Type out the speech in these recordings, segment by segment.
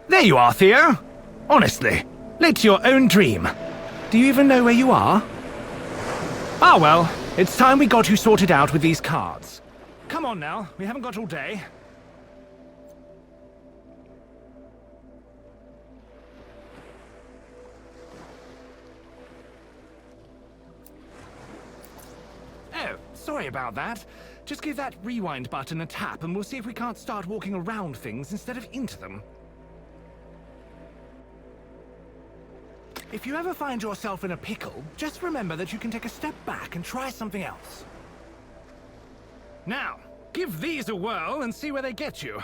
There you are, Theo. Honestly, late to your own dream. Do you even know where you are? Ah well, it's time we got you sorted out with these cards. Come on now, we haven't got all day. Oh, sorry about that. Just give that rewind button a tap and we'll see if we can't start walking around things instead of into them. If you ever find yourself in a pickle, just remember that you can take a step back and try something else. Now, give these a whirl and see where they get you.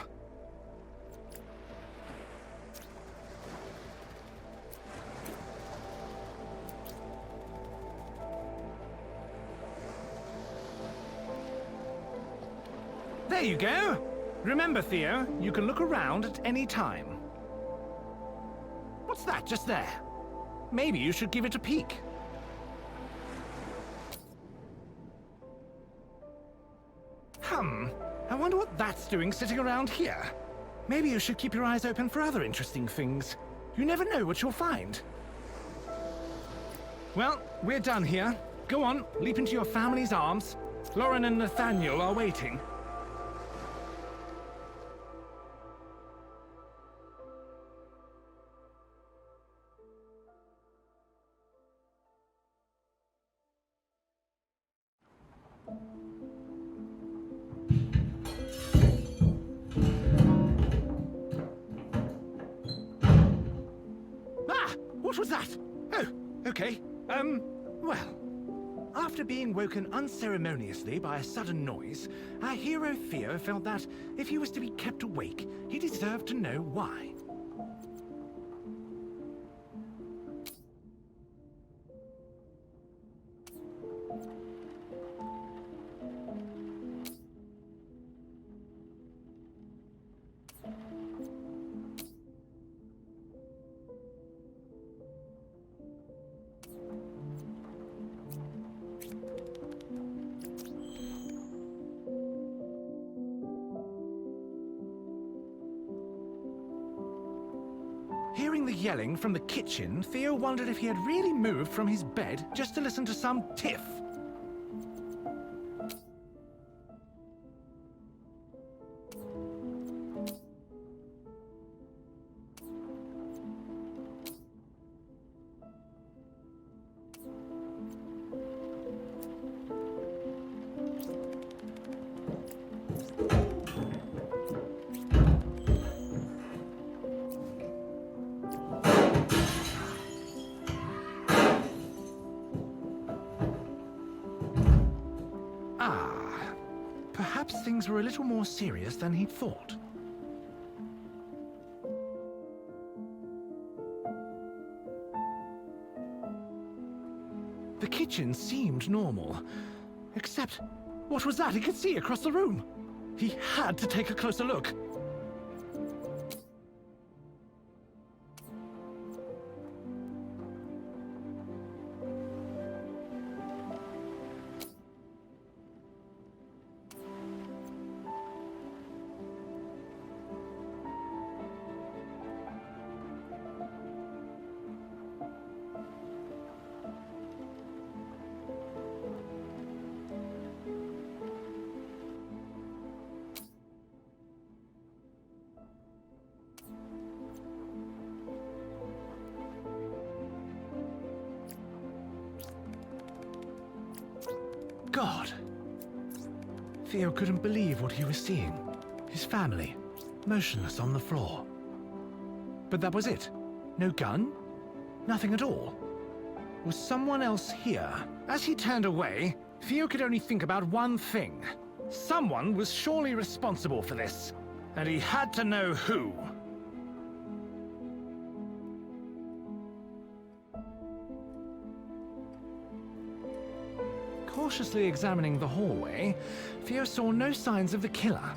There you go. Remember, Theo, you can look around at any time. What's that just there? Maybe you should give it a peek. I wonder what that's doing sitting around here. Maybe you should keep your eyes open for other interesting things. You never know what you'll find. Well, we're done here. Go on, leap into your family's arms. Lauren and Nathaniel are waiting. What was that? Oh, okay. Well, after being woken unceremoniously by a sudden noise, our hero Theo felt that if he was to be kept awake, he deserved to know why. Hearing the yelling from the kitchen, Theo wondered if he had really moved from his bed just to listen to some tiff. Perhaps things were a little more serious than he'd thought. The kitchen seemed normal. Except, what was that he could see across the room? He had to take a closer look. God. Theo couldn't believe what he was seeing. His family, motionless on the floor. But that was it. No gun? Nothing at all. Was someone else here? As he turned away, Theo could only think about one thing. Someone was surely responsible for this, and he had to know who. Cautiously examining the hallway, Theo saw no signs of the killer.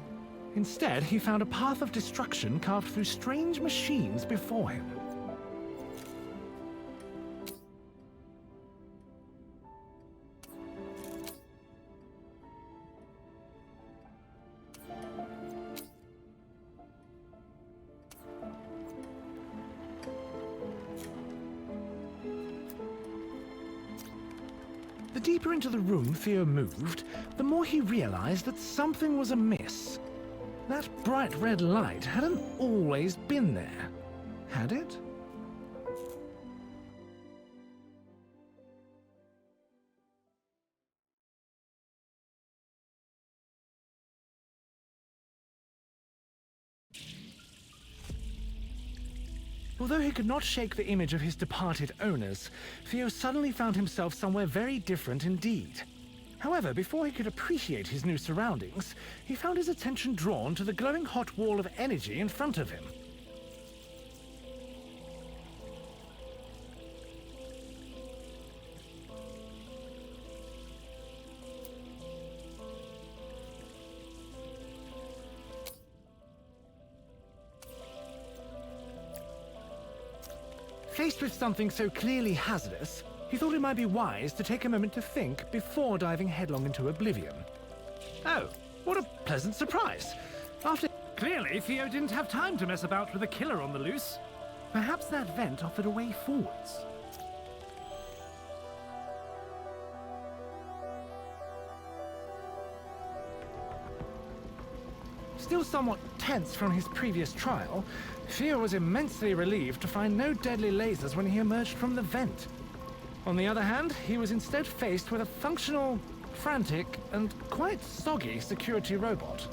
Instead, he found a path of destruction carved through strange machines before him. The deeper into the room Theo moved, the more he realized that something was amiss. That bright red light hadn't always been there, had it? Although he could not shake the image of his departed owners, Theo suddenly found himself somewhere very different indeed. However, before he could appreciate his new surroundings, he found his attention drawn to the glowing hot wall of energy in front of him. Faced with something so clearly hazardous, he thought it might be wise to take a moment to think before diving headlong into oblivion. Oh, what a pleasant surprise! Clearly, Theo didn't have time to mess about with a killer on the loose. Perhaps that vent offered a way forwards. Still somewhat tense from his previous trial, Theo was immensely relieved to find no deadly lasers when he emerged from the vent. On the other hand, he was instead faced with a functional, frantic, and quite soggy security robot.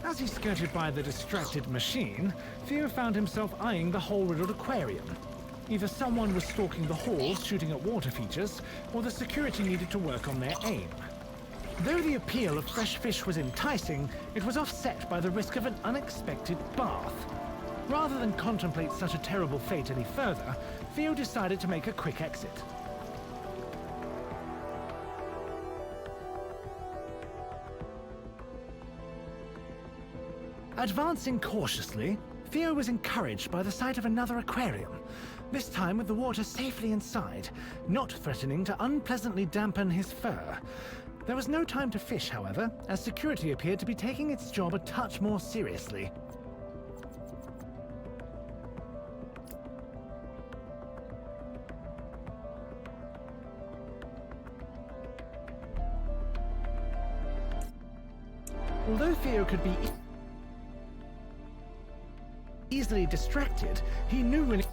As he skirted by the distracted machine, Theo found himself eyeing the hole-riddled aquarium. Either someone was stalking the halls shooting at water features, or the security needed to work on their aim. Though the appeal of fresh fish was enticing, it was offset by the risk of an unexpected bath. Rather than contemplate such a terrible fate any further, Theo decided to make a quick exit. Advancing cautiously, Theo was encouraged by the sight of another aquarium, this time with the water safely inside, not threatening to unpleasantly dampen his fur. There was no time to fish, however, as security appeared to be taking its job a touch more seriously. Although Theo could be easily distracted, he knew when it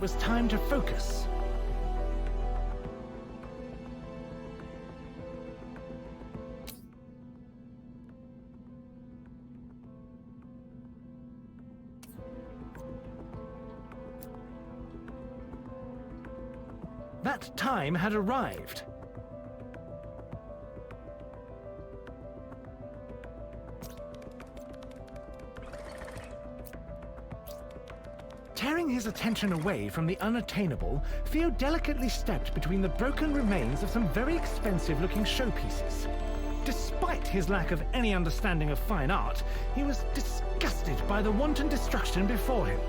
was time to focus. That time had arrived. Tearing his attention away from the unattainable, Theo delicately stepped between the broken remains of some very expensive-looking showpieces. Despite his lack of any understanding of fine art, he was disgusted by the wanton destruction before him.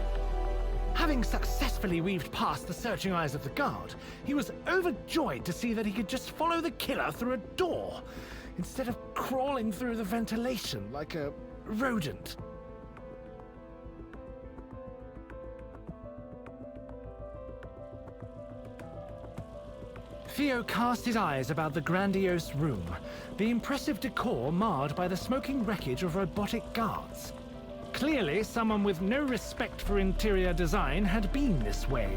Having successfully weaved past the searching eyes of the guard, he was overjoyed to see that he could just follow the killer through a door, instead of crawling through the ventilation like a rodent. Theo cast his eyes about the grandiose room, the impressive decor marred by the smoking wreckage of robotic guards. Clearly, someone with no respect for interior design had been this way.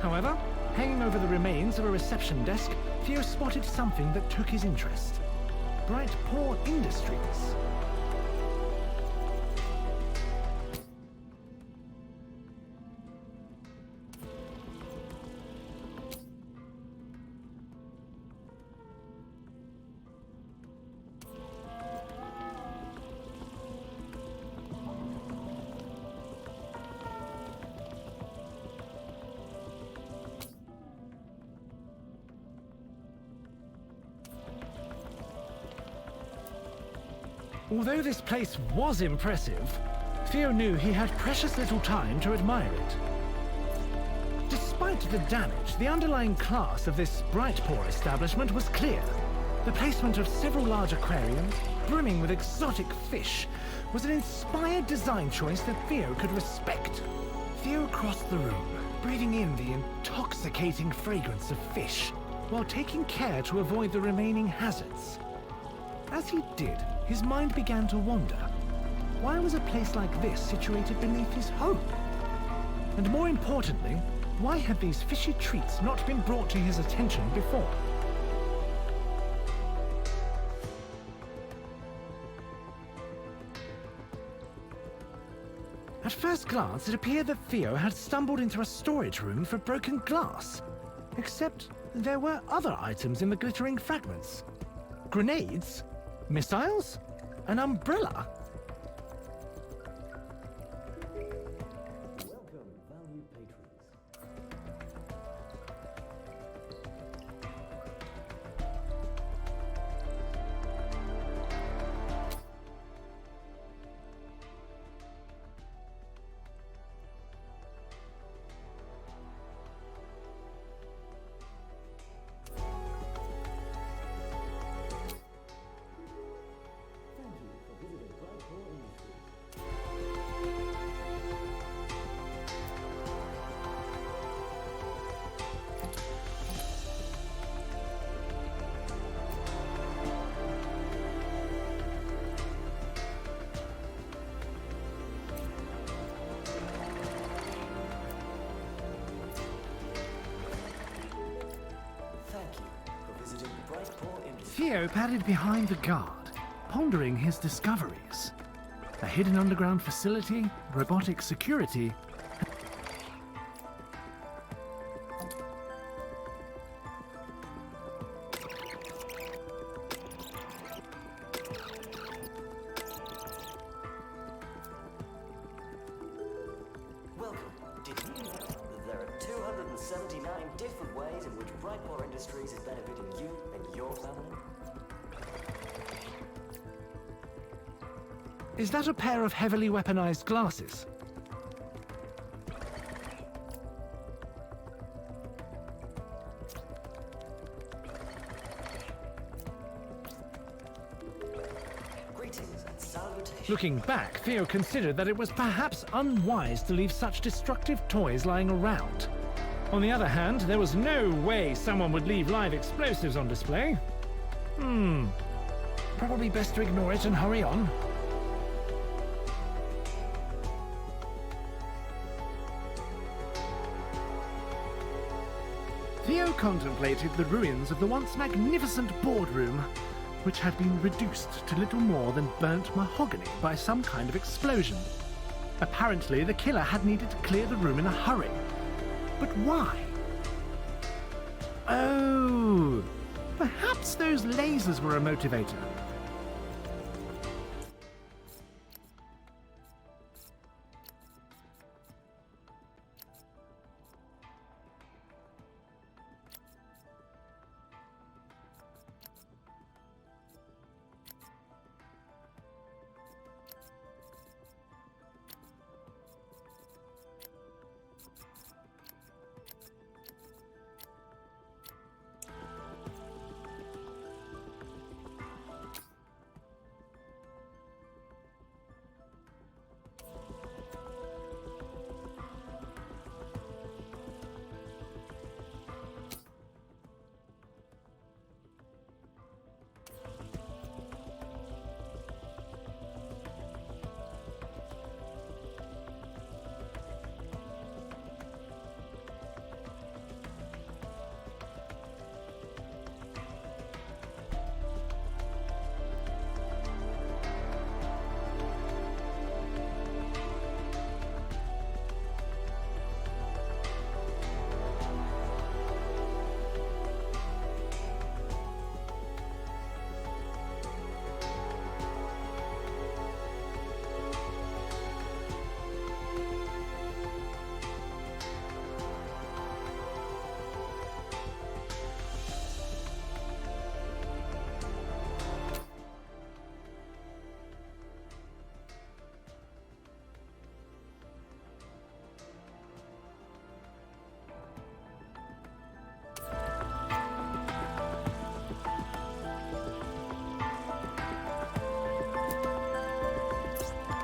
However, hanging over the remains of a reception desk, Theo spotted something that took his interest. Bright Paw Industries. Although this place was impressive, Theo knew he had precious little time to admire it. Despite the damage, the underlying class of this Bright Paw establishment was clear. The placement of several large aquariums, brimming with exotic fish, was an inspired design choice that Theo could respect. Theo crossed the room, breathing in the intoxicating fragrance of fish, while taking care to avoid the remaining hazards. As he did, his mind began to wander. Why was a place like this situated beneath his home? And more importantly, why had these fishy treats not been brought to his attention before? At first glance, it appeared that Theo had stumbled into a storage room for broken glass. Except there were other items in the glittering fragments. Grenades? Missiles? An umbrella? Welcome, valued patrons. Thank you for visiting Bright Paw Industries. Thank you for visiting Bright Paw Industries. Theo padded behind the guard, pondering his discoveries. A hidden underground facility, robotic security. Welcome. Did you know that there are 279 different ways in which Bright Paw Industries is benefiting you and your family? Is that a pair of heavily weaponized glasses? Greetings and salutations. Looking back, Theo considered that it was perhaps unwise to leave such destructive toys lying around. On the other hand, there was no way someone would leave live explosives on display. Probably best to ignore it and hurry on. Theo contemplated the ruins of the once magnificent boardroom, which had been reduced to little more than burnt mahogany by some kind of explosion. Apparently, the killer had needed to clear the room in a hurry. But why? Oh, perhaps those lasers were a motivator.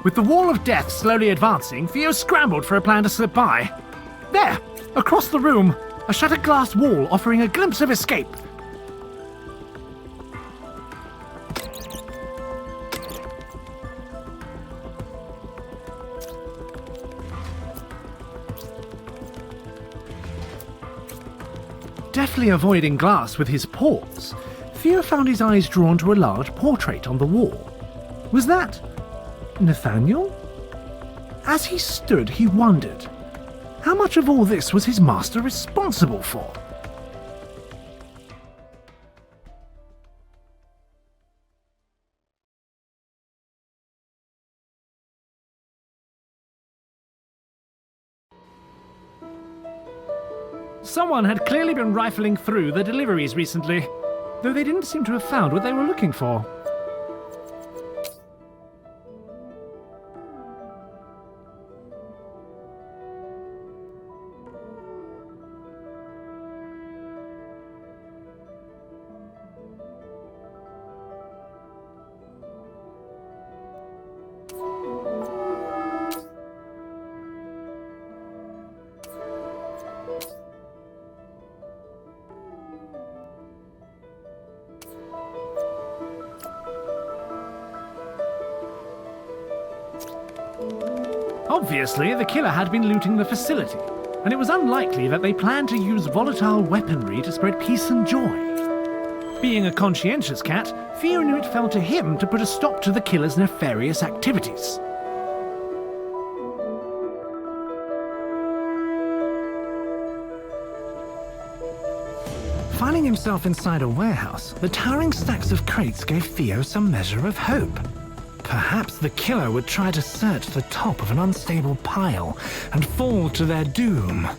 With the wall of death slowly advancing, Theo scrambled for a plan to slip by. There! Across the room! A shattered glass wall offering a glimpse of escape. Deftly avoiding glass with his paws, Theo found his eyes drawn to a large portrait on the wall. Was that Nathaniel? As he stood, he wondered, how much of all this was his master responsible for? Someone had clearly been rifling through the deliveries recently, though they didn't seem to have found what they were looking for. Obviously, the killer had been looting the facility, and it was unlikely that they planned to use volatile weaponry to spread peace and joy. Being a conscientious cat, Theo knew it fell to him to put a stop to the killer's nefarious activities. Finding himself inside a warehouse, the towering stacks of crates gave Theo some measure of hope. Perhaps the killer would try to search the top of an unstable pile and fall to their doom.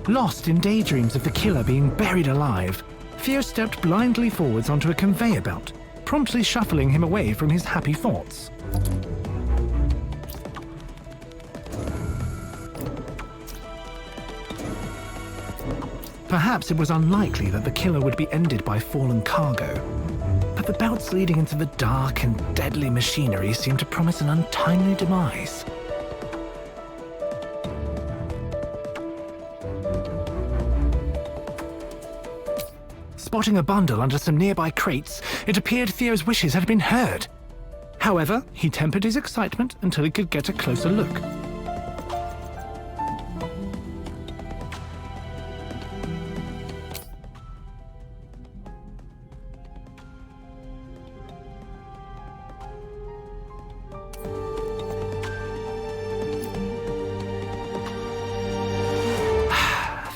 Lost in daydreams of the killer being buried alive, Theo stepped blindly forwards onto a conveyor belt, promptly shuffling him away from his happy thoughts. Perhaps it was unlikely that the killer would be ended by fallen cargo, but the belts leading into the dark and deadly machinery seemed to promise an untimely demise. Spotting a bundle under some nearby crates, it appeared Theo's wishes had been heard. However, he tempered his excitement until he could get a closer look.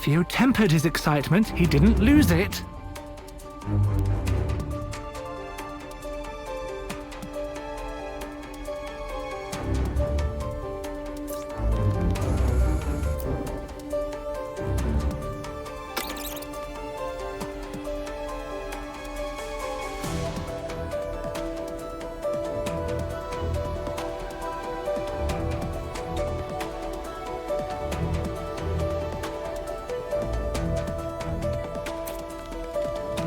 Theo tempered his excitement, he didn't lose it.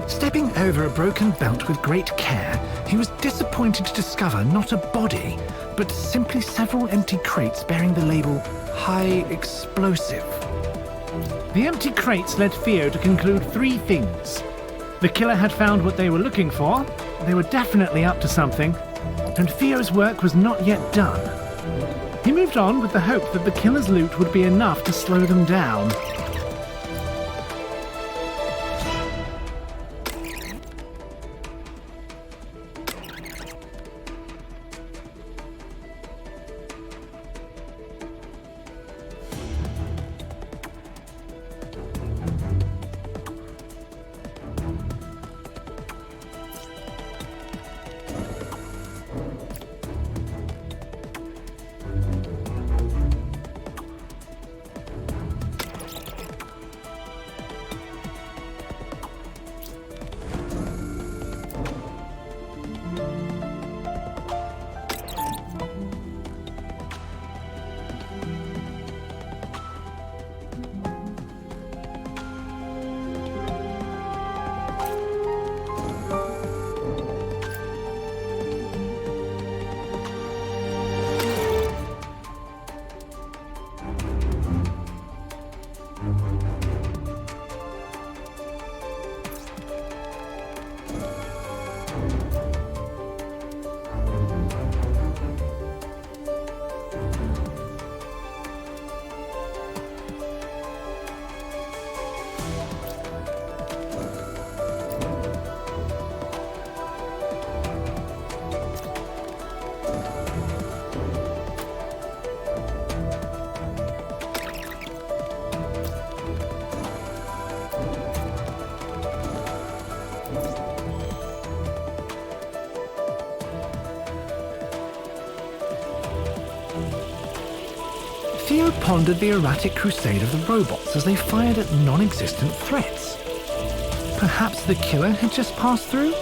Stepping over a broken belt with great care, he was disappointed to discover not a body, but simply several empty crates bearing the label High Explosive. The empty crates led Theo to conclude three things. The killer had found what they were looking for, they were definitely up to something, and Theo's work was not yet done. He moved on with the hope that the killer's loot would be enough to slow them down. Theo pondered the erratic crusade of the robots as they fired at non-existent threats. Perhaps the killer had just passed through?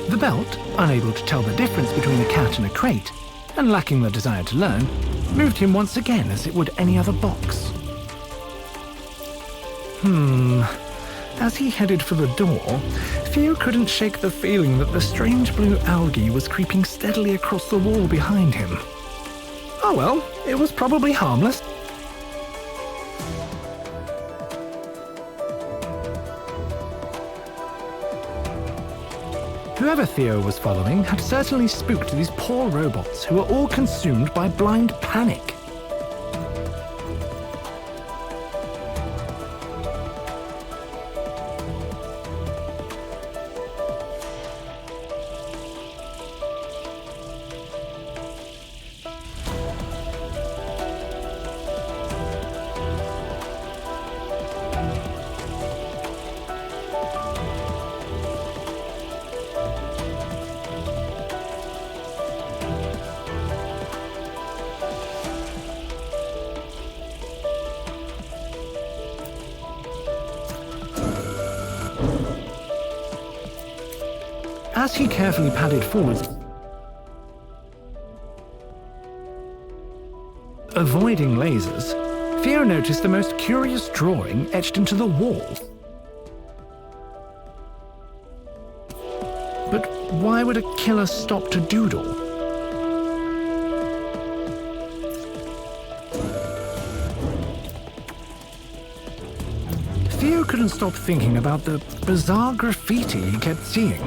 The belt, unable to tell the difference between a cat and a crate, and lacking the desire to learn, moved him once again as it would any other box. As he headed for the door, Theo couldn't shake the feeling that the strange blue algae was creeping steadily across the wall behind him. Oh well, it was probably harmless. Whoever Theo was following had certainly spooked these poor robots who were all consumed by blind panic. As he carefully padded forwards, avoiding lasers, Theo noticed the most curious drawing etched into the wall. But why would a killer stop to doodle? Theo couldn't stop thinking about the bizarre graffiti he kept seeing.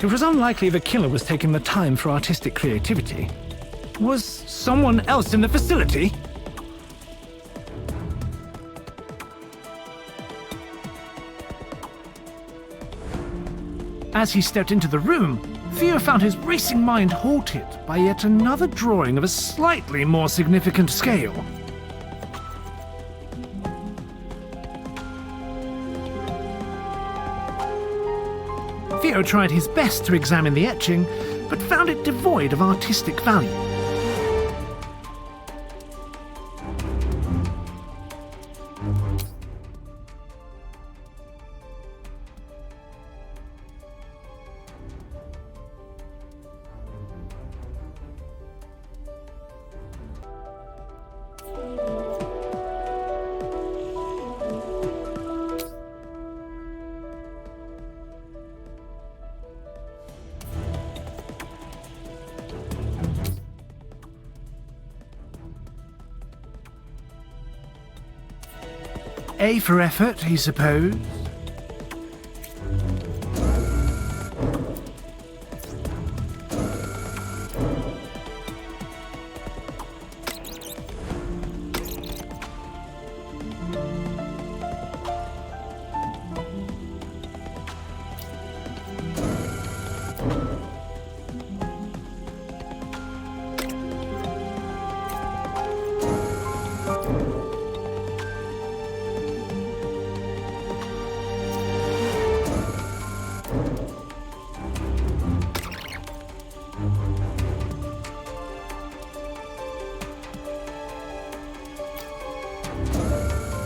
It was unlikely the killer was taking the time for artistic creativity. Was someone else in the facility? As he stepped into the room, Theo found his racing mind halted by yet another drawing of a slightly more significant scale. Theo tried his best to examine the etching, but found it devoid of artistic value. A for effort, he supposed.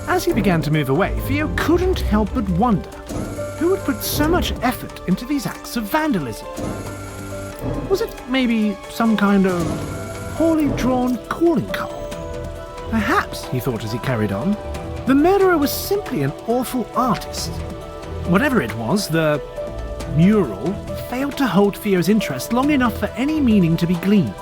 As he began to move away, Theo couldn't help but wonder who would put so much effort into these acts of vandalism. Was it maybe some kind of poorly drawn calling card? Perhaps, he thought as he carried on, The murderer was simply an awful artist. Whatever it was, the mural failed to hold Theo's interest long enough for any meaning to be gleaned.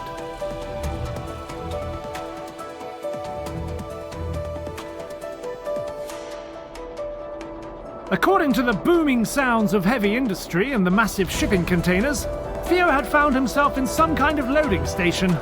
According to the booming sounds of heavy industry and the massive shipping containers, Theo had found himself in some kind of loading station.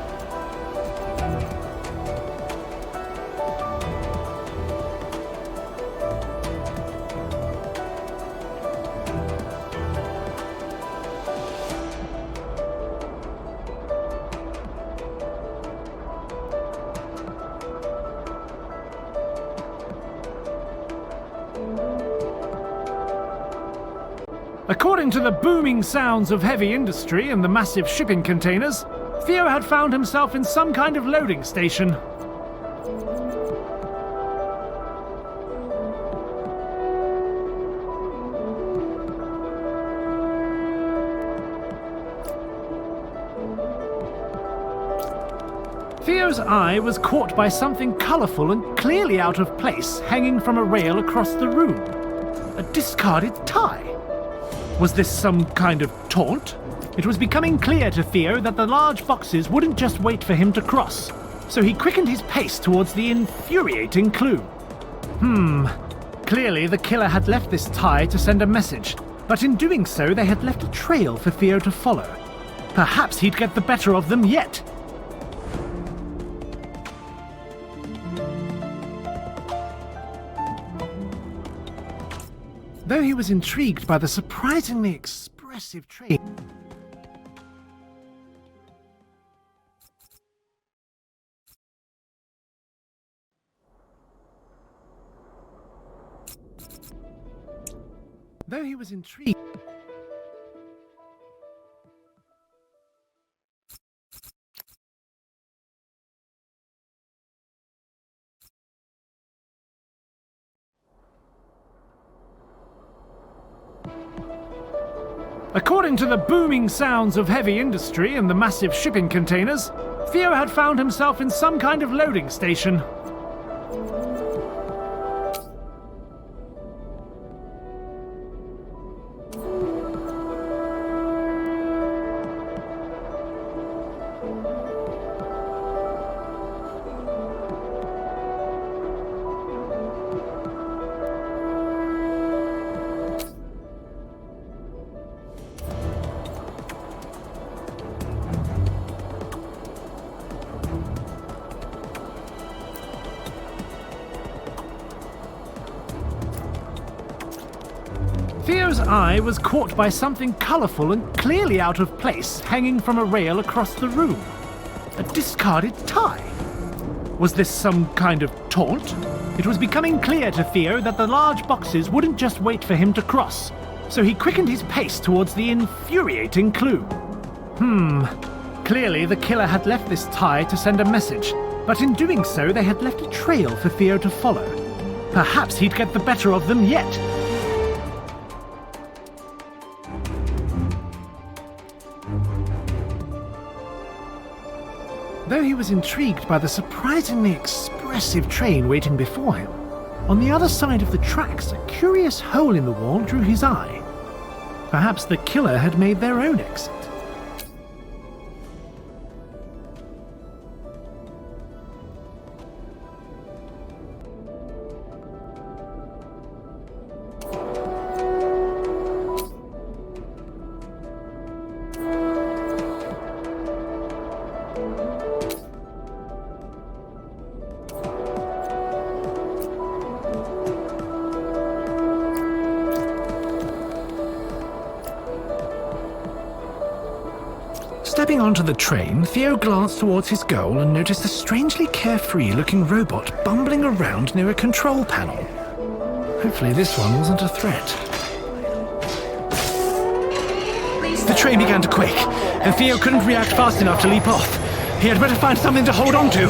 According to the booming sounds of heavy industry and the massive shipping containers, Theo had found himself in some kind of loading station. Theo's eye was caught by something colourful and clearly out of place hanging from a rail across the room. A discarded tie. Was this some kind of taunt? It was becoming clear to Theo that the large boxes wouldn't just wait for him to cross, so he quickened his pace towards the infuriating clue. Clearly the killer had left this tie to send a message, but in doing so they had left a trail for Theo to follow. Perhaps he'd get the better of them yet. Though he was intrigued by the surprisingly expressive trait. Though he was intrigued. According to the booming sounds of heavy industry and the massive shipping containers, Theo had found himself in some kind of loading station. Theo's eye was caught by something colourful and clearly out of place hanging from a rail across the room. A discarded tie. Was this some kind of taunt? It was becoming clear to Theo that the large boxes wouldn't just wait for him to cross, so he quickened his pace towards the infuriating clue. Clearly the killer had left this tie to send a message, but in doing so they had left a trail for Theo to follow. Perhaps he'd get the better of them yet. Though he was intrigued by the surprisingly expressive train waiting before him, on the other side of the tracks a curious hole in the wall drew his eye. Perhaps the killer had made their own exit. Stepping onto the train, Theo glanced towards his goal and noticed a strangely carefree-looking robot bumbling around near a control panel. Hopefully this one wasn't a threat. The train began to quake, and Theo couldn't react fast enough to leap off. He had better find something to hold on to.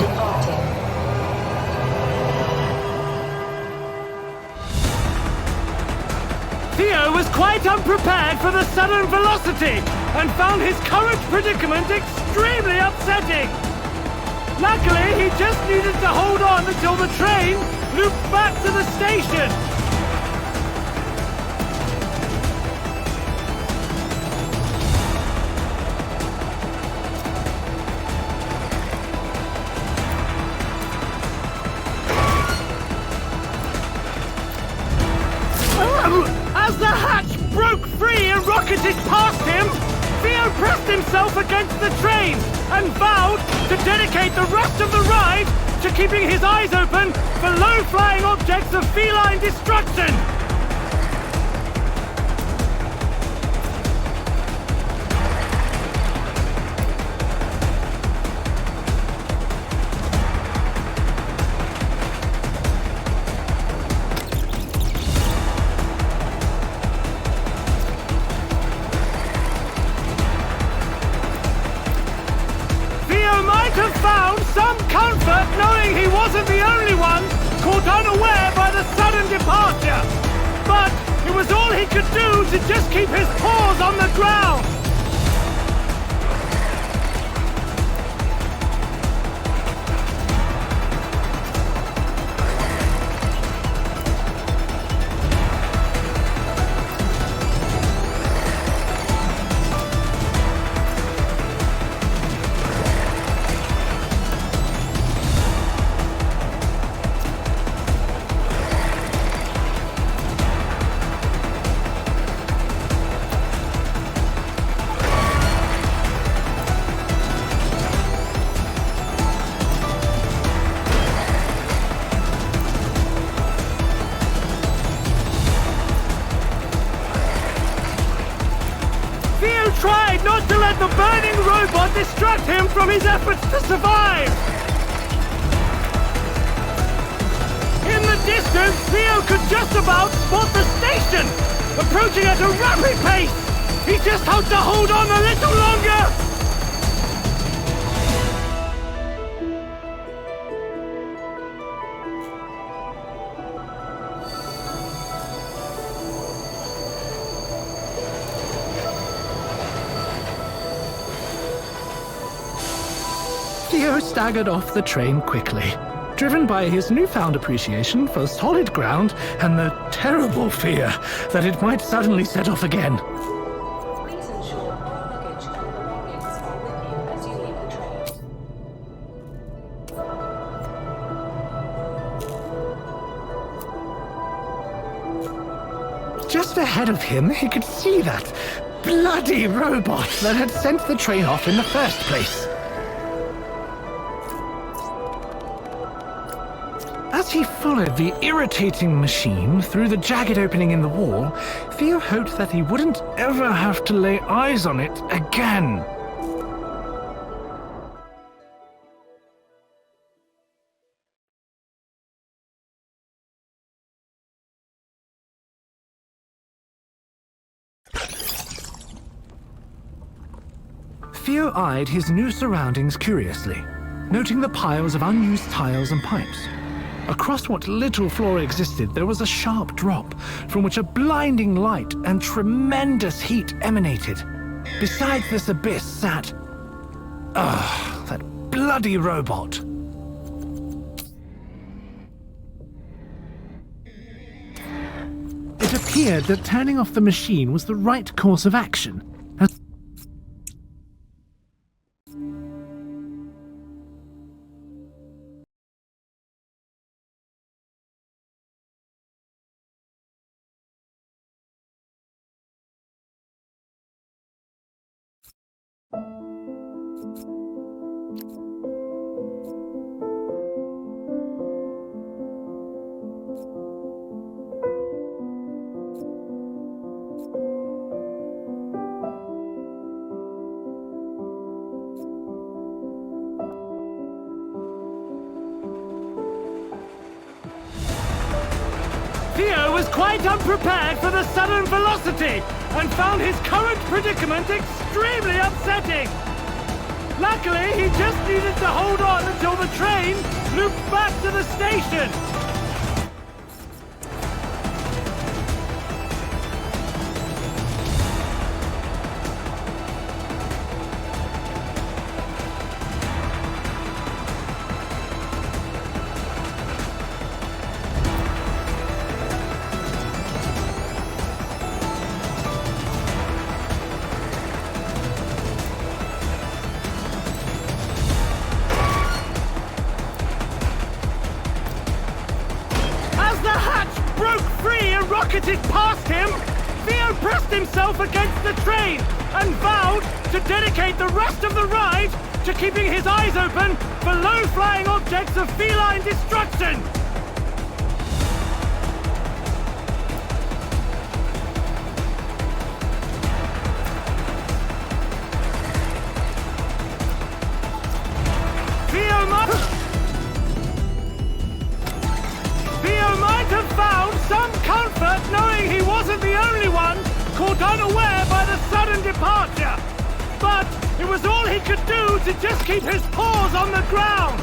Theo was quite unprepared for the sudden velocity and found his current predicament extremely upsetting. Luckily, he just needed to hold on until the train loop back to the station! As the hatch broke free and rocketed past him, Theo pressed himself against the train and vowed to dedicate the rest of the ride to keeping his eyes open for low-flying objects of feline destruction. Have found some comfort knowing he wasn't the only one caught unaware by the sudden departure. But it was all he could do to just keep his paws on the ground. Tried not to let the burning robot distract him from his efforts to survive. In the distance, Theo could just about spot the station, approaching at a rapid pace. He just had to hold on a little longer. Theo staggered off the train quickly, driven by his newfound appreciation for solid ground and the terrible fear that it might suddenly set off again. Please ensure all luggage and belongings are with you as you leave the train. Just ahead of him, he could see that bloody robot that had sent the train off in the first place. As he followed the irritating machine through the jagged opening in the wall, Theo hoped that he wouldn't ever have to lay eyes on it again. Theo eyed his new surroundings curiously, noting the piles of unused tiles and pipes. Across what little floor existed, there was a sharp drop, from which a blinding light and tremendous heat emanated. Beside this abyss sat... that bloody robot. It appeared that turning off the machine was the right course of action. Theo was quite unprepared for the sudden velocity and found his current predicament extremely upsetting. Luckily, he just needed to hold on until the train looped back to the station. rocketed past him, Theo pressed himself against the train and vowed to dedicate the rest of the ride to keeping his eyes open for low-flying objects of feline destruction. Theo might have found some comfort knowing he wasn't the only one caught unaware by the sudden departure. But it was all he could do to just keep his paws on the ground.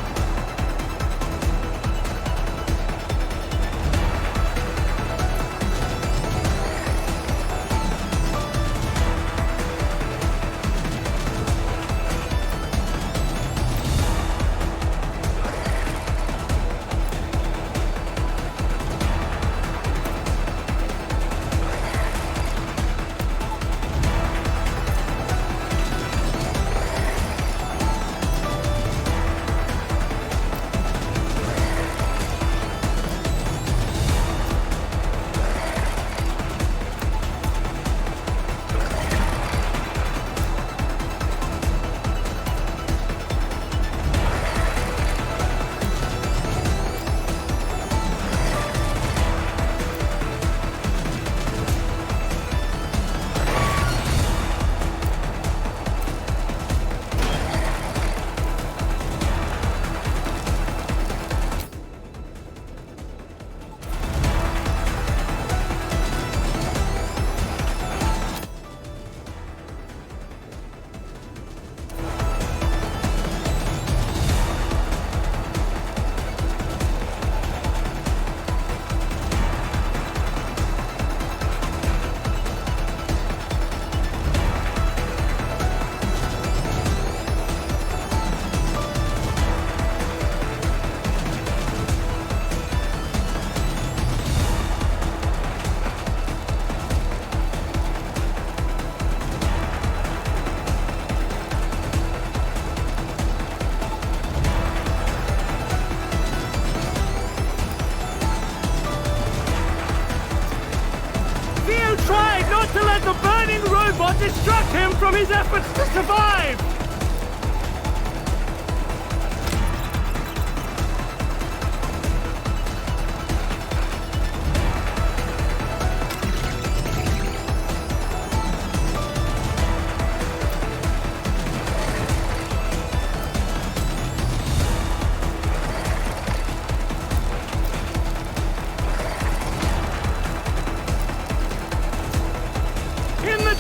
Tried not to let the burning robot distract him from his efforts to survive!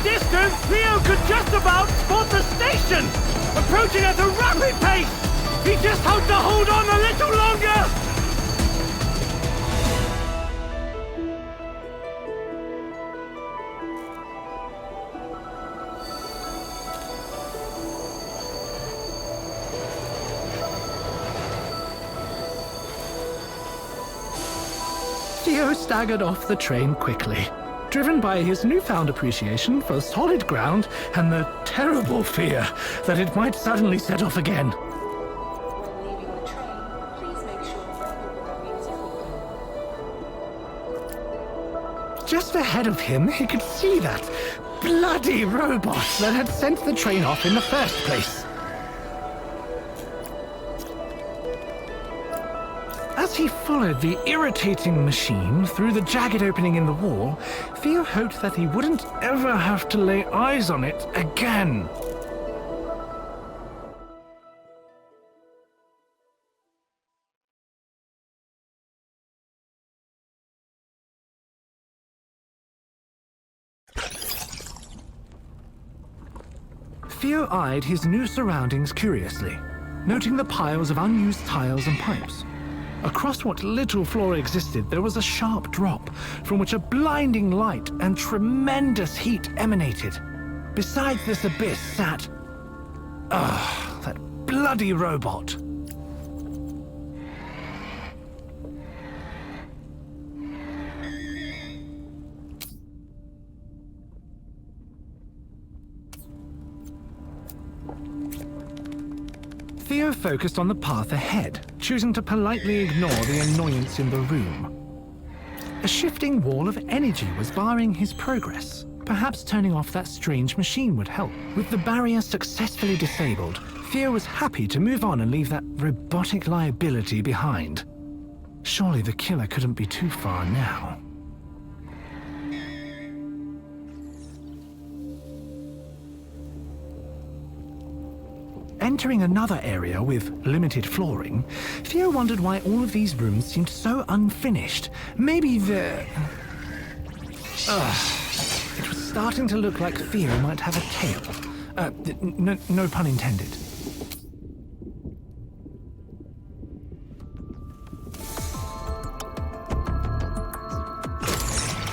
Distance, Theo could just about spot the station, approaching at a rapid pace. He just hoped to hold on a little longer. Theo staggered off the train quickly, driven by his newfound appreciation for solid ground and the terrible fear that it might suddenly set off again. When leaving the train, please make sure the music. Just ahead of him, he could see that bloody robot that had sent the train off in the first place. As he followed the irritating machine through the jagged opening in the wall, Theo hoped that he wouldn't ever have to lay eyes on it again. Theo eyed his new surroundings curiously, noting the piles of unused tiles and pipes. Across what little floor existed, there was a sharp drop from which a blinding light and tremendous heat emanated. Beside this abyss sat... that bloody robot. Theo focused on the path ahead, choosing to politely ignore the annoyance in the room. A shifting wall of energy was barring his progress. Perhaps turning off that strange machine would help. With the barrier successfully disabled, Theo was happy to move on and leave that robotic liability behind. Surely the killer couldn't be too far now. Entering another area with limited flooring, Theo wondered why all of these rooms seemed so unfinished. Maybe the... It was starting to look like Theo might have a tail. No pun intended.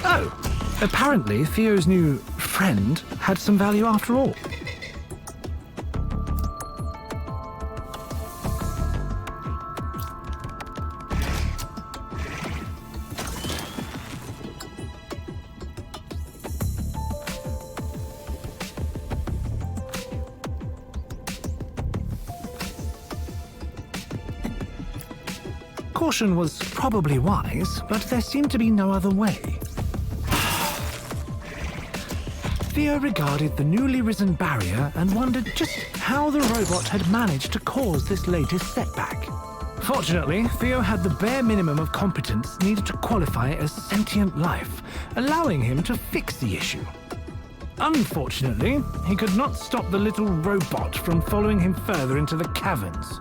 Oh! Apparently, Theo's new friend had some value after all. Caution was probably wise, but there seemed to be no other way. Theo regarded the newly risen barrier and wondered just how the robot had managed to cause this latest setback. Fortunately, Theo had the bare minimum of competence needed to qualify as sentient life, allowing him to fix the issue. Unfortunately, he could not stop the little robot from following him further into the caverns.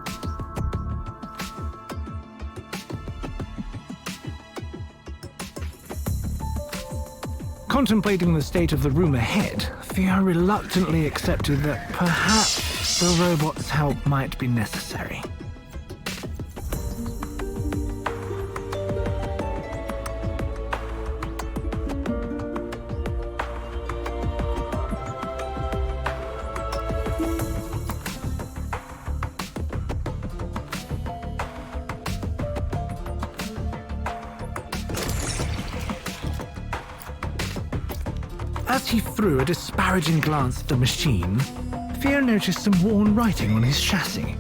Contemplating the state of the room ahead, Theo reluctantly accepted that perhaps the robot's help might be necessary. As he threw a disparaging glance at the machine, Theo noticed some worn writing on his chassis.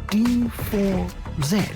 D4Z.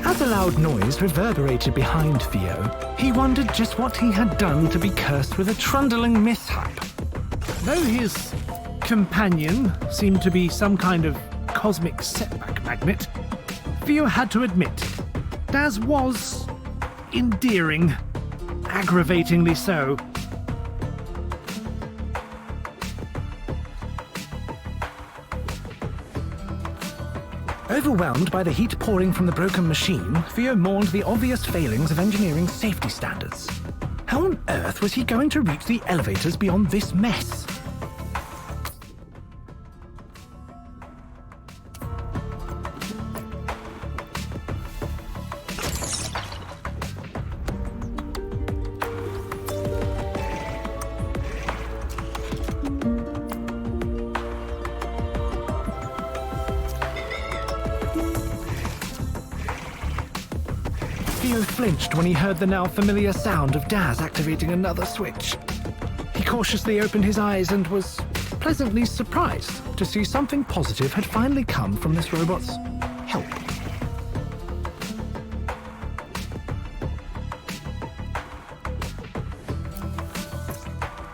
As a loud noise reverberated behind Theo, he wondered just what he had done to be cursed with a trundling mishap. Though his companion seemed to be some kind of cosmic setback magnet, Theo had to admit, Daz was endearing, aggravatingly so. Overwhelmed by the heat pouring from the broken machine, Theo mourned the obvious failings of engineering safety standards. How on earth was he going to reach the elevators beyond this mess? Theo flinched when he heard the now familiar sound of Daz activating another switch. He cautiously opened his eyes and was pleasantly surprised to see something positive had finally come from this robot's help.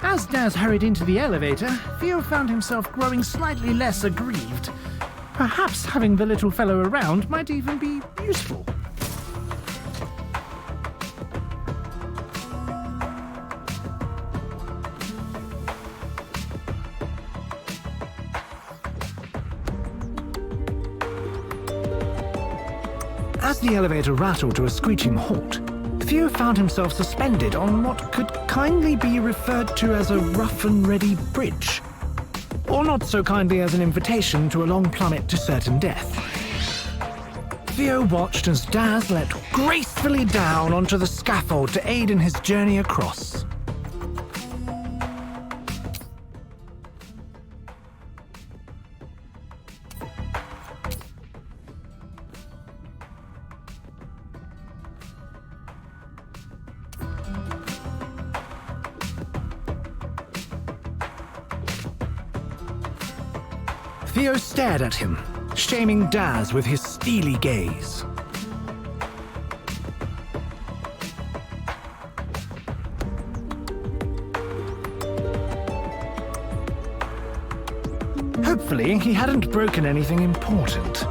As Daz hurried into the elevator, Theo found himself growing slightly less aggrieved. Perhaps having the little fellow around might even be useful. As the elevator rattled to a screeching halt, Theo found himself suspended on what could kindly be referred to as a rough-and-ready bridge, or not so kindly as an invitation to a long plummet to certain death. Theo watched as Daz leapt gracefully down onto the scaffold to aid in his journey across. Theo stared at him, shaming Daz with his steely gaze. Hopefully, he hadn't broken anything important.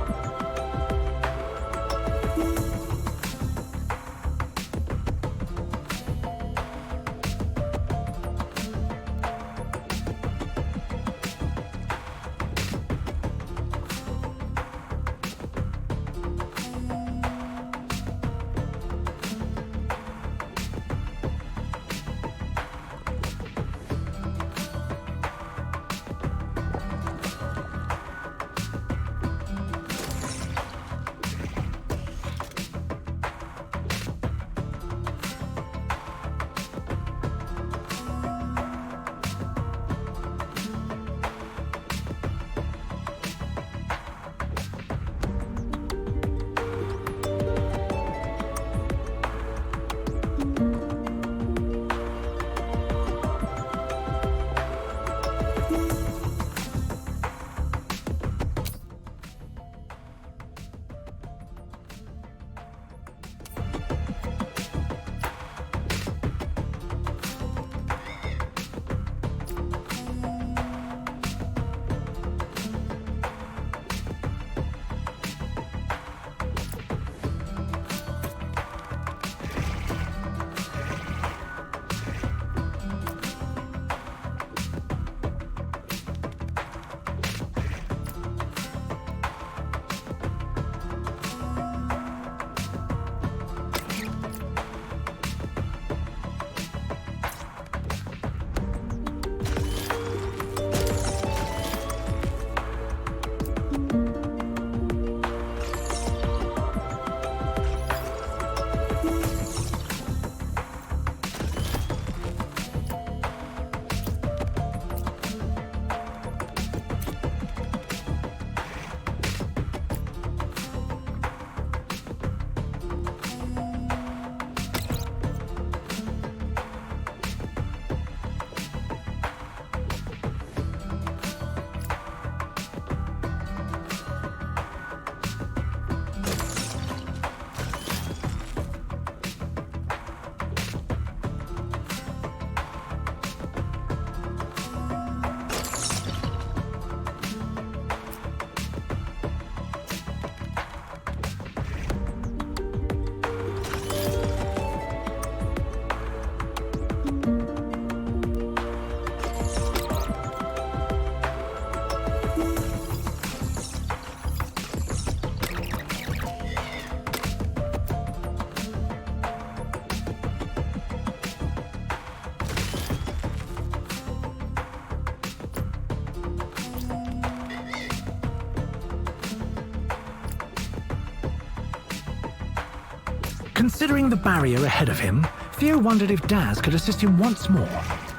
Considering the barrier ahead of him, Theo wondered if Daz could assist him once more,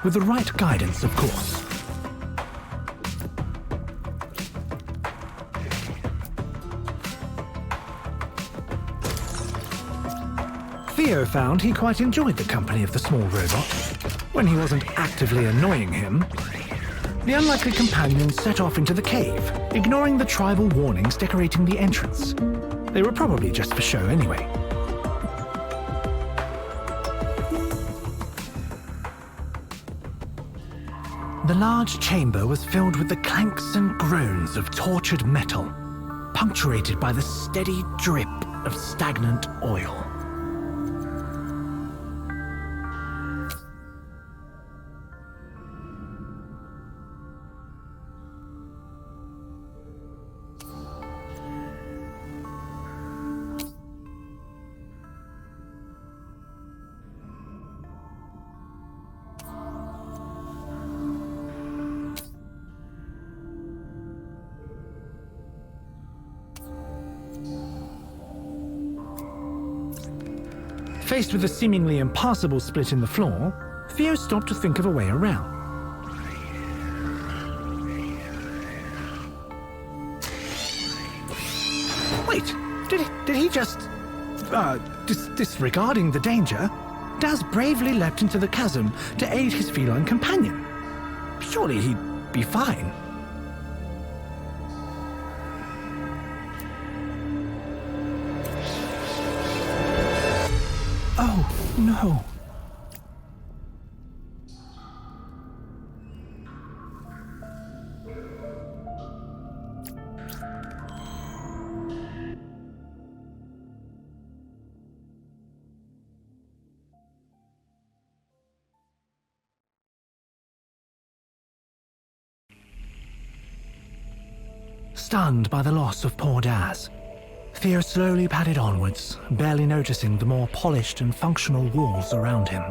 with the right guidance, of course. Theo found he quite enjoyed the company of the small robot, when he wasn't actively annoying him. The unlikely companion set off into the cave, ignoring the tribal warnings decorating the entrance. They were probably just for show anyway. The large chamber was filled with the clanks and groans of tortured metal, punctuated by the steady drip of stagnant oil. Faced with a seemingly impassable split in the floor, Theo stopped to think of a way around. Wait, did he just... disregarding the danger, Daz bravely leapt into the chasm to aid his feline companion. Surely he'd be fine. No. Stunned by the loss of poor Daz, Theo slowly padded onwards, barely noticing the more polished and functional walls around him.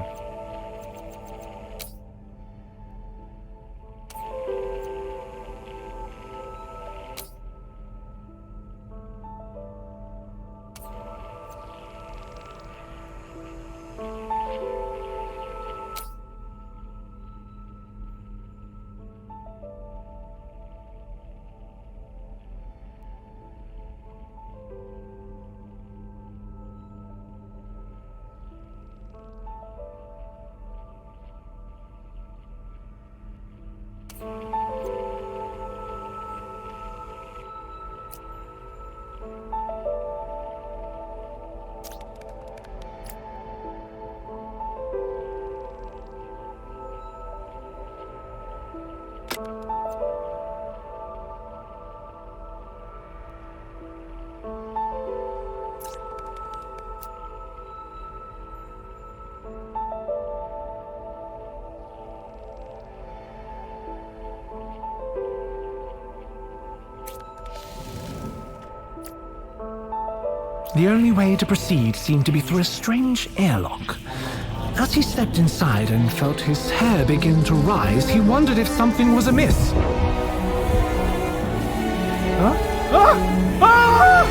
The only way to proceed seemed to be through a strange airlock. As he stepped inside and felt his hair begin to rise, he wondered if something was amiss. Huh? Ah! Ah!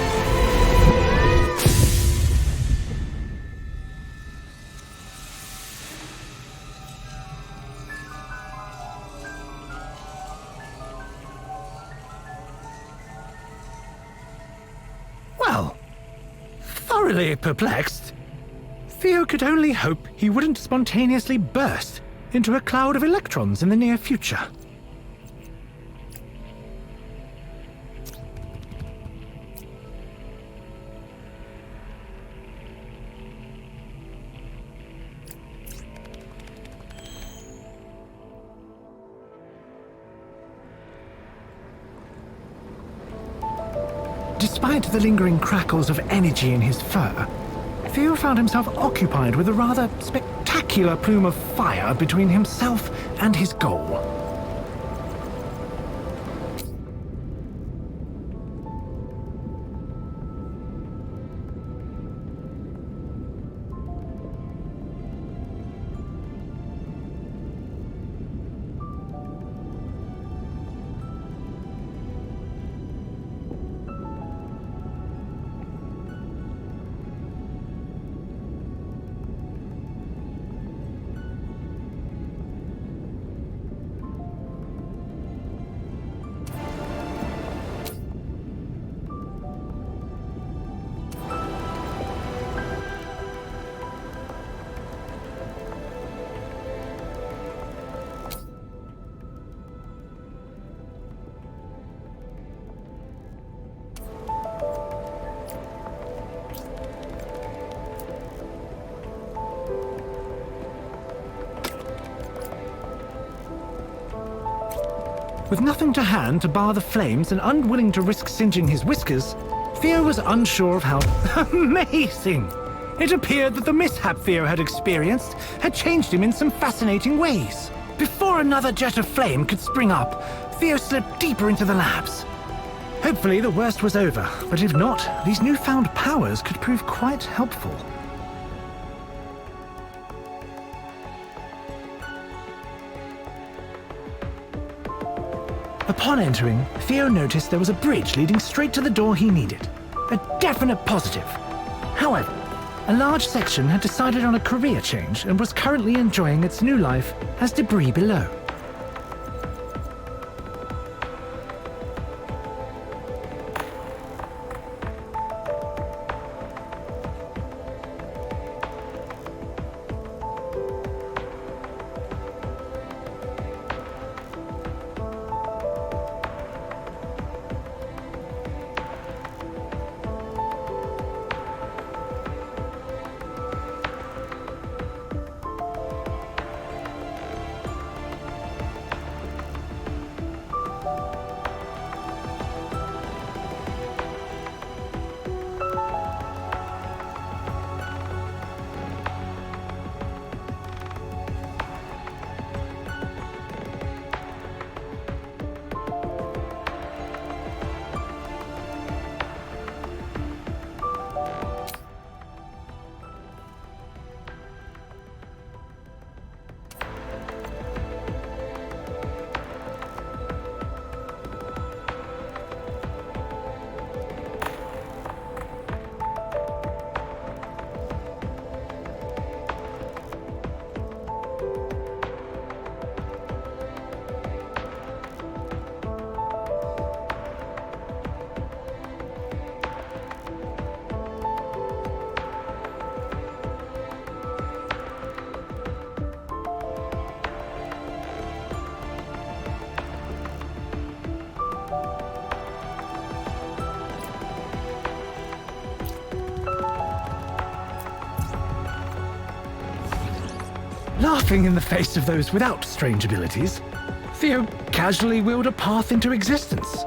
Well, thoroughly perplexed, Theo could only hope he wouldn't spontaneously burst into a cloud of electrons in the near future. Despite the lingering crackles of energy in his fur, Theo found himself occupied with a rather spectacular plume of fire between himself and his goal. With nothing to hand to bar the flames and unwilling to risk singeing his whiskers, Theo was unsure of how amazing! It appeared that the mishap Theo had experienced had changed him in some fascinating ways. Before another jet of flame could spring up, Theo slipped deeper into the labs. Hopefully the worst was over, but if not, these newfound powers could prove quite helpful. Upon entering, Theo noticed there was a bridge leading straight to the door he needed. A definite positive. However, a large section had decided on a career change and was currently enjoying its new life as debris below. Laughing in the face of those without strange abilities, Theo casually willed a path into existence.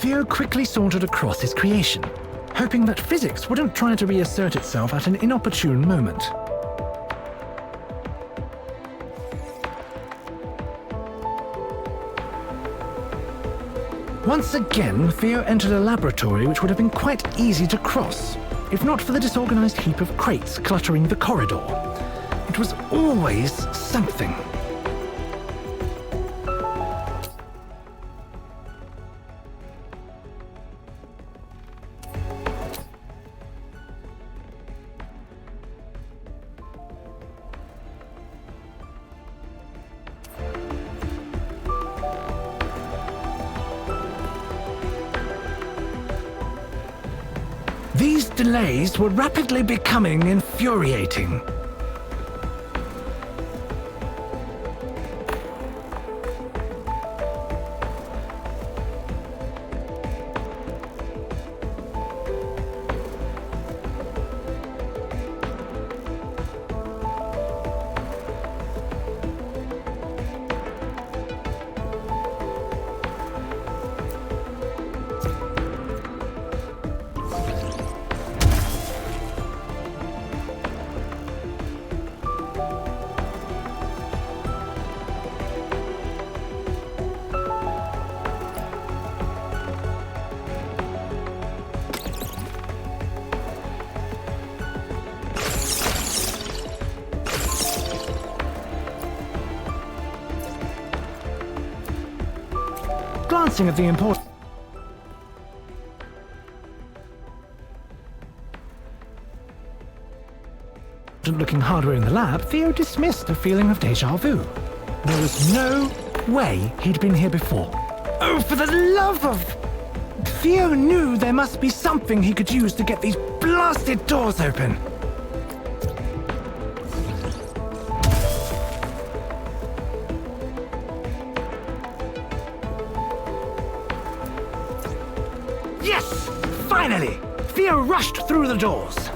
Theo quickly sauntered across his creation, hoping that physics wouldn't try to reassert itself at an inopportune moment. Once again, Theo entered a laboratory which would have been quite easy to cross, if not for the disorganized heap of crates cluttering the corridor. It was always something. These delays were rapidly becoming infuriating. Glancing at the important looking hardware in the lab, Theo dismissed a feeling of deja vu. There was no way he'd been here before. Oh, for the love of... Theo knew there must be something he could use to get these blasted doors open. Yes! Finally! Theo rushed through the doors.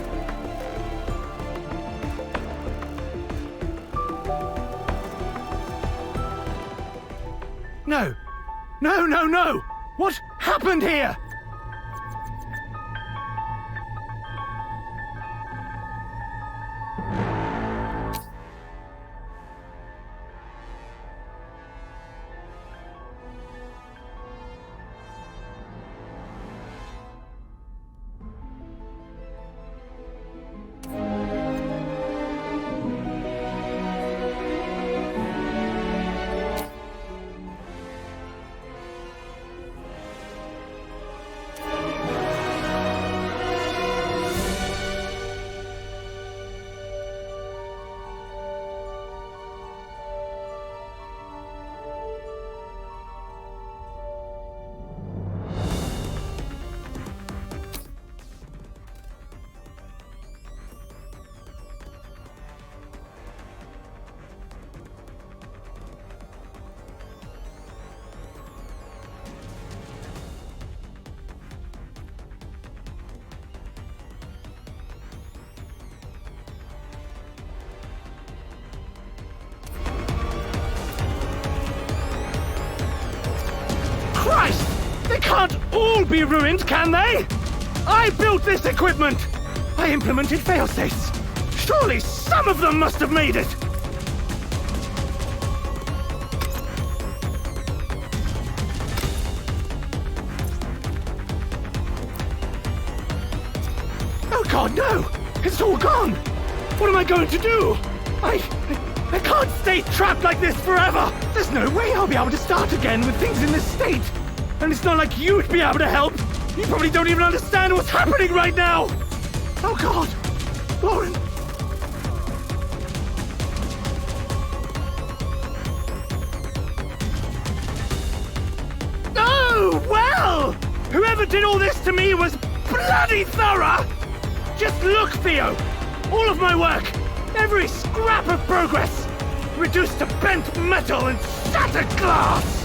No! No, no, no! What happened here? can't all be ruined, can they? I built this equipment! I implemented failsafes. Surely some of them must have made it! Oh god, no! It's all gone! What am I going to do? I can't stay trapped like this forever! There's no way I'll be able to start again with things in this state! And it's not like you'd be able to help! You probably don't even understand what's happening right now! Oh god! Lauren! Oh, well! Whoever did all this to me was bloody thorough! Just look, Theo! All of my work, every scrap of progress, reduced to bent metal and shattered glass!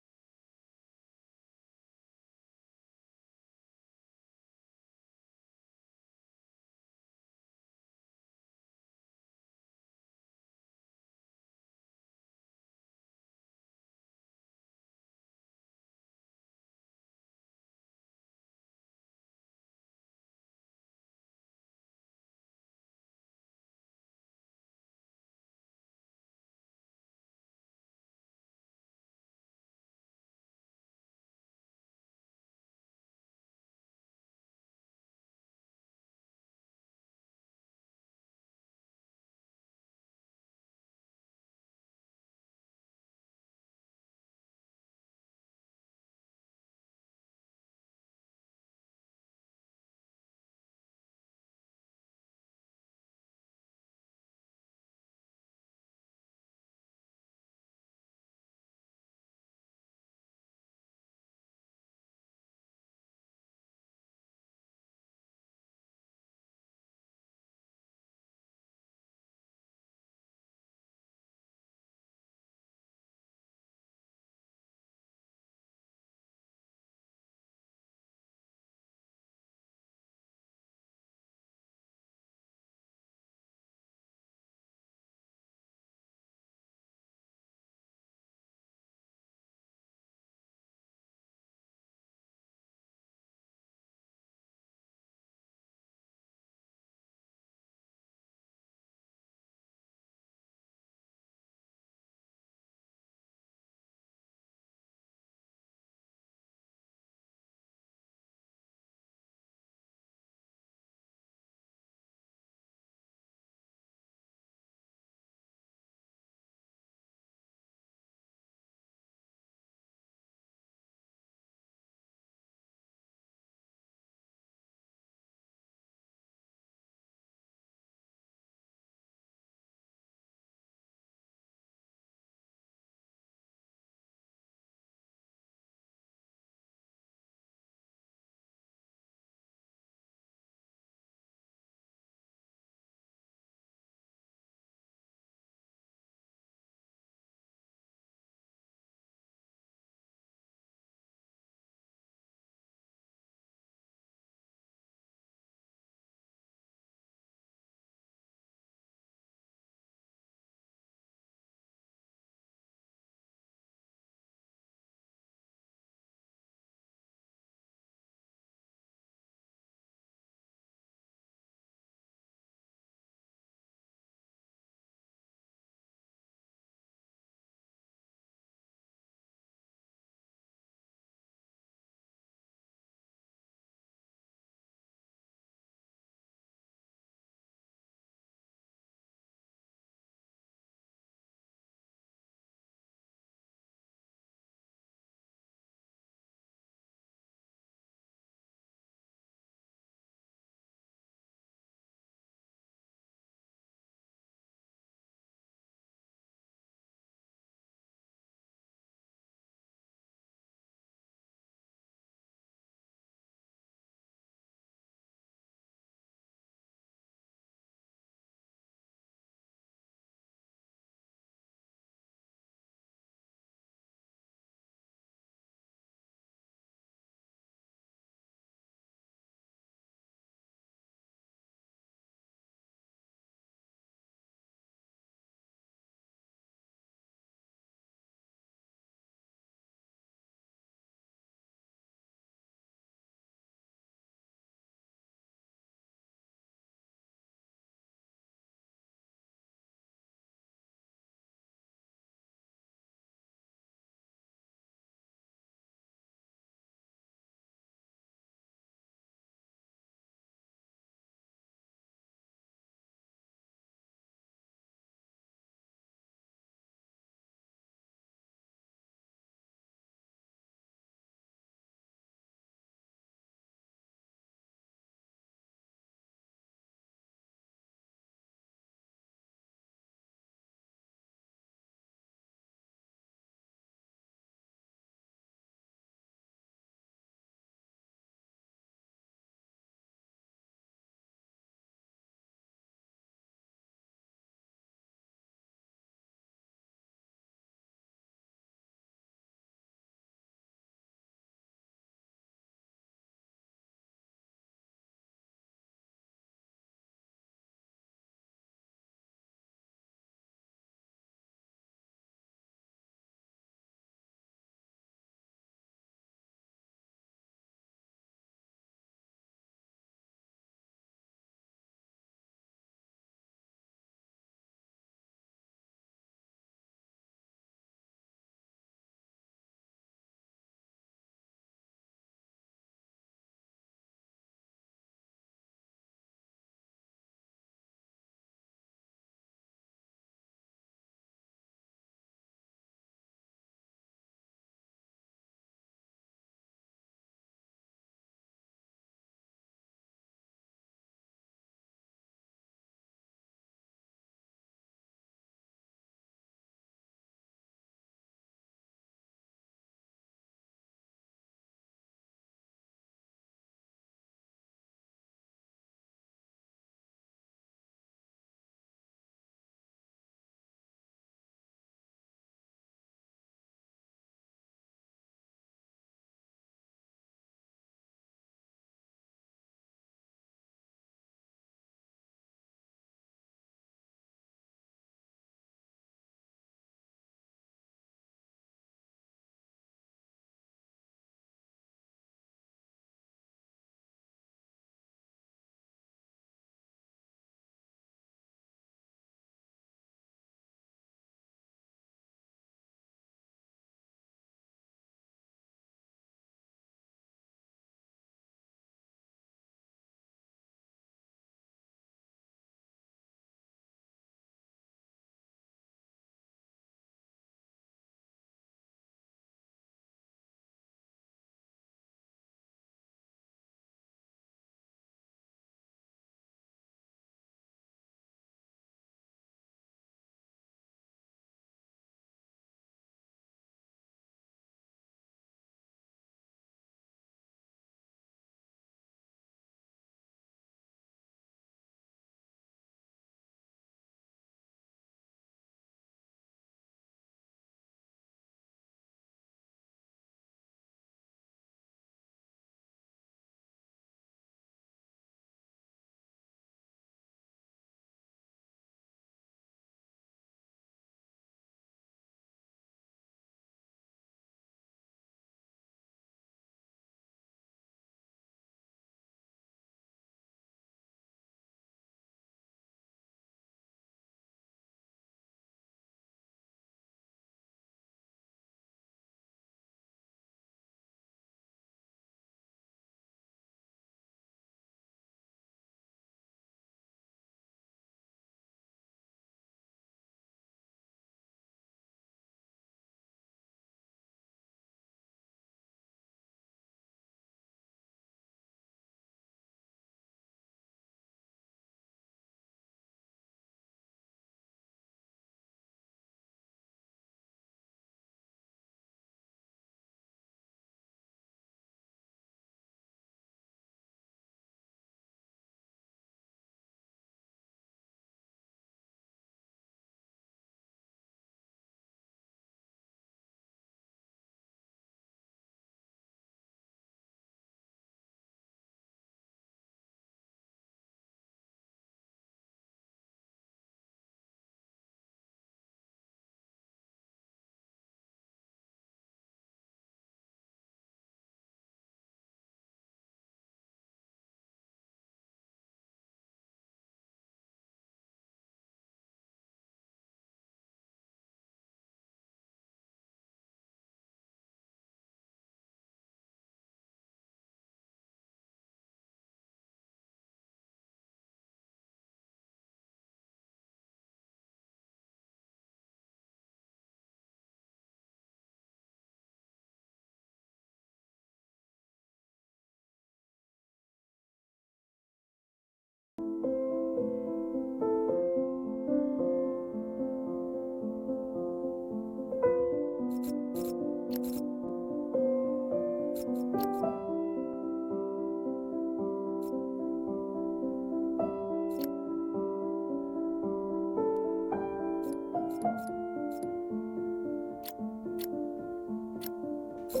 Who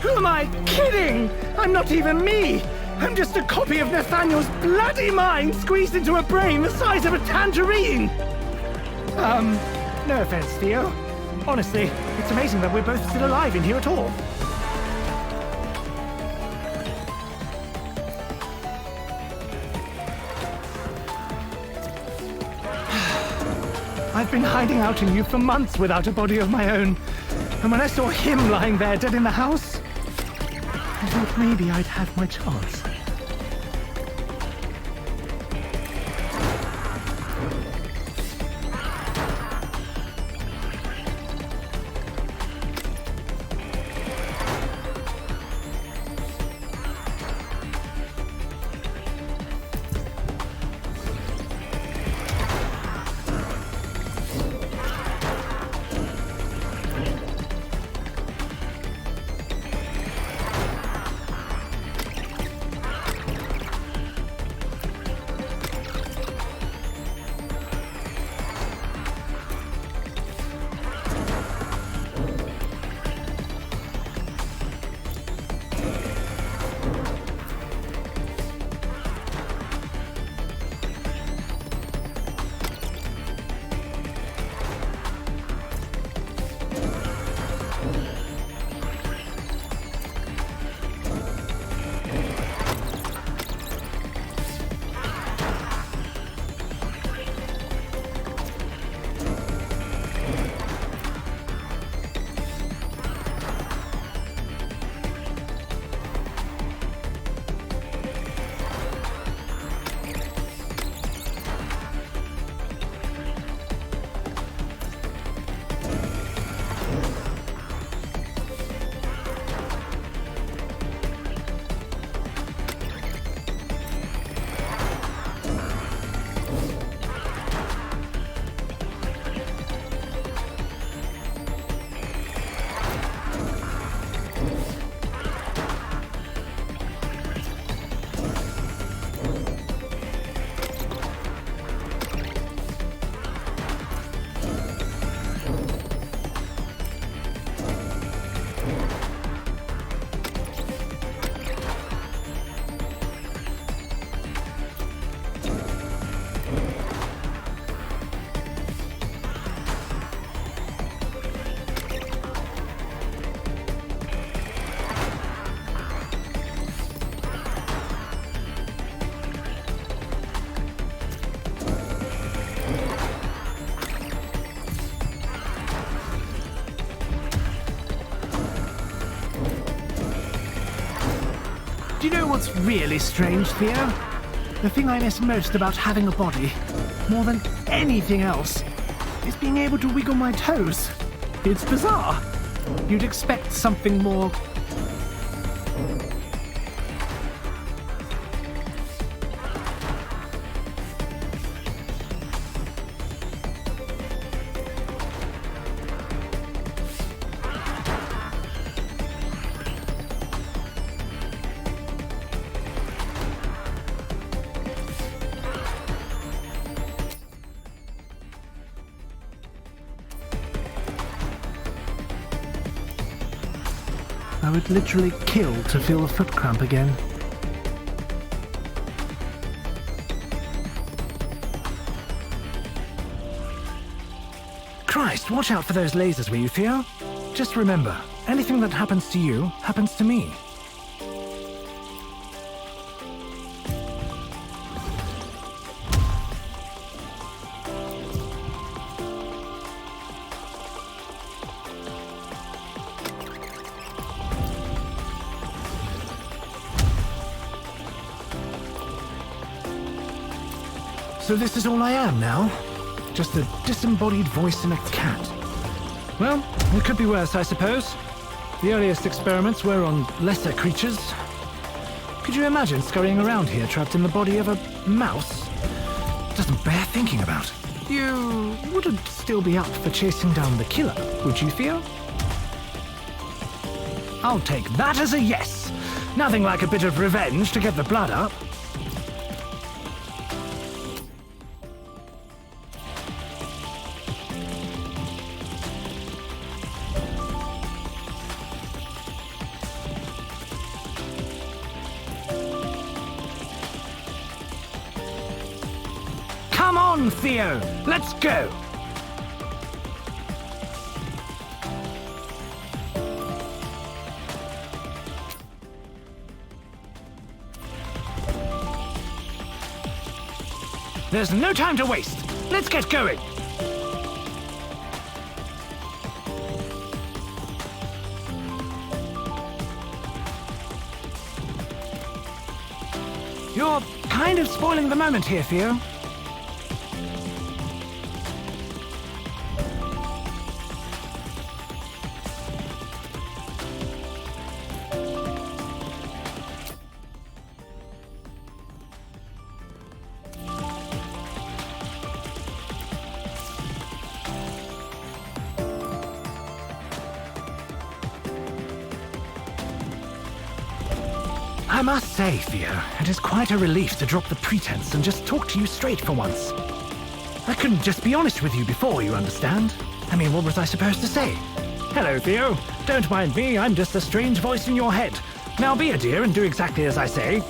am I kidding? I'm not even me! I'm just a copy of Nathaniel's bloody mind squeezed into a brain the size of a tangerine! No offense, Theo. Honestly, it's amazing that we're both still alive in here at all. I've been hiding out in you for months without a body of my own. And when I saw him lying there dead in the house, I thought maybe I'd have my chance. Do you know what's really strange, Theo? The thing I miss most about having a body, more than anything else, is being able to wiggle my toes. It's bizarre. You'd expect something more... I would literally kill to feel a foot cramp again. Christ, watch out for those lasers, will you, Theo? Just remember, anything that happens to you happens to me. So this is all I am now? Just a disembodied voice in a cat. Well, it could be worse, I suppose. The earliest experiments were on lesser creatures. Could you imagine scurrying around here trapped in the body of a mouse? Doesn't bear thinking about. You wouldn't still be up for chasing down the killer, would you, Theo? I'll take that as a yes. Nothing like a bit of revenge to get the blood up. Come on, Theo! Let's go! There's no time to waste. Let's get going. You're kind of spoiling the moment here, Theo. I must say, Theo, it is quite a relief to drop the pretense and just talk to you straight for once. I couldn't just be honest with you before, you understand? I mean, what was I supposed to say? Hello, Theo. Don't mind me, I'm just a strange voice in your head. Now be a dear and do exactly as I say.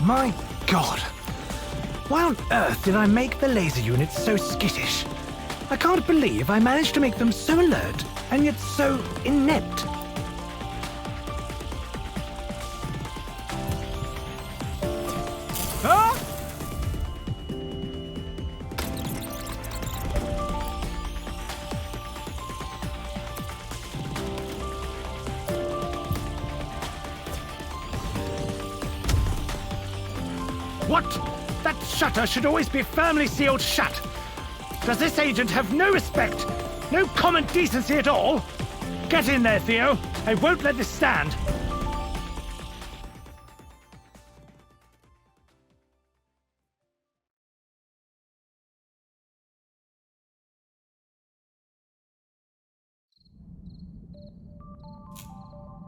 My God. Why on earth did I make the laser units so skittish? I can't believe I managed to make them so alert and yet so inept. Huh? What? That shutter should always be firmly sealed shut. Does this agent have no respect? No common decency at all? Get in there, Theo. I won't let this stand.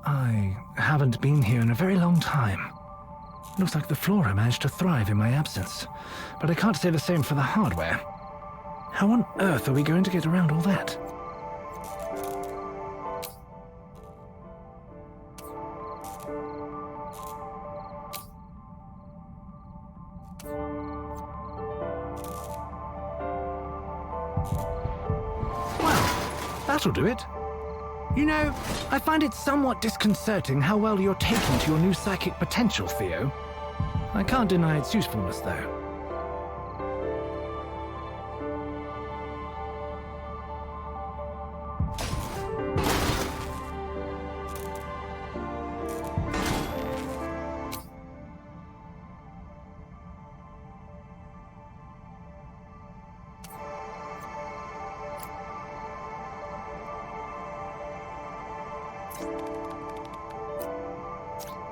I haven't been here in a very long time. Looks like the flora managed to thrive in my absence, but I can't say the same for the hardware. How on earth are we going to get around all that? Well, that'll do it. You know, I find it somewhat disconcerting how well you're taking to your new psychic potential, Theo. I can't deny its usefulness, though.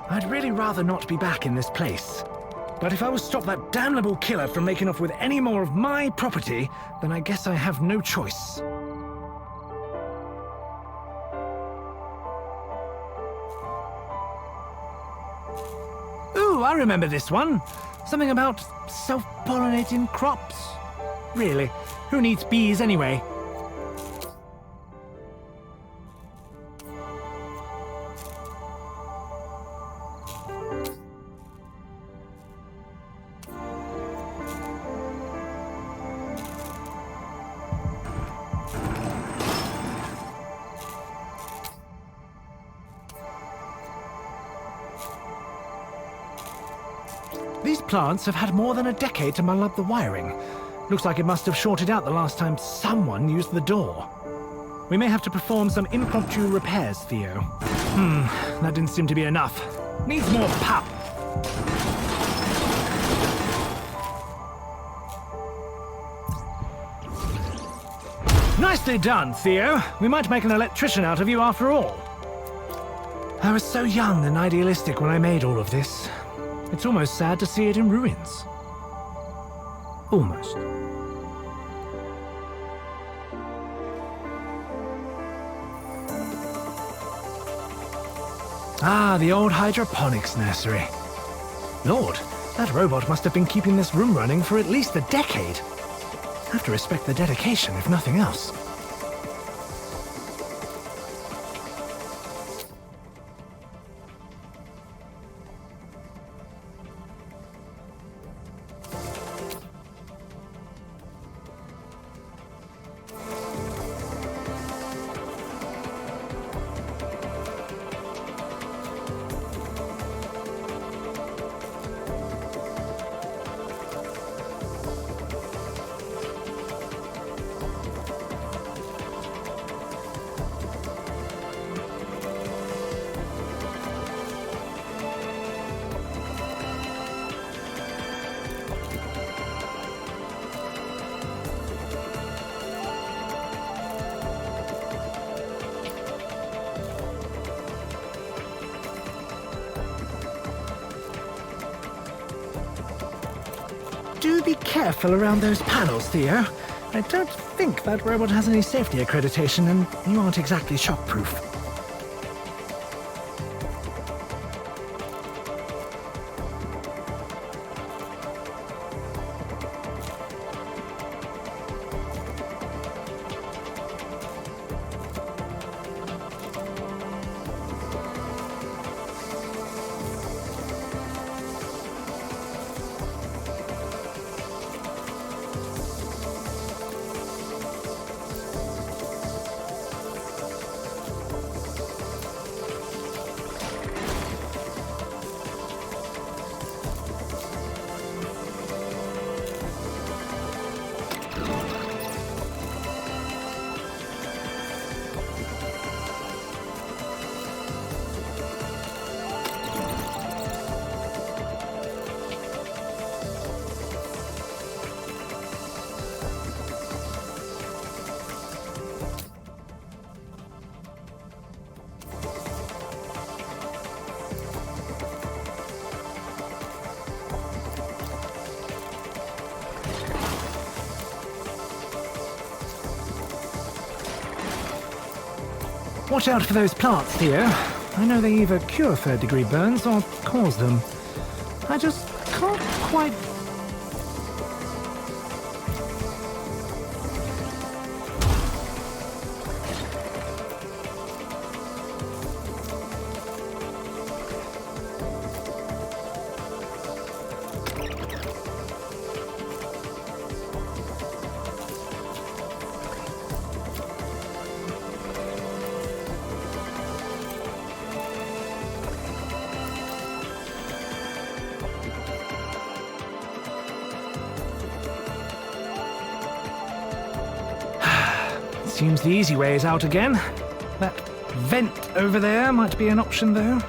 I'd really rather not be back in this place. But if I will stop that damnable killer from making off with any more of my property, then I guess I have no choice. Ooh, I remember this one. Something about self-pollinating crops. Really, who needs bees anyway? These plants have had more than a decade to muddle up the wiring. Looks like it must have shorted out the last time someone used the door. We may have to perform some impromptu repairs, Theo. That didn't seem to be enough. Needs more power. Nicely done, Theo. We might make an electrician out of you after all. I was so young and idealistic when I made all of this. It's almost sad to see it in ruins. Almost. Ah, the old hydroponics nursery. Lord, that robot must have been keeping this room running for at least a decade. Have to respect the dedication, if nothing else. Do be careful around those panels, Theo. I don't think that robot has any safety accreditation, and you aren't exactly shockproof. Watch out for those plants, Theo. I know they either cure third-degree burns or cause them. I just can't quite... Seems the easy way is out again. That vent over there might be an option, though.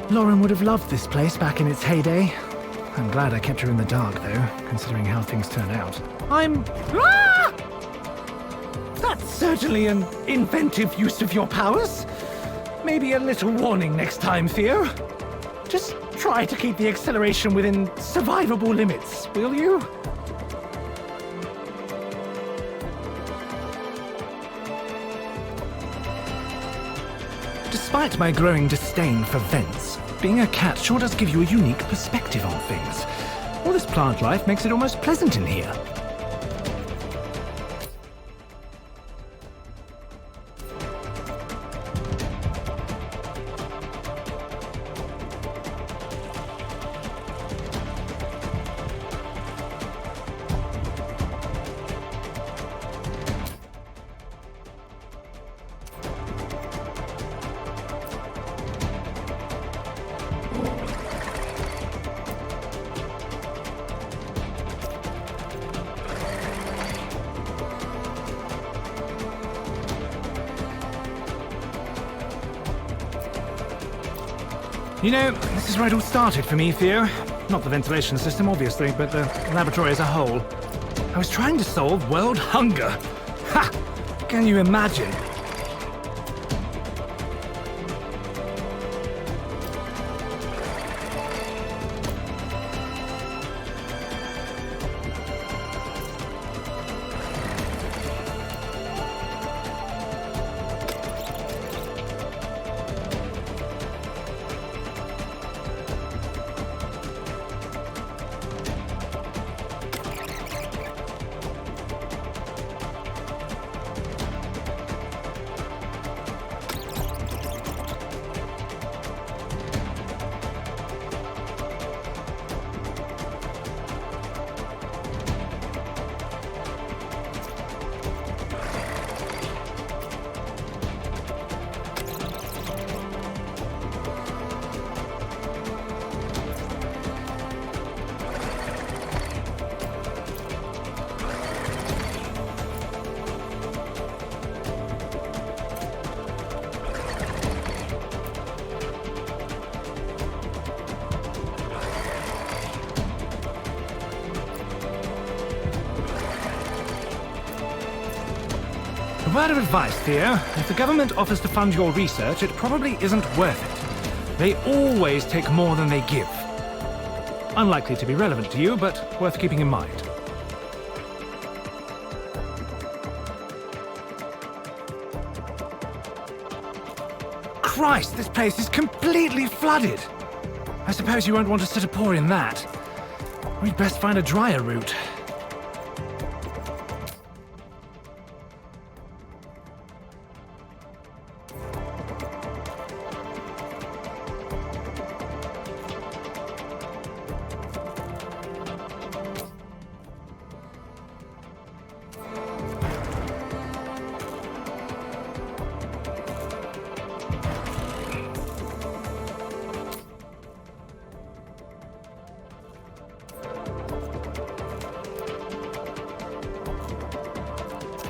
Lauren would have loved this place back in its heyday. I'm glad I kept her in the dark, though, considering how things turned out. Ah! That's certainly an inventive use of your powers. Maybe a little warning next time, Theo. Just try to keep the acceleration within survivable limits, will you? Despite my growing disdain for vents, being a cat sure does give you a unique perspective on things. All this plant life makes it almost pleasant in here. You know, this is where it all started for me, Theo. Not the ventilation system, obviously, but the laboratory as a whole. I was trying to solve world hunger. Ha! Can you imagine? A word of advice, Theo. If the government offers to fund your research, it probably isn't worth it. They always take more than they give. Unlikely to be relevant to you, but worth keeping in mind. Christ, this place is completely flooded. I suppose you won't want to sit a paw in that. We'd best find a drier route.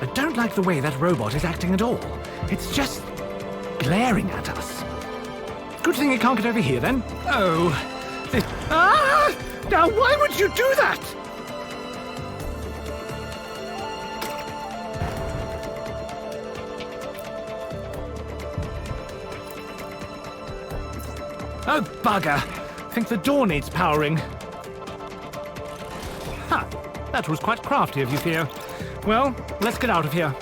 I don't like the way that robot is acting at all. It's just glaring at us. Good thing it can't get over here, then. Oh. Ah! Now, why would you do that? Oh, bugger. I think the door needs powering. Ha! That was quite crafty of you, Theo. Well, let's get out of here.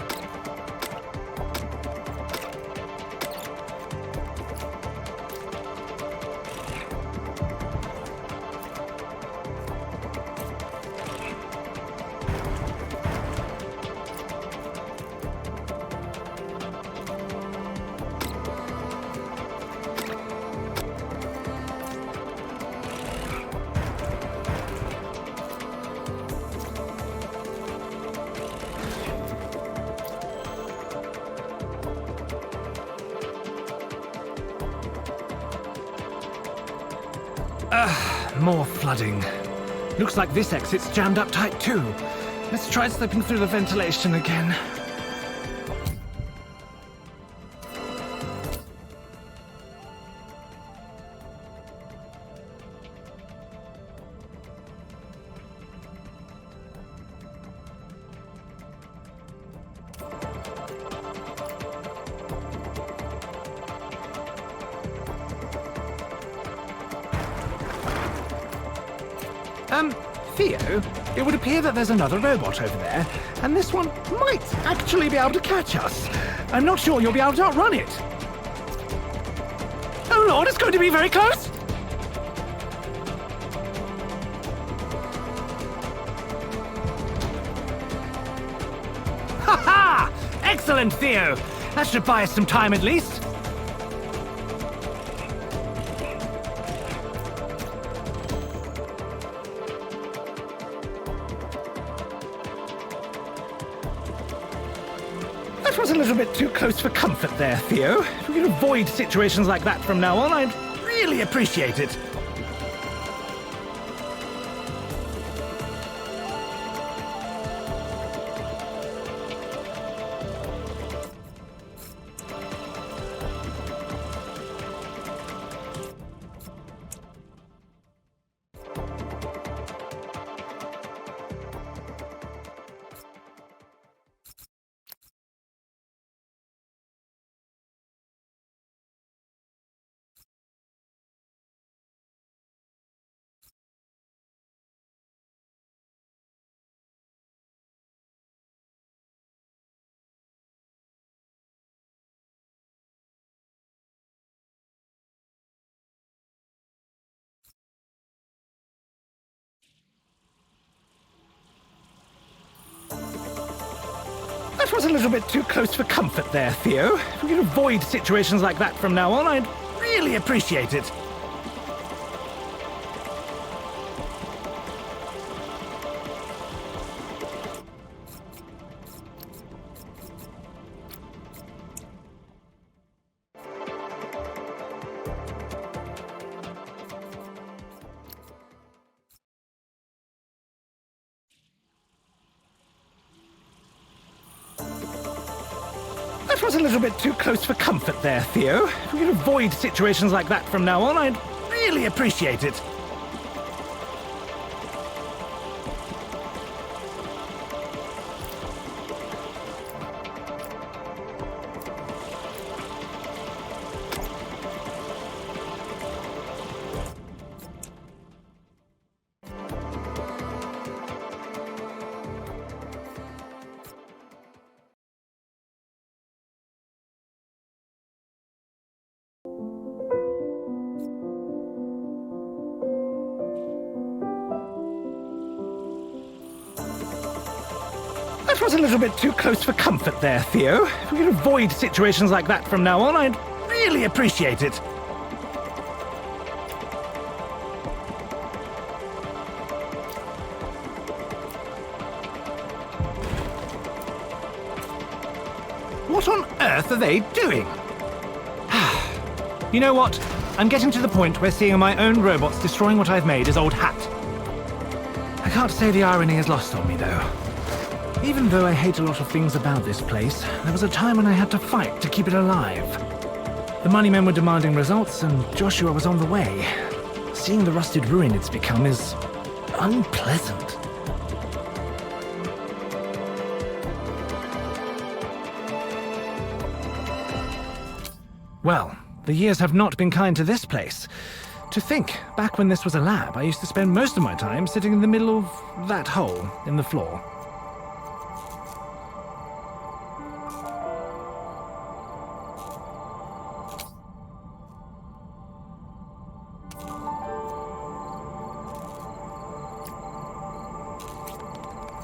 More flooding. Looks like this exit's jammed up tight too. Let's try slipping through the ventilation again. Theo, it would appear that there's another robot over there, and this one might actually be able to catch us. I'm not sure you'll be able to outrun it. Oh Lord, it's going to be very close! Ha ha! Excellent, Theo! That should buy us some time at least. That was a little bit too close for comfort there, Theo. If we could avoid situations like that from now on, I'd really appreciate it. That was a little bit too close for comfort there, Theo. If we could avoid situations like that from now on, I'd really appreciate it. That was a little bit too close for comfort there, Theo. If we could avoid situations like that from now on, I'd really appreciate it. That was a little bit too close for comfort there, Theo. If we could avoid situations like that from now on, I'd really appreciate it. What on earth are they doing? You know what? I'm getting to the point where seeing my own robots destroying what I've made is old hat. I can't say the irony is lost on me, though. Even though I hate a lot of things about this place, there was a time when I had to fight to keep it alive. The money men were demanding results, and Joshua was on the way. Seeing the rusted ruin it's become is unpleasant. Well, the years have not been kind to this place. To think, back when this was a lab, I used to spend most of my time sitting in the middle of that hole in the floor.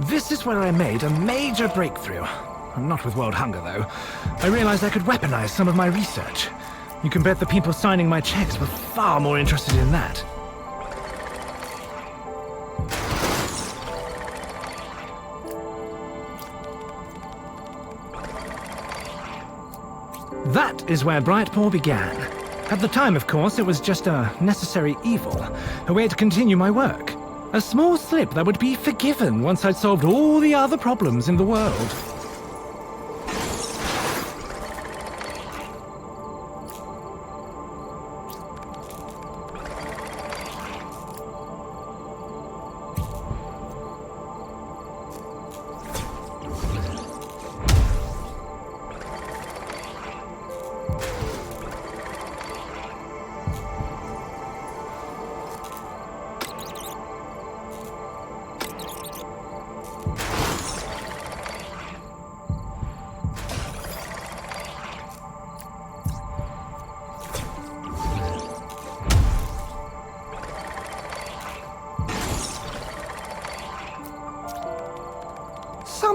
This is where I made a major breakthrough. Not with world hunger, though. I realized I could weaponize some of my research. You can bet the people signing my checks were far more interested in that. That is where Bright Paw began. At the time, of course, it was just a necessary evil, a way to continue my work. A small slip that would be forgiven once I'd solved all the other problems in the world.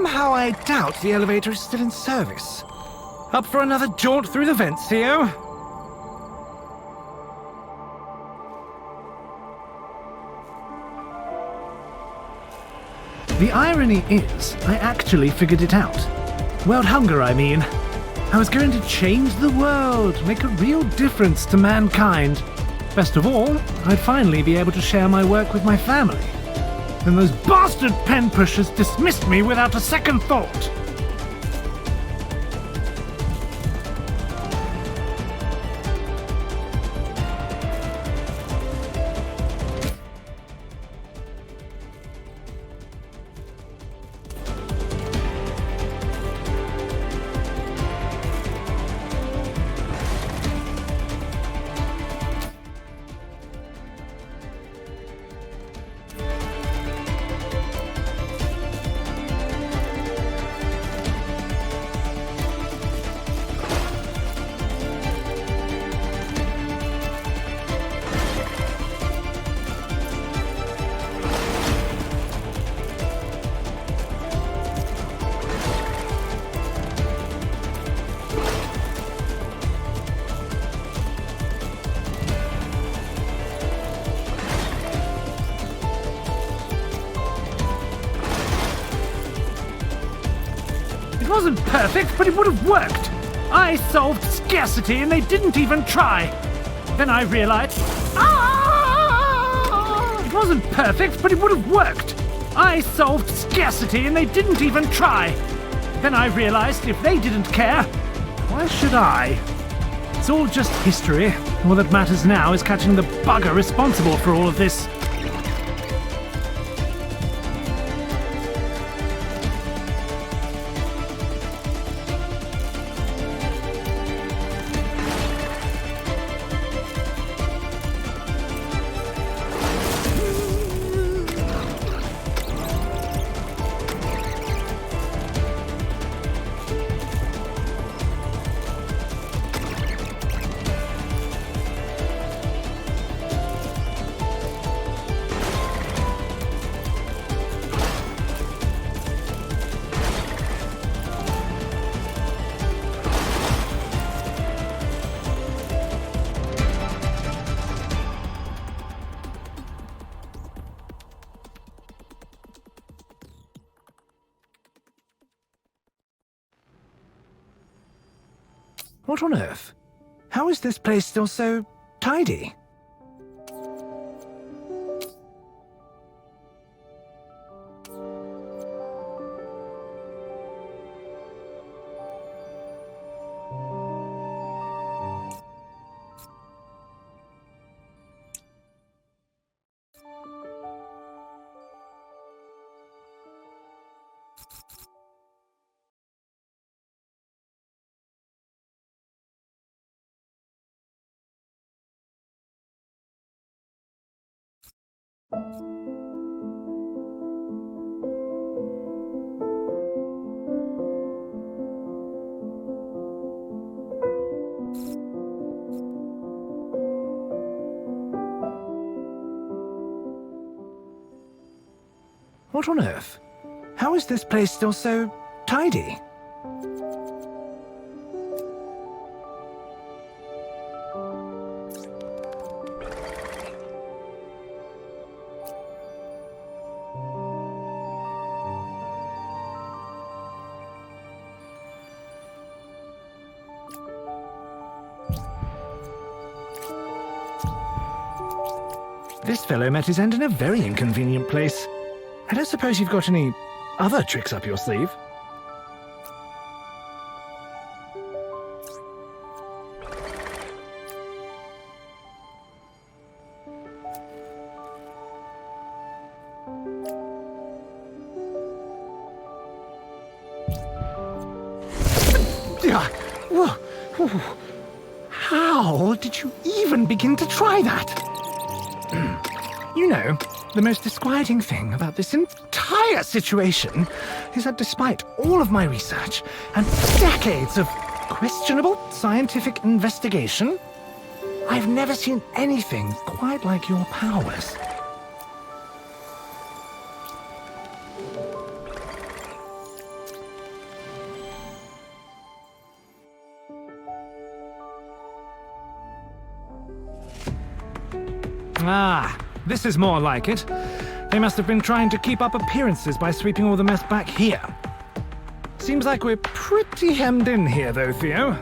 Somehow I doubt the elevator is still in service. Up for another jaunt through the vents, Theo? The irony is, I actually figured it out. World hunger, I mean. I was going to change the world, make a real difference to mankind. Best of all, I'd finally be able to share my work with my family. Then those bastard pen pushers dismissed me without a second thought. It wasn't perfect, but it would have worked. I solved scarcity and they didn't even try. Then I realized... It wasn't perfect, but it would have worked. I solved scarcity and they didn't even try. Then I realized if they didn't care, why should I? It's all just history. All that matters now is catching the bugger responsible for all of this. What on earth? How is this place still so tidy? What on earth? How is this place still so tidy? This fellow met his end in a very inconvenient place. I don't suppose you've got any other tricks up your sleeve? How did you even begin to try that? You know, the most disquieting thing about this entire situation is that despite all of my research and decades of questionable scientific investigation, I've never seen anything quite like your powers. Ah, this is more like it. They must have been trying to keep up appearances by sweeping all the mess back here. Seems like we're pretty hemmed in here, though, Theo.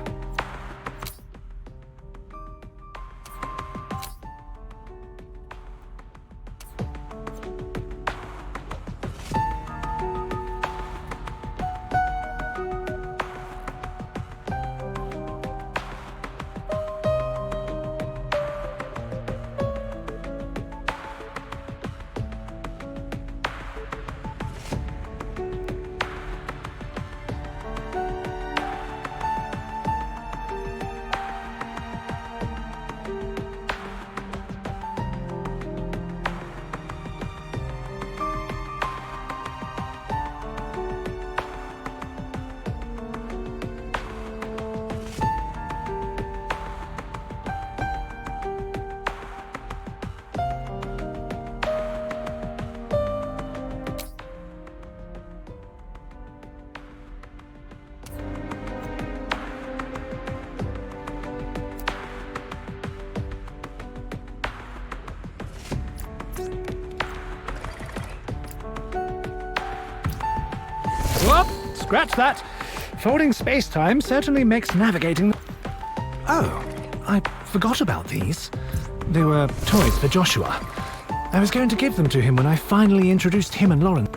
Whoop! Scratch that. Folding space-time certainly makes navigating... Oh, I forgot about these. They were toys for Joshua. I was going to give them to him when I finally introduced him and Lauren.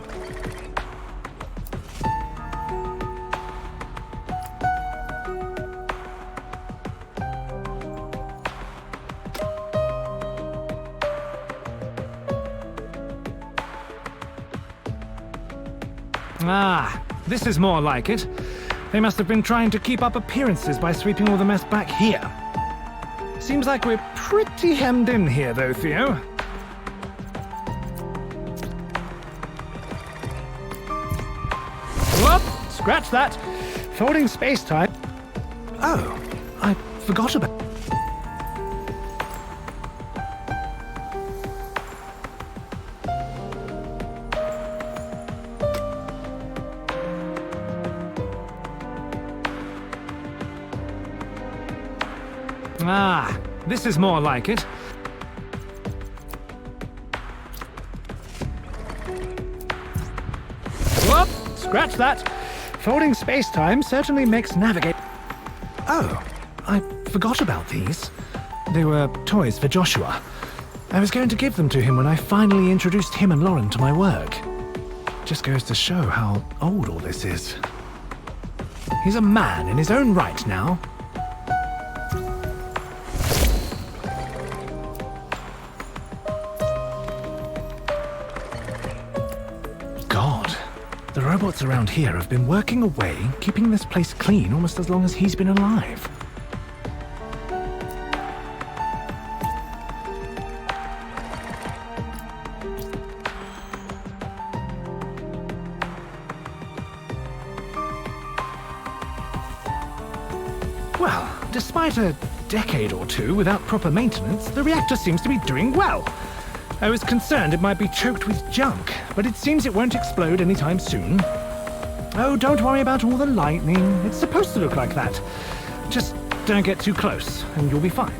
Ah, this is more like it. They must have been trying to keep up appearances by sweeping all the mess back here. Seems like we're pretty hemmed in here, though, Theo. Whoop! Scratch that. Folding space-time. Oh, I forgot about... Ah, this is more like it. Whoop! Scratch that. Folding space-time certainly makes navigate... Oh, I forgot about these. They were toys for Joshua. I was going to give them to him when I finally introduced him and Lauren to my work. Just goes to show how old all this is. He's a man in his own right now. The robots around here have been working away, keeping this place clean almost as long as he's been alive. Well, despite a decade or two without proper maintenance, the reactor seems to be doing well. I was concerned it might be choked with junk, but it seems it won't explode anytime soon. Oh, don't worry about all the lightning. It's supposed to look like that. Just don't get too close, and you'll be fine.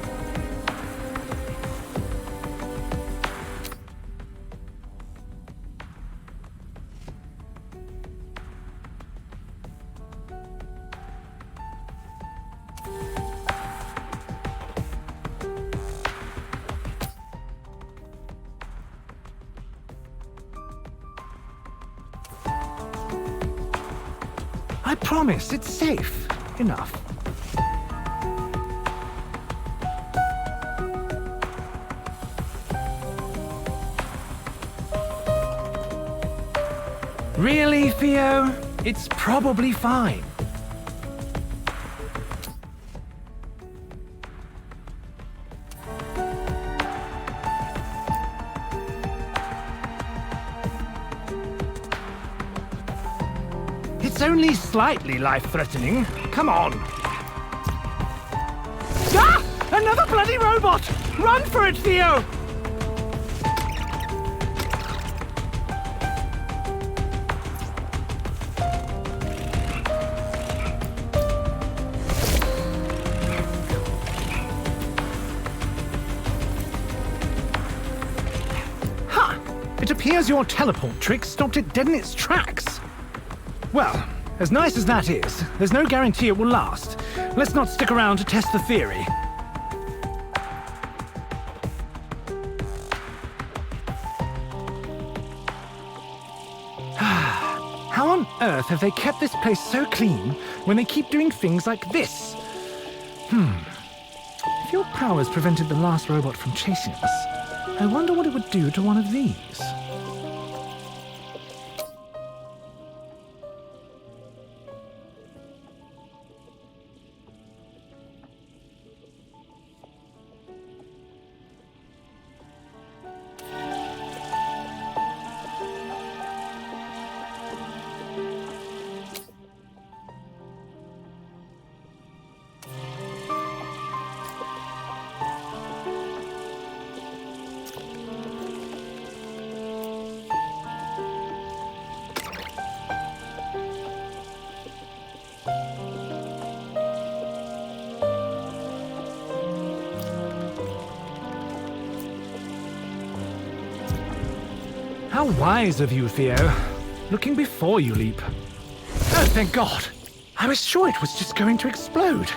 I promise, it's safe. Enough. Really, Theo? It's probably fine. It's only slightly life-threatening. Come on. Ah! Another bloody robot! Run for it, Theo! It appears your teleport trick stopped it dead in its tracks. Well, as nice as that is, there's no guarantee it will last. Let's not stick around to test the theory. How on earth have they kept this place so clean when they keep doing things like this? If your powers prevented the last robot from chasing us, I wonder what it would do to one of these. How wise of you, Theo. Looking before you leap. Oh, thank God. I was sure it was just going to explode.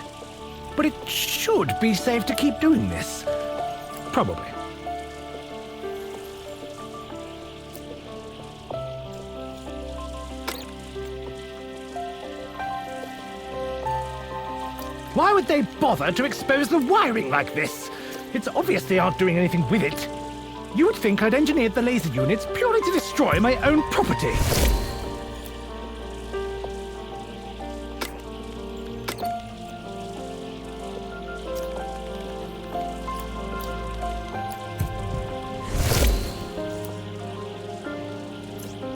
But it should be safe to keep doing this. Probably. Why would they bother to expose the wiring like this? It's obvious they aren't doing anything with it. You would think I'd engineered the laser units purely to destroy my own property.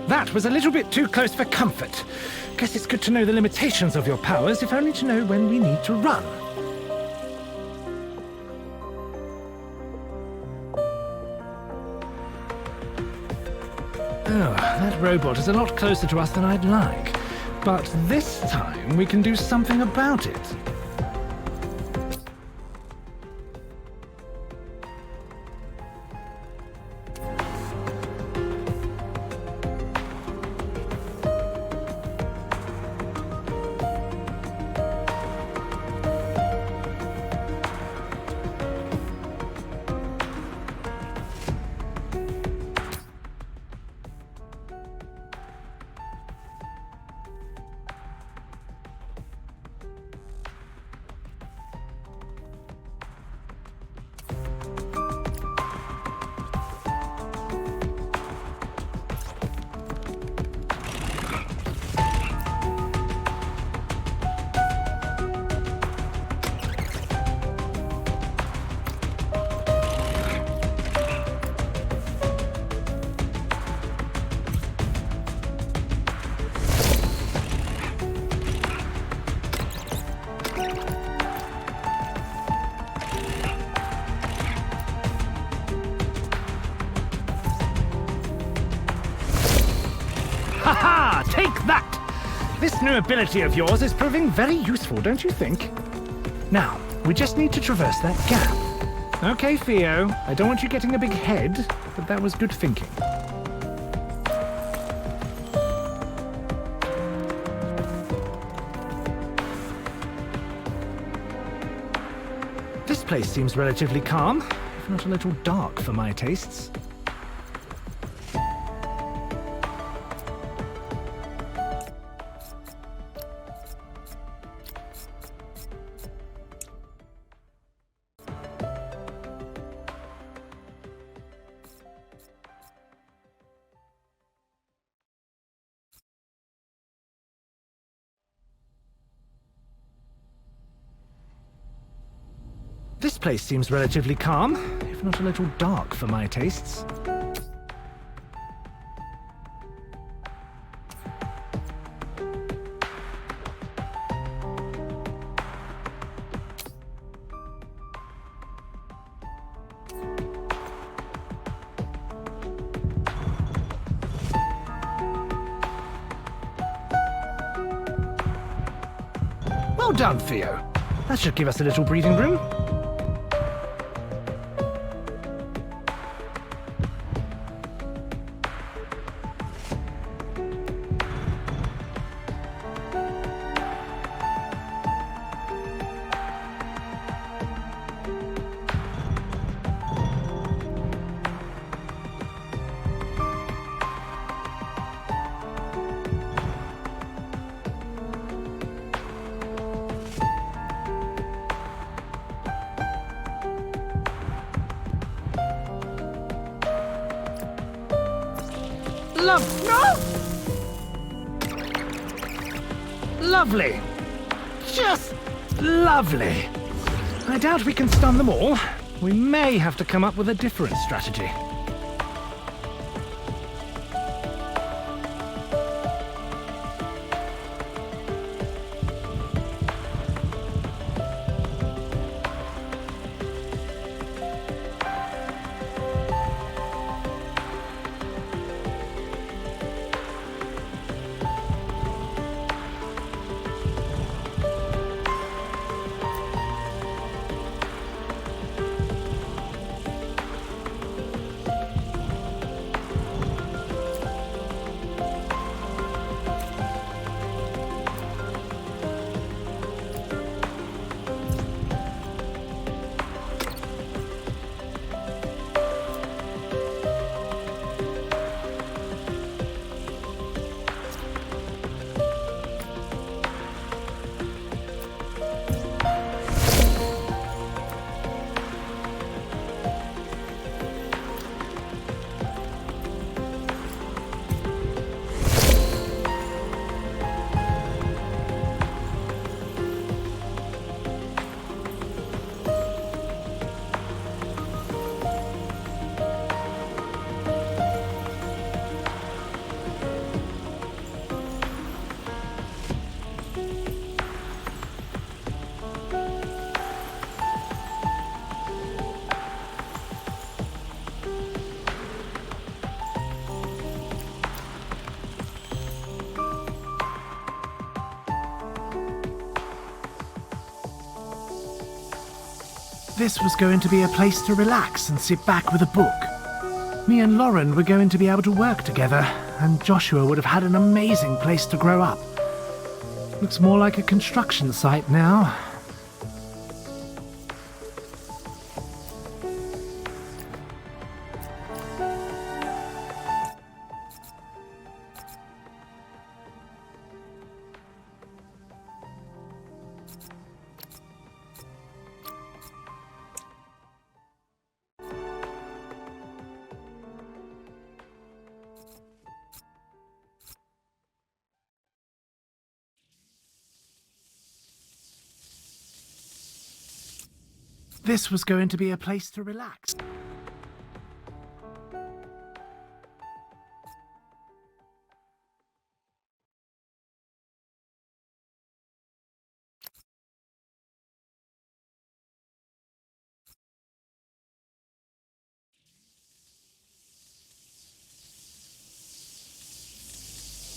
That was a little bit too close for comfort. Guess it's good to know the limitations of your powers, if only to know when we need to run. Oh, that robot is a lot closer to us than I'd like. But this time we can do something about it. Ha-ha! Take that! This new ability of yours is proving very useful, don't you think? Now, we just need to traverse that gap. Okay, Theo, I don't want you getting a big head, but that was good thinking. This place seems relatively calm, if not a little dark for my tastes. This place seems relatively calm, if not a little dark for my tastes. Well done, Theo. That should give us a little breathing room. No! Lovely. Just lovely. I doubt we can stun them all. We may have to come up with a different strategy. This was going to be a place to relax and sit back with a book. Me and Lauren were going to be able to work together, and Joshua would have had an amazing place to grow up. Looks more like a construction site now. This was going to be a place to relax.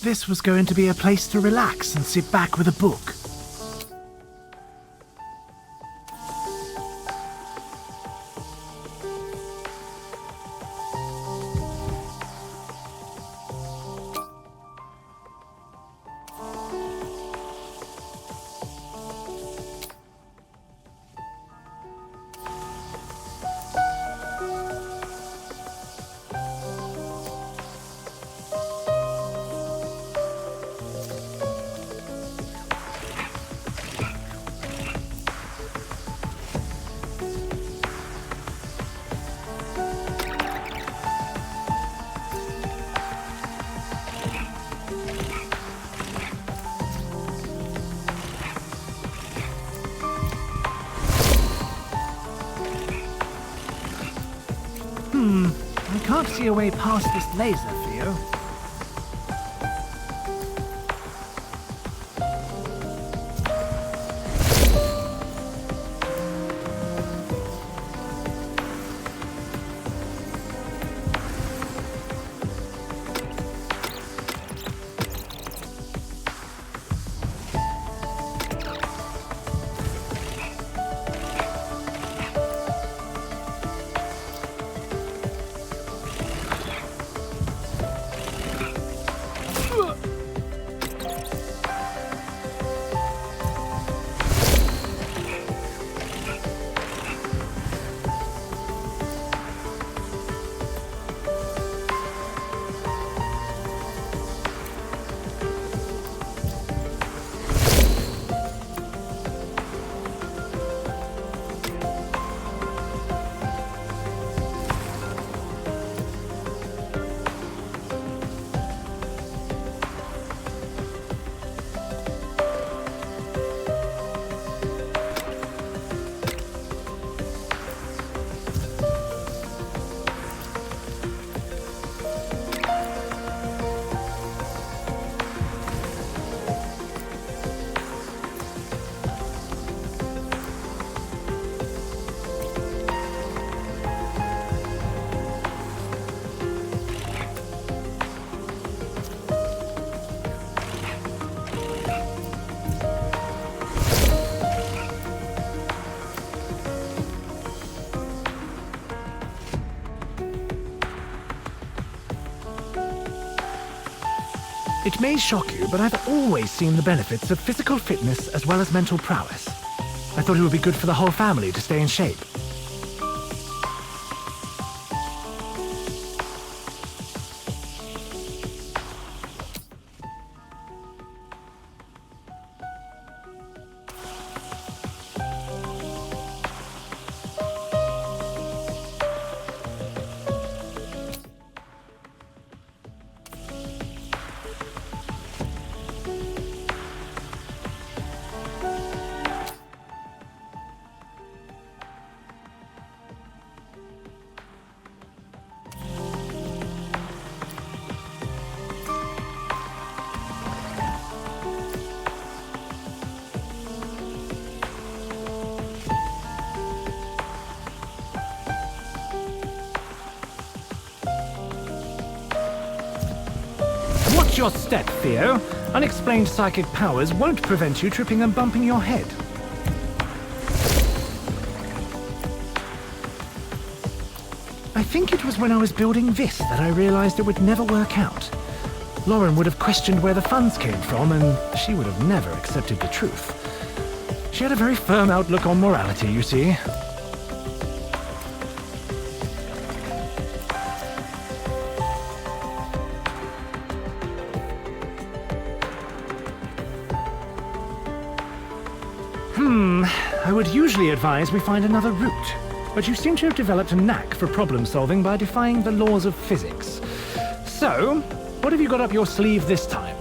This was going to be a place to relax and sit back with a book. I can't see a way past this laser, Theo. It may shock you, but I've always seen the benefits of physical fitness as well as mental prowess. I thought it would be good for the whole family to stay in shape. Watch your step, Theo. Unexplained psychic powers won't prevent you tripping and bumping your head. I think it was when I was building this that I realized it would never work out. Lauren would have questioned where the funds came from, and she would have never accepted the truth. She had a very firm outlook on morality, you see. I would usually advise we find another route, but you seem to have developed a knack for problem solving by defying the laws of physics. So, what have you got up your sleeve this time?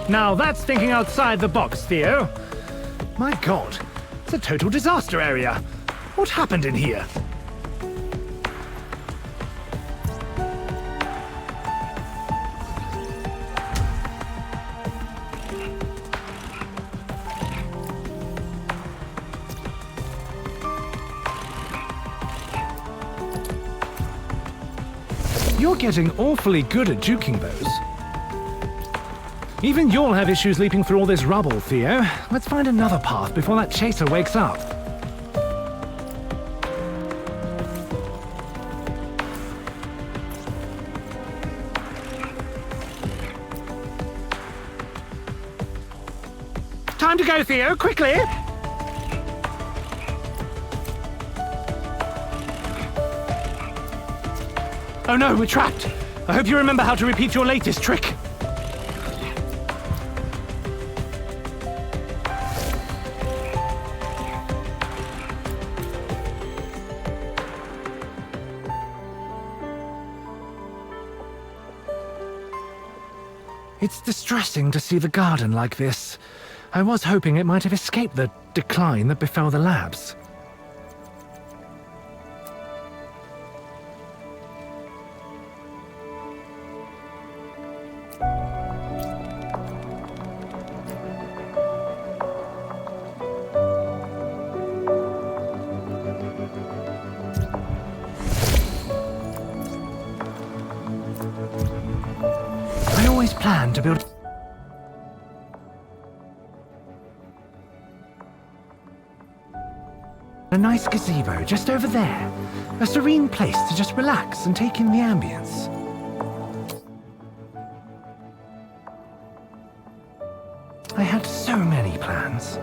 Now that's thinking outside the box, Theo. My God, it's a total disaster area. What happened in here? You're getting awfully good at juking those. Even you'll have issues leaping through all this rubble, Theo. Let's find another path before that chaser wakes up. Time to go, Theo, quickly! Oh no, we're trapped. I hope you remember how to repeat your latest trick. It's distressing to see the garden like this. I was hoping it might have escaped the decline that befell the labs. I always planned to build a nice gazebo just over there. A serene place to just relax and take in the ambience. I had so many plans.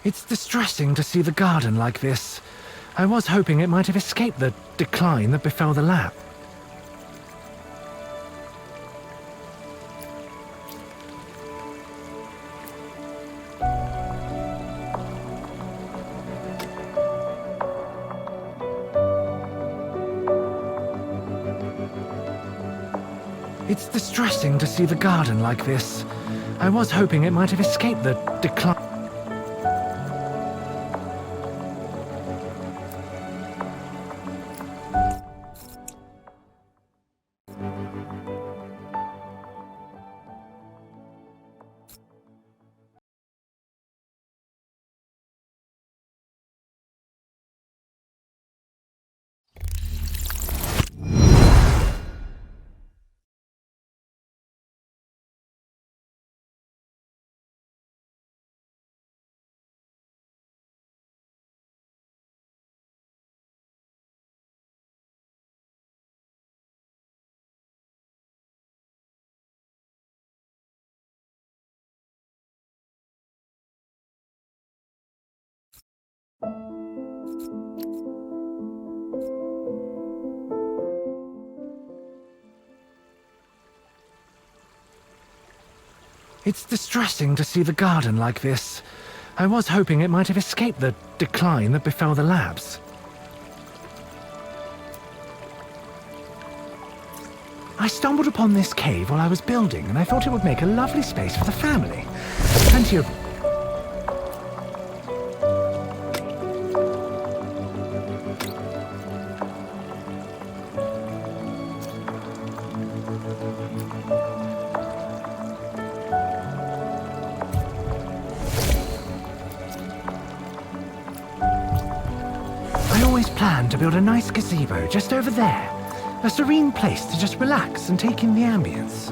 It's distressing to see the garden like this. I was hoping it might have escaped the decline that befell the lab. It's distressing to see the garden like this. I was hoping it might have escaped the decline. It's distressing to see the garden like this. I was hoping it might have escaped the decline that befell the labs. I stumbled upon this cave while I was building, and I thought it would make a lovely space for the family. Plenty of... I always planned to build a nice gazebo just over there. A serene place to just relax and take in the ambience.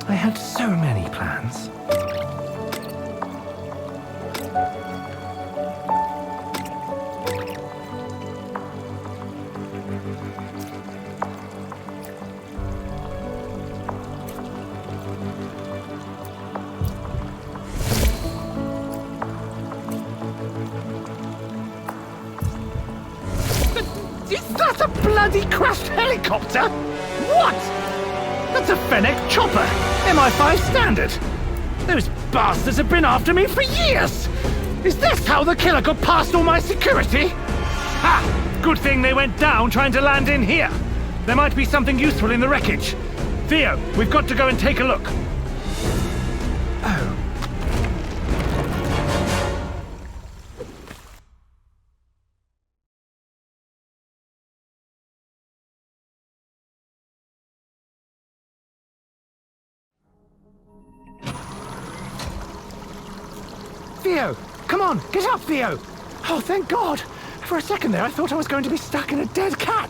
I had so many plans. Is that a bloody crashed helicopter? What? That's a Fennec chopper. MI5 standard. Those bastards have been after me for years. Is this how the killer got past all my security? Ha! Good thing they went down trying to land in here. There might be something useful in the wreckage. Theo, we've got to go and take a look. Oh. Theo! Come on! Get up, Theo! Oh, thank God! For a second there, I thought I was going to be stuck in a dead cat!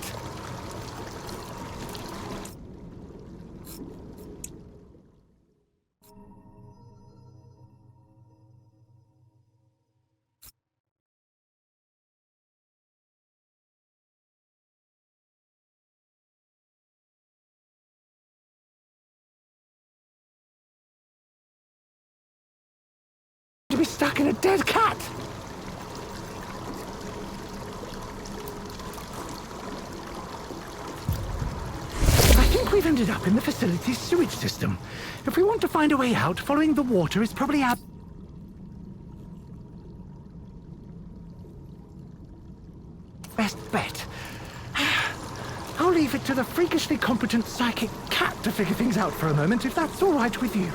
To be stuck in a dead cat! I think we've ended up in the facility's sewage system. If we want to find a way out, following the water is probably our best bet. I'll leave it to the freakishly competent psychic cat to figure things out for a moment, if that's all right with you.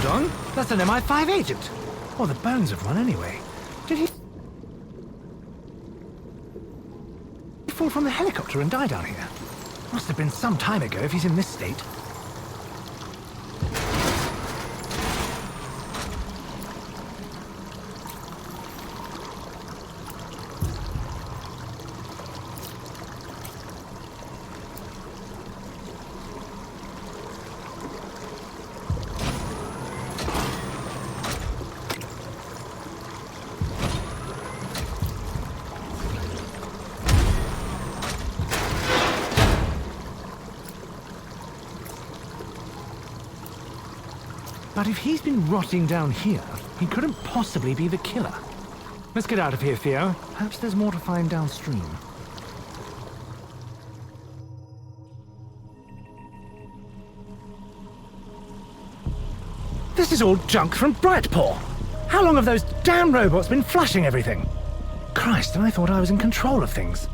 on. That's an MI5 agent. Or the bones of one, anyway. Did he fall from the helicopter and die down here? Must have been some time ago if he's in this state. But if he's been rotting down here, he couldn't possibly be the killer. Let's get out of here, Theo. Perhaps there's more to find downstream. This is all junk from Bright Paw. How long have those damn robots been flushing everything? Christ, and I thought I was in control of things.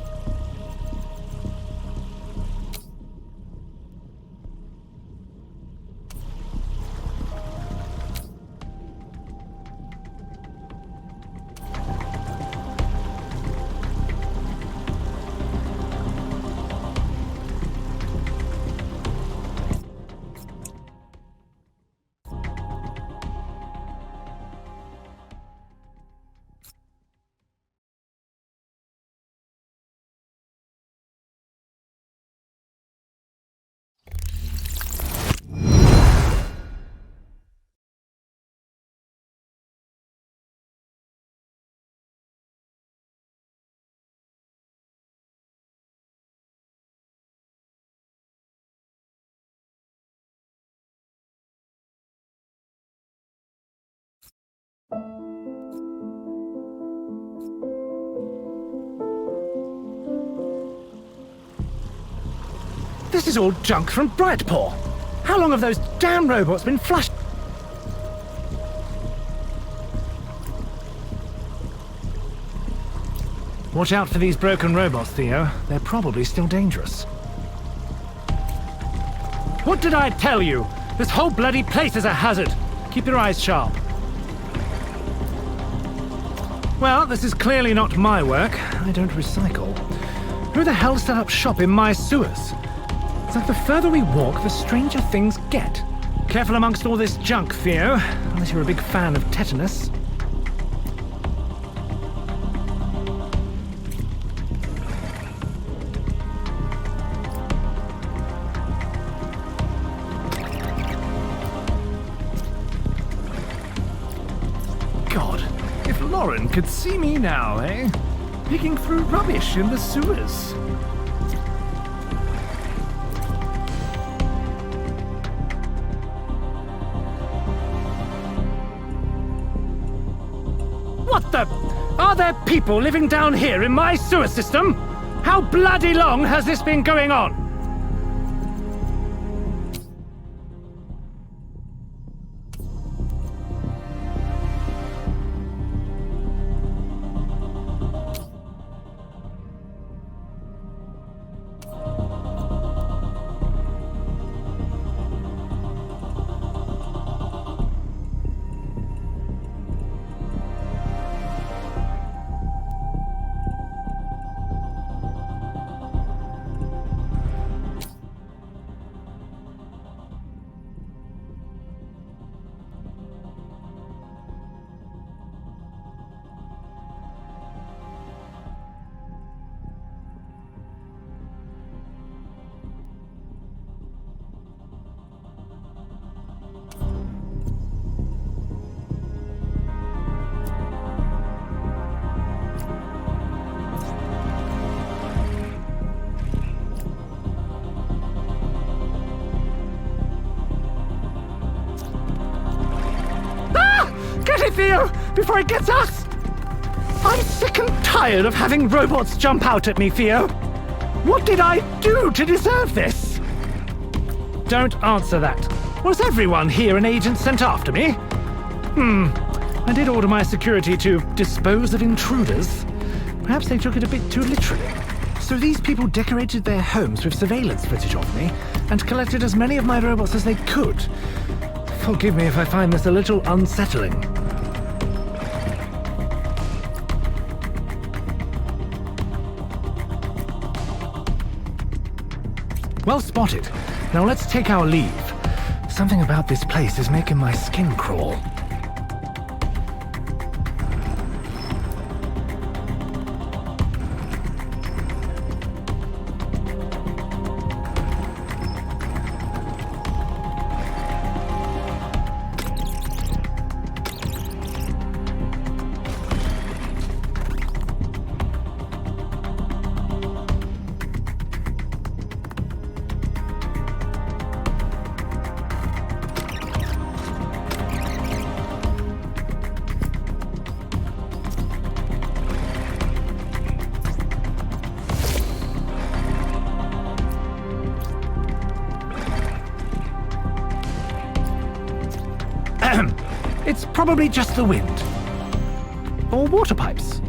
This is all junk from Bright Paw. How long have those damn robots been flushed? Watch out for these broken robots, Theo. They're probably still dangerous. What did I tell you? This whole bloody place is a hazard. Keep your eyes sharp. Well, this is clearly not my work. I don't recycle. Who the hell set up shop in my sewers? It's like the further we walk, the stranger things get. Careful amongst all this junk, Theo, unless you're a big fan of tetanus. God, if Lauren could see me now, eh? Picking through rubbish in the sewers. What the? Are there people living down here in my sewer system? How bloody long has this been going on? Theo, before it gets us! I'm sick and tired of having robots jump out at me, Theo. What did I do to deserve this? Don't answer that. Was everyone here an agent sent after me? I did order my security to dispose of intruders. Perhaps they took it a bit too literally. So these people decorated their homes with surveillance footage of me and collected as many of my robots as they could. Forgive me if I find this a little unsettling. Well spotted. Now let's take our leave. Something about this place is making my skin crawl. It's probably just the wind. Or water pipes.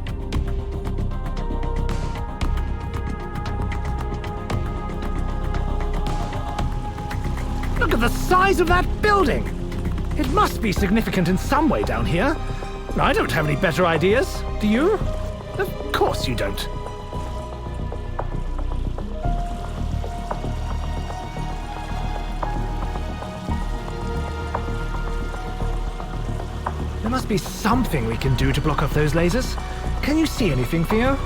Look at the size of that building! It must be significant in some way down here. I don't have any better ideas. Do you? Of course you don't. There must be something we can do to block off those lasers. Can you see anything, Theo?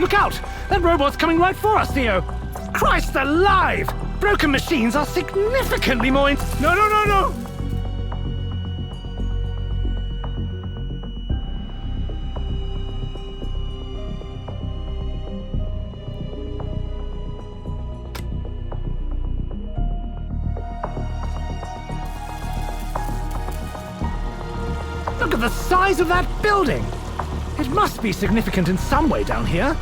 Look out! That robot's coming right for us, Theo! Christ alive! Broken machines are significantly more No, no, no, no! Look at the size of that building! It must be significant in some way down here.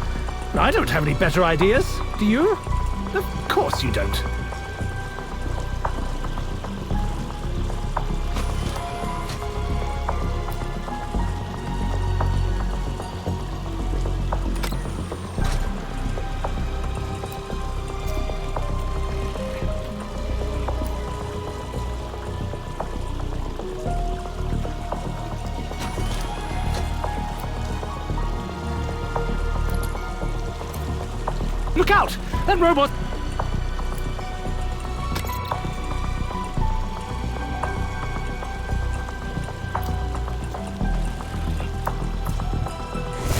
I don't have any better ideas. Do you? Of course you don't. Look out! That robot...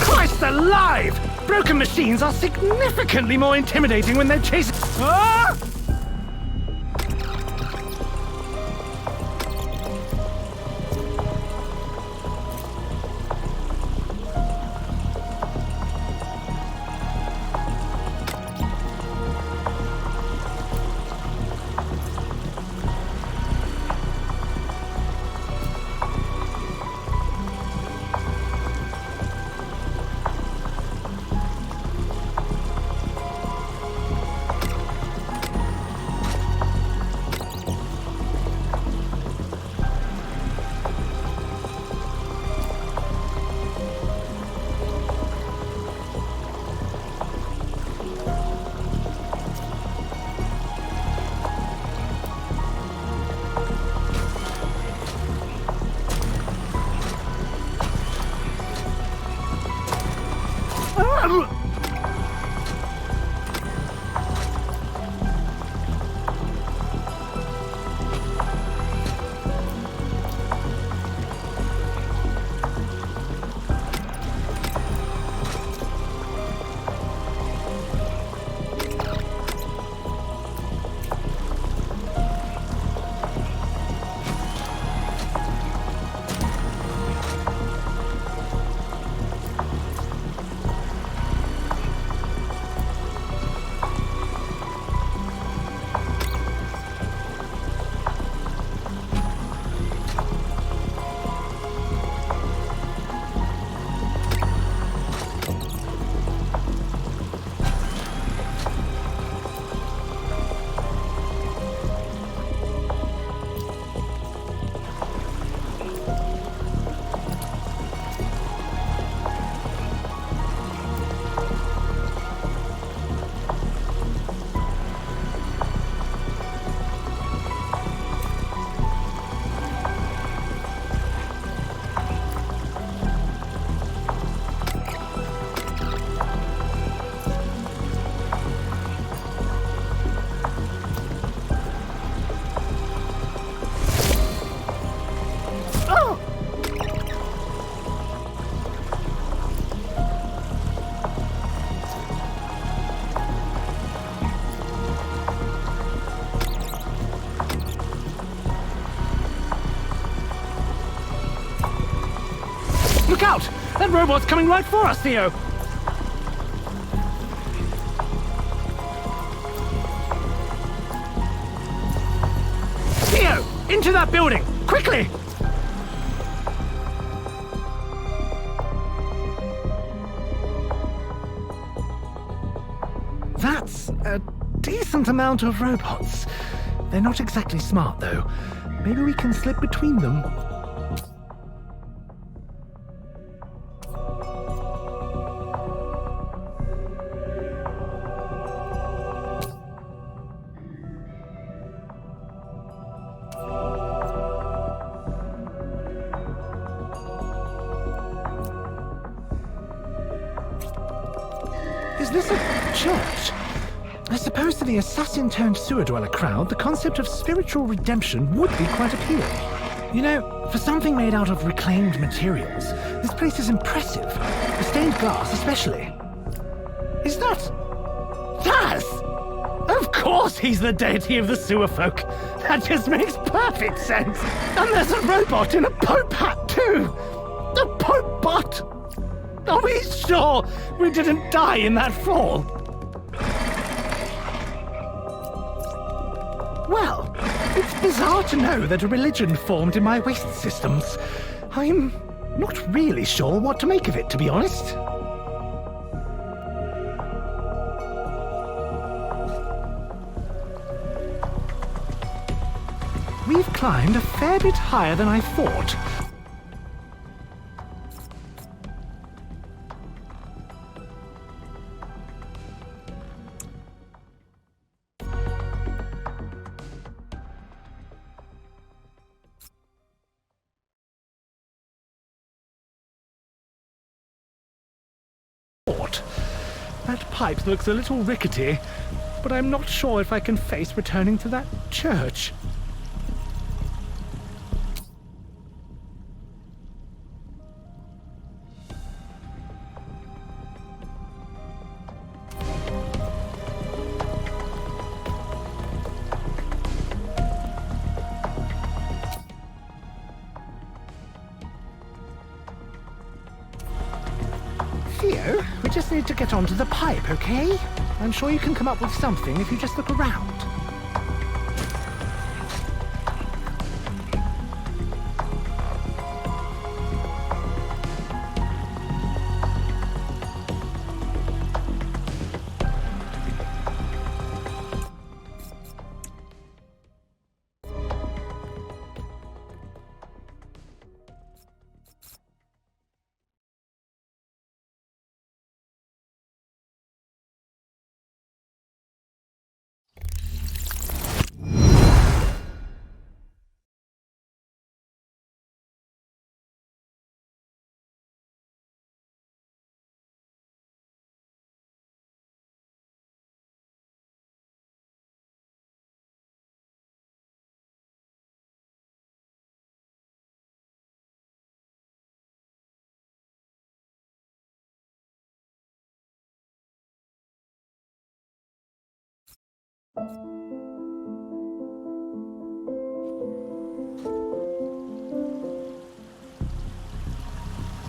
Christ alive! Broken machines are significantly more intimidating when they're chasing... Ah! That robot's coming right for us, Theo! Theo! Into that building! Quickly! That's a decent amount of robots. They're not exactly smart, though. Maybe we can slip between them. Is this a church? I suppose to the assassin-turned-sewer dweller crowd, the concept of spiritual redemption would be quite appealing. You know, for something made out of reclaimed materials, this place is impressive. The stained glass especially. Is that... Taz! Of course he's the deity of the sewer folk. That just makes perfect sense. And there's a robot in a Pope hat too. A Pope bot! Are we sure we didn't die in that fall? Well, it's bizarre to know that a religion formed in my waste systems. I'm not really sure what to make of it, to be honest. We've climbed a fair bit higher than I thought. That pipe looks a little rickety, but I'm not sure if I can face returning to that church. Theo, we just need to get onto the pipe, okay? I'm sure you can come up with something if you just look around.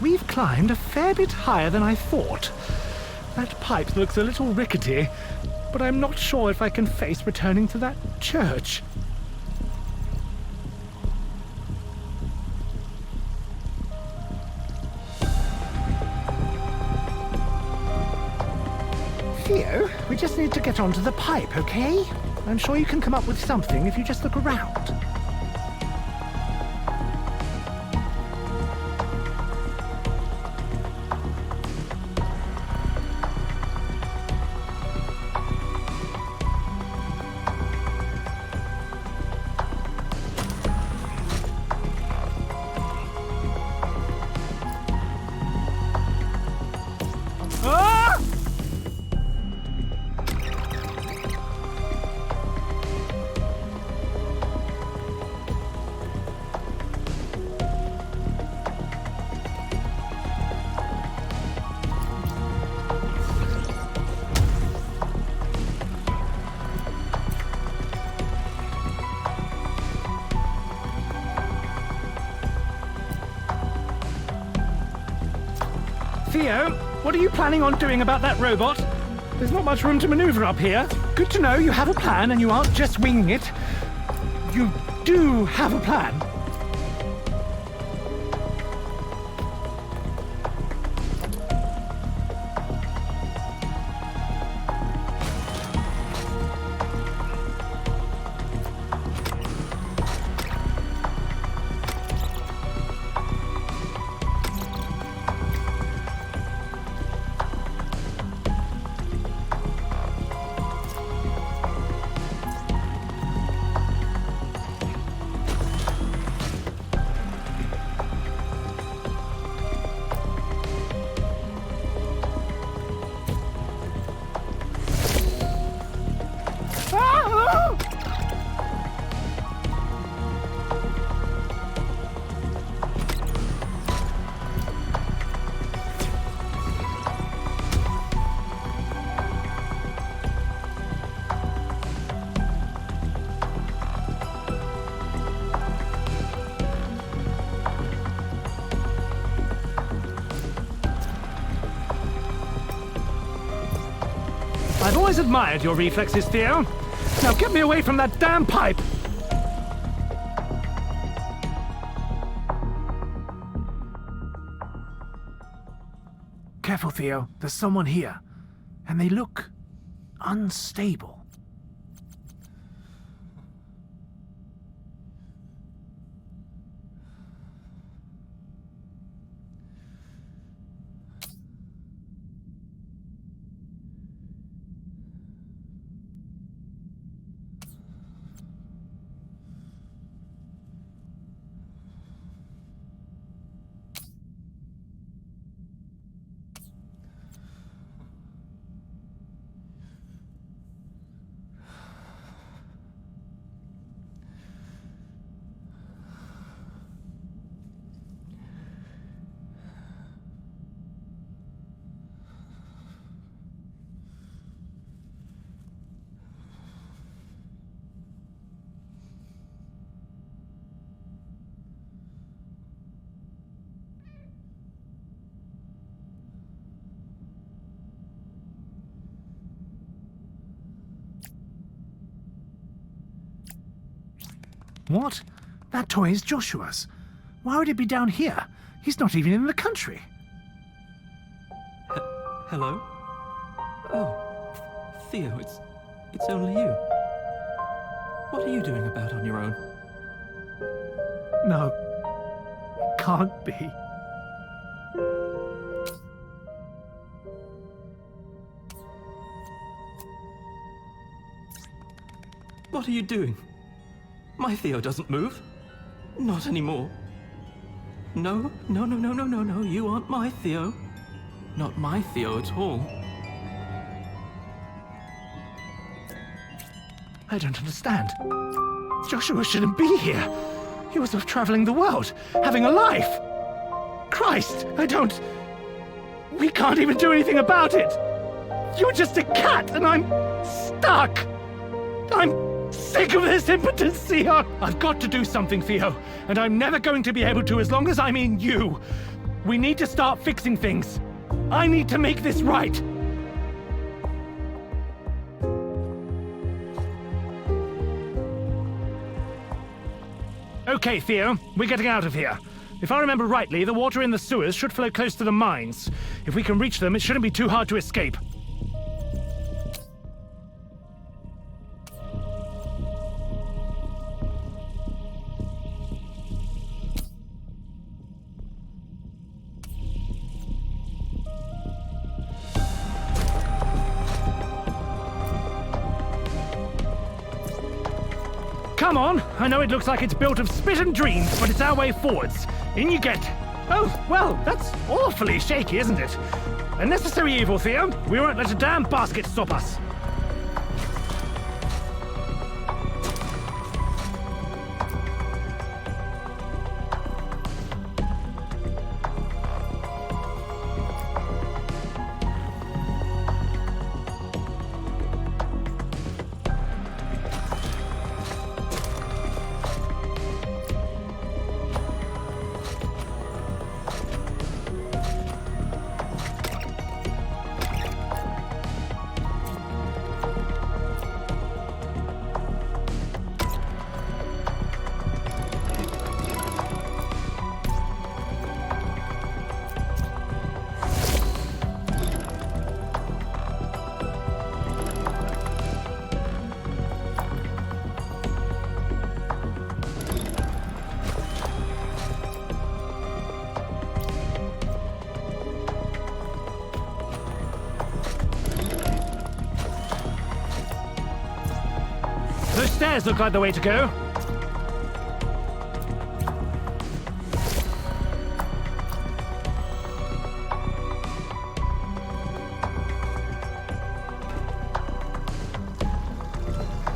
We've climbed a fair bit higher than I thought. That pipe looks a little rickety, but I'm not sure if I can face returning to that church. Theo, we just need to get onto the pipe, okay? I'm sure you can come up with something if you just look around. Theo, what are you planning on doing about that robot? There's not much room to maneuver up here. Good to know you have a plan and you aren't just winging it. You do have a plan. I've always admired your reflexes, Theo. Now get me away from that damn pipe! Careful, Theo. There's someone here. And they look unstable. What? That toy is Joshua's. Why would it be down here? He's not even in the country. Hello? Oh, Theo, it's only you. What are you doing about on your own? No, it can't be. What are you doing? My Theo doesn't move. Not anymore. No, you aren't my Theo. Not my Theo at all. I don't understand. Joshua shouldn't be here. He was off traveling the world, having a life. Christ, we can't even do anything about it. You're just a cat and I'm stuck. I'm sick of this impotence, Theo. I've got to do something, Theo, and I'm never going to be able to as long as I'm in you. We need to start fixing things. I need to make this right. Okay, Theo, we're getting out of here. If I remember rightly, the water in the sewers should flow close to the mines. If we can reach them, it shouldn't be too hard to escape. Come on! I know it looks like it's built of spit and dreams, but it's our way forwards. In you get. Oh, well, that's awfully shaky, isn't it? A necessary evil, Theo. We won't let a damn basket stop us. Those stairs look like the way to go.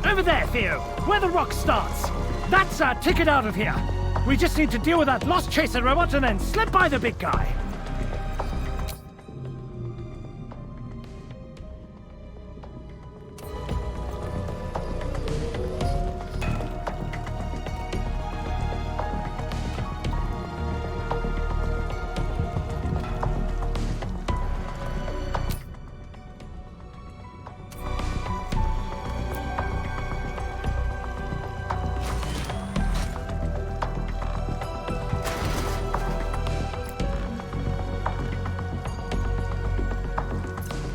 Over there, Theo, where the rock starts. That's our ticket out of here. We just need to deal with that lost chaser robot and then slip by the big guy.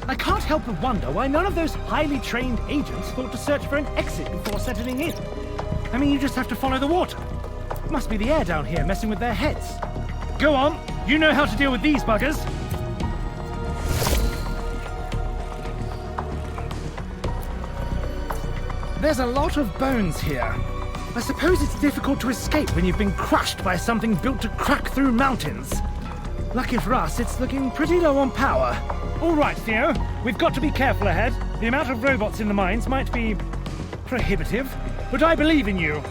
I can't help but wonder why none of those highly trained agents thought to search for an exit before settling in. I mean, you just have to follow the water. Must be the air down here messing with their heads. Go on, you know how to deal with these buggers. There's a lot of bones here. I suppose it's difficult to escape when you've been crushed by something built to crack through mountains. Lucky for us, it's looking pretty low on power. All right, Theo, we've got to be careful ahead. The amount of robots in the mines might be prohibitive, but I believe in you.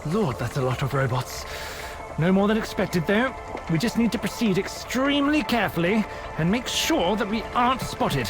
Lord, that's a lot of robots. No more than expected, though. We just need to proceed extremely carefully and make sure that we aren't spotted.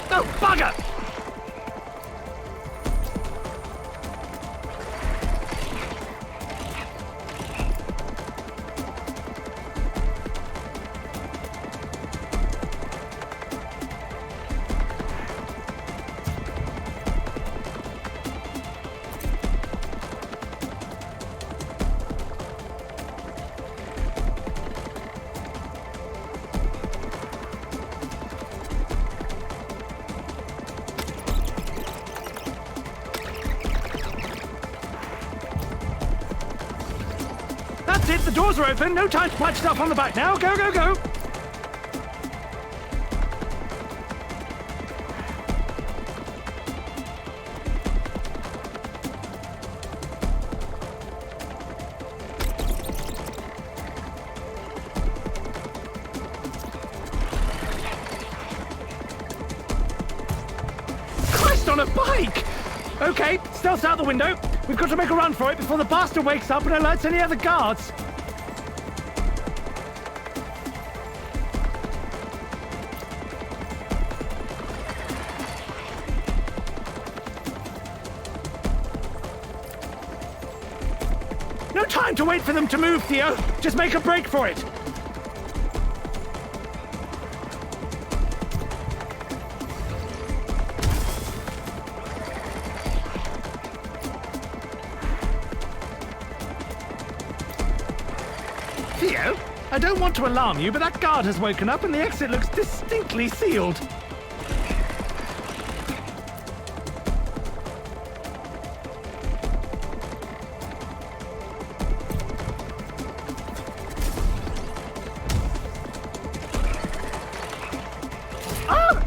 Oh, bugger! That's it, the doors are open. No time to punch stuff on the back now. Go, go, go! Christ on a bike! Okay, stealth out the window. We've got to make a run for it before the bastard wakes up and alerts any other guards. No time to wait for them to move, Theo. Just make a break for it. Theo, I don't want to alarm you, but that guard has woken up and the exit looks distinctly sealed. Ah!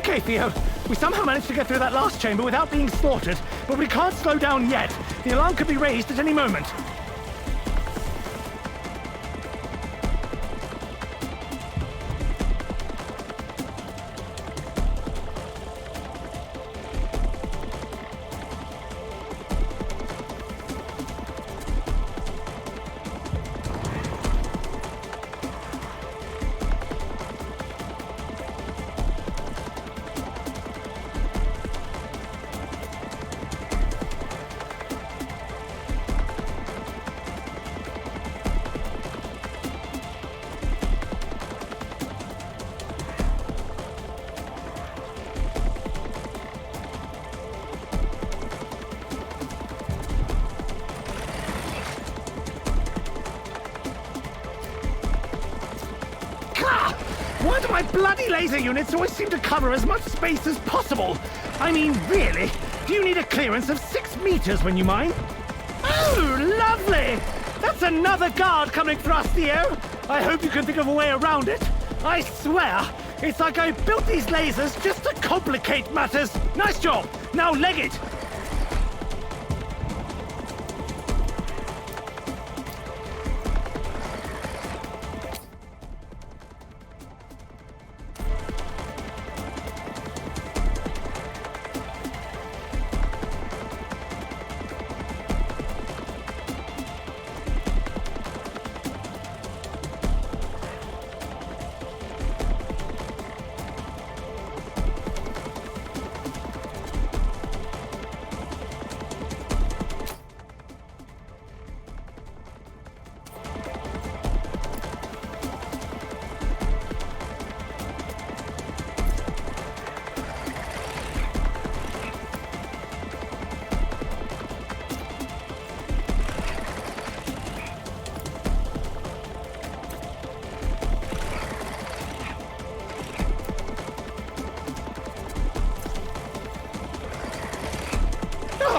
Okay, Theo. We somehow managed to get through that last chamber without being slaughtered, but we can't slow down yet. The alarm could be raised at any moment. Why do my bloody laser units always seem to cover as much space as possible? I mean, really? Do you need a clearance of 6 meters when you mine? Oh, lovely! That's another guard coming for us, Theo. I hope you can think of a way around it. I swear, it's like I built these lasers just to complicate matters. Nice job. Now leg it.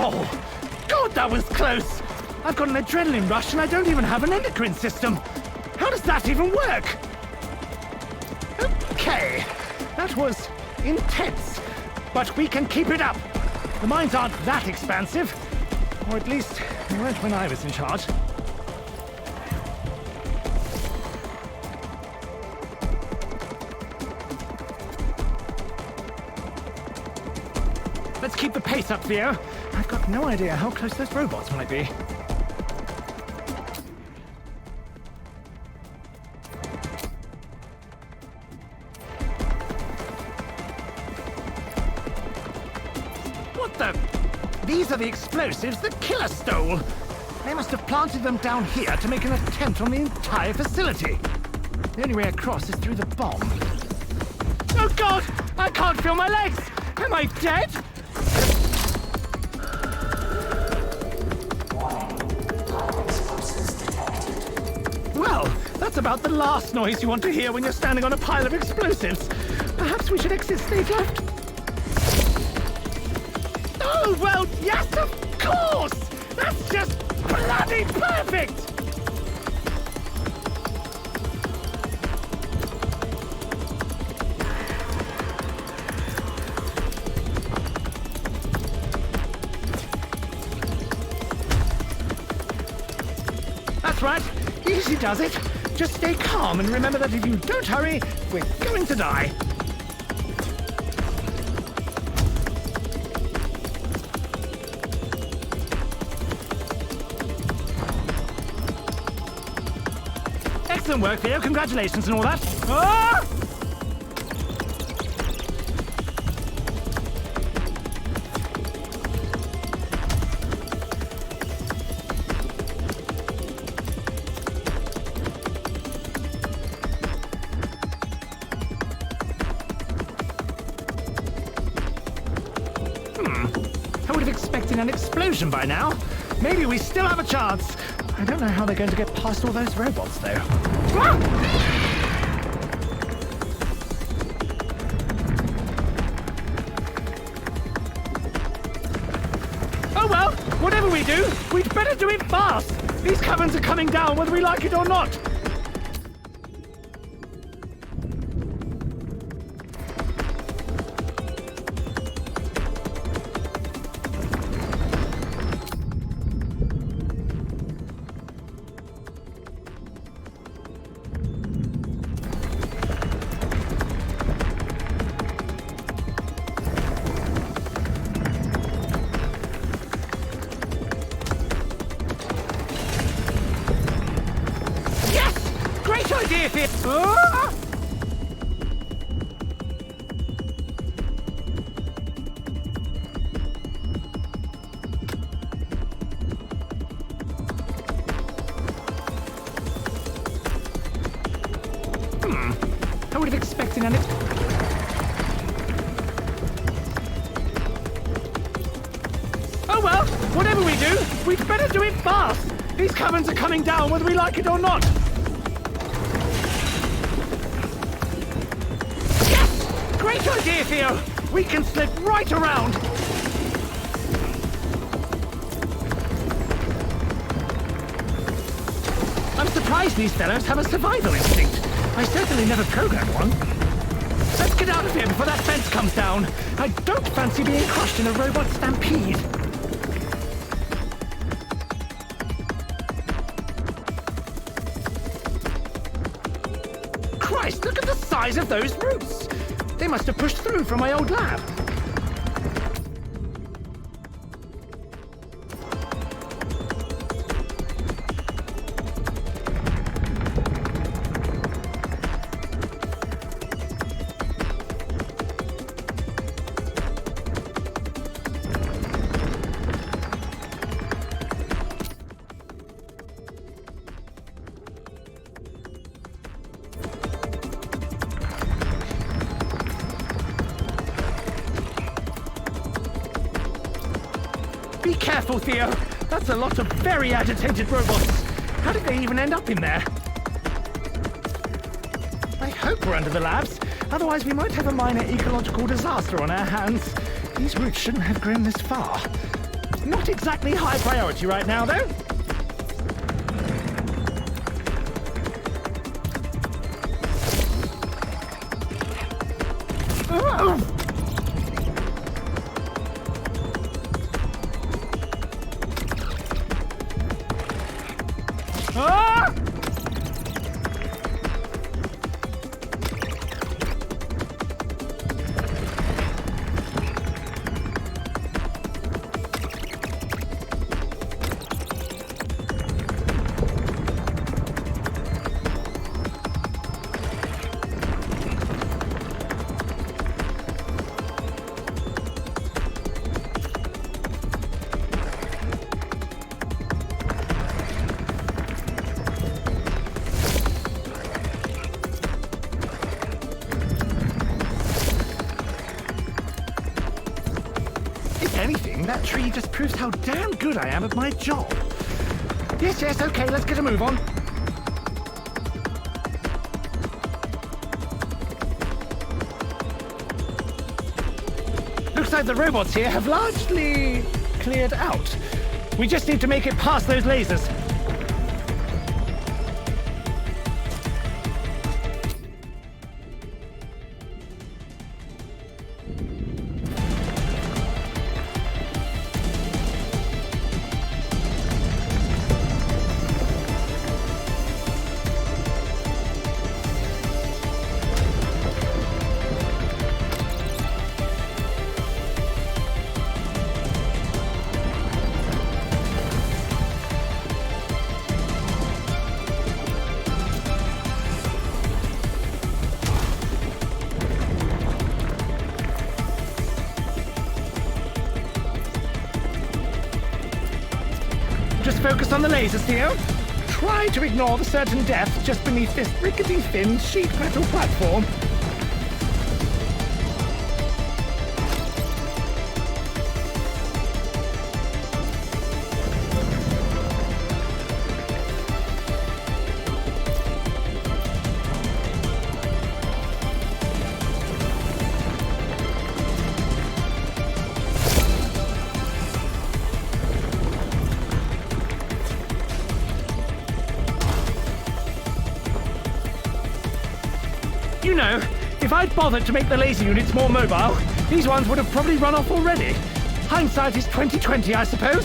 Oh, God, that was close! I've got an adrenaline rush and I don't even have an endocrine system. How does that even work? Okay, that was intense, but we can keep it up. The mines aren't that expansive, or at least they weren't when I was in charge. Let's keep the pace up, Theo. I've got no idea how close those robots might be. What the? These are the explosives the killer stole. They must have planted them down here to make an attempt on the entire facility. The only way across is through the bomb. Oh God! I can't feel my legs! Am I dead? Well, that's about the last noise you want to hear when you're standing on a pile of explosives. Perhaps we should exit stage left. Oh, well, yes, of course! That's just bloody perfect! That's right. Easy does it. Just stay calm and remember that if you don't hurry, we're going to die. Excellent work, Theo. Congratulations and all that. Ah! I would have expected an explosion by now. Maybe we still have a chance. I don't know how they're going to get past all those robots, though. Ah! Oh well, whatever we do, we'd better do it fast. These caverns are coming down whether we like it or not. dear Theo! Ah! I would have expected an... Oh well, whatever we do, we'd better do it fast. These caverns are coming down whether we like it or not. Yes! Great idea, Theo. We can slip right around. I'm surprised these fellows have a survival instinct. I certainly never programmed one. Let's get out of here before that fence comes down. I don't fancy being crushed in a robot stampede. Christ, look at the size of those roots! They must have pushed through from my old lab. Be careful, Theo. That's a lot of very agitated robots. How did they even end up in there? I hope we're under the labs. Otherwise, we might have a minor ecological disaster on our hands. These roots shouldn't have grown this far. Not exactly high priority right now, though. Oh! Ah! If anything, that tree just proves how damn good I am at my job. Yes, okay, let's get a move on. Looks like the robots here have largely cleared out. We just need to make it past those lasers. Just focus on the lasers, Theo. Try to ignore the certain death just beneath this rickety-thin sheet metal platform. You know, if I'd bothered to make the laser units more mobile, these ones would have probably run off already. Hindsight is 20/20, I suppose.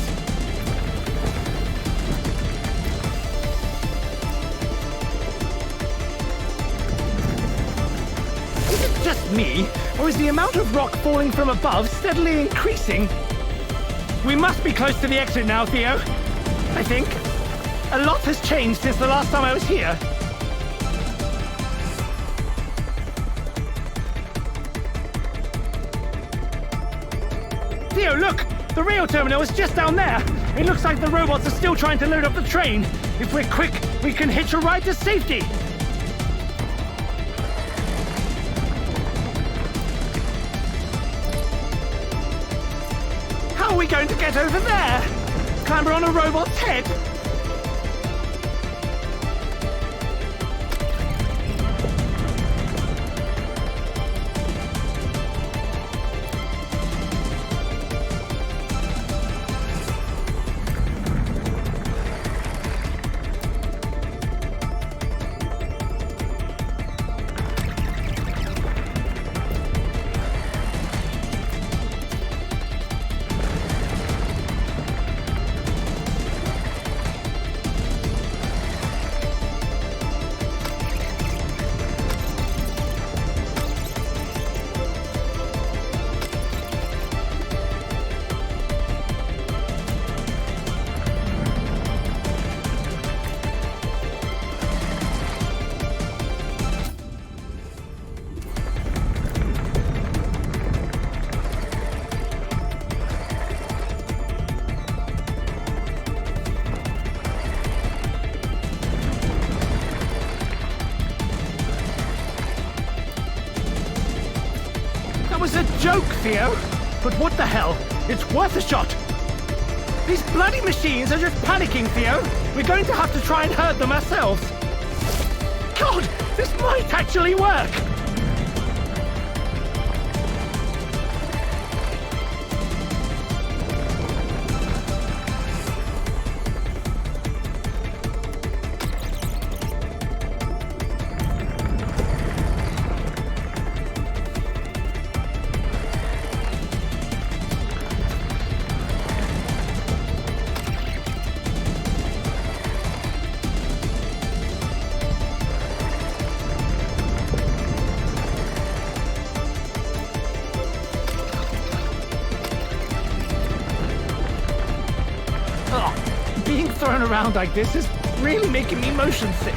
Is it just me, or is the amount of rock falling from above steadily increasing? We must be close to the exit now, Theo. I think. A lot has changed since the last time I was here. Theo, look! The rail terminal is just down there. It looks like the robots are still trying to load up the train. If we're quick, we can hitch a ride to safety. How are we going to get over there? Clamber on a robot's head? That was a joke, Theo. But what the hell? It's worth a shot. These bloody machines are just panicking, Theo. We're going to have to try and hurt them ourselves. God, this might actually work. Being thrown around like this is really making me motion sick.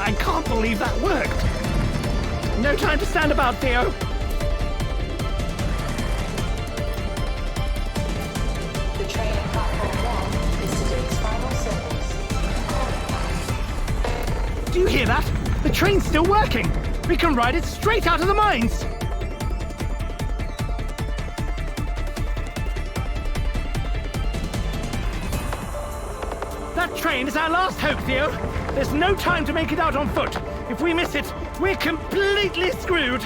I can't believe that worked. No time to stand about, Theo. The train at platform 1 is to do its final circles. Do you hear that? The train's still working. We can ride it straight out of the mines. That train is our last hope, Theo. There's no time to make it out on foot. If we miss it, we're completely screwed.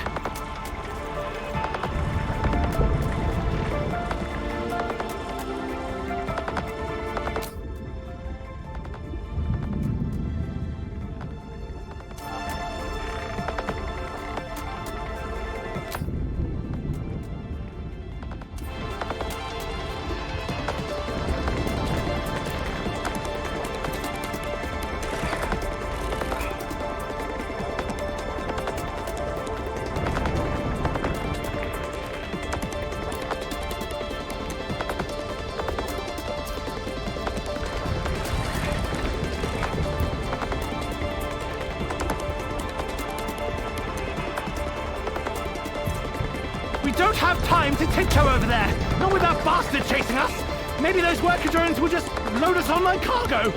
We don't have time to tiptoe over there. Not with that bastard chasing us. Maybe those worker drones will just load us on like cargo.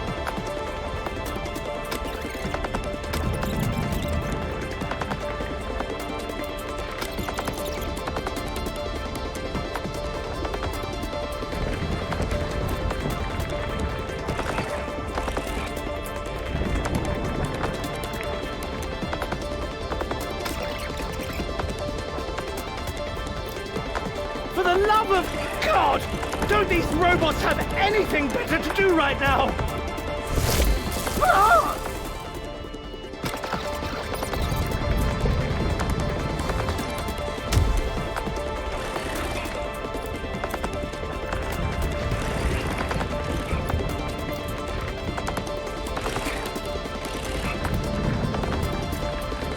For the love of God! Don't these robots have anything better to do right now? Ah!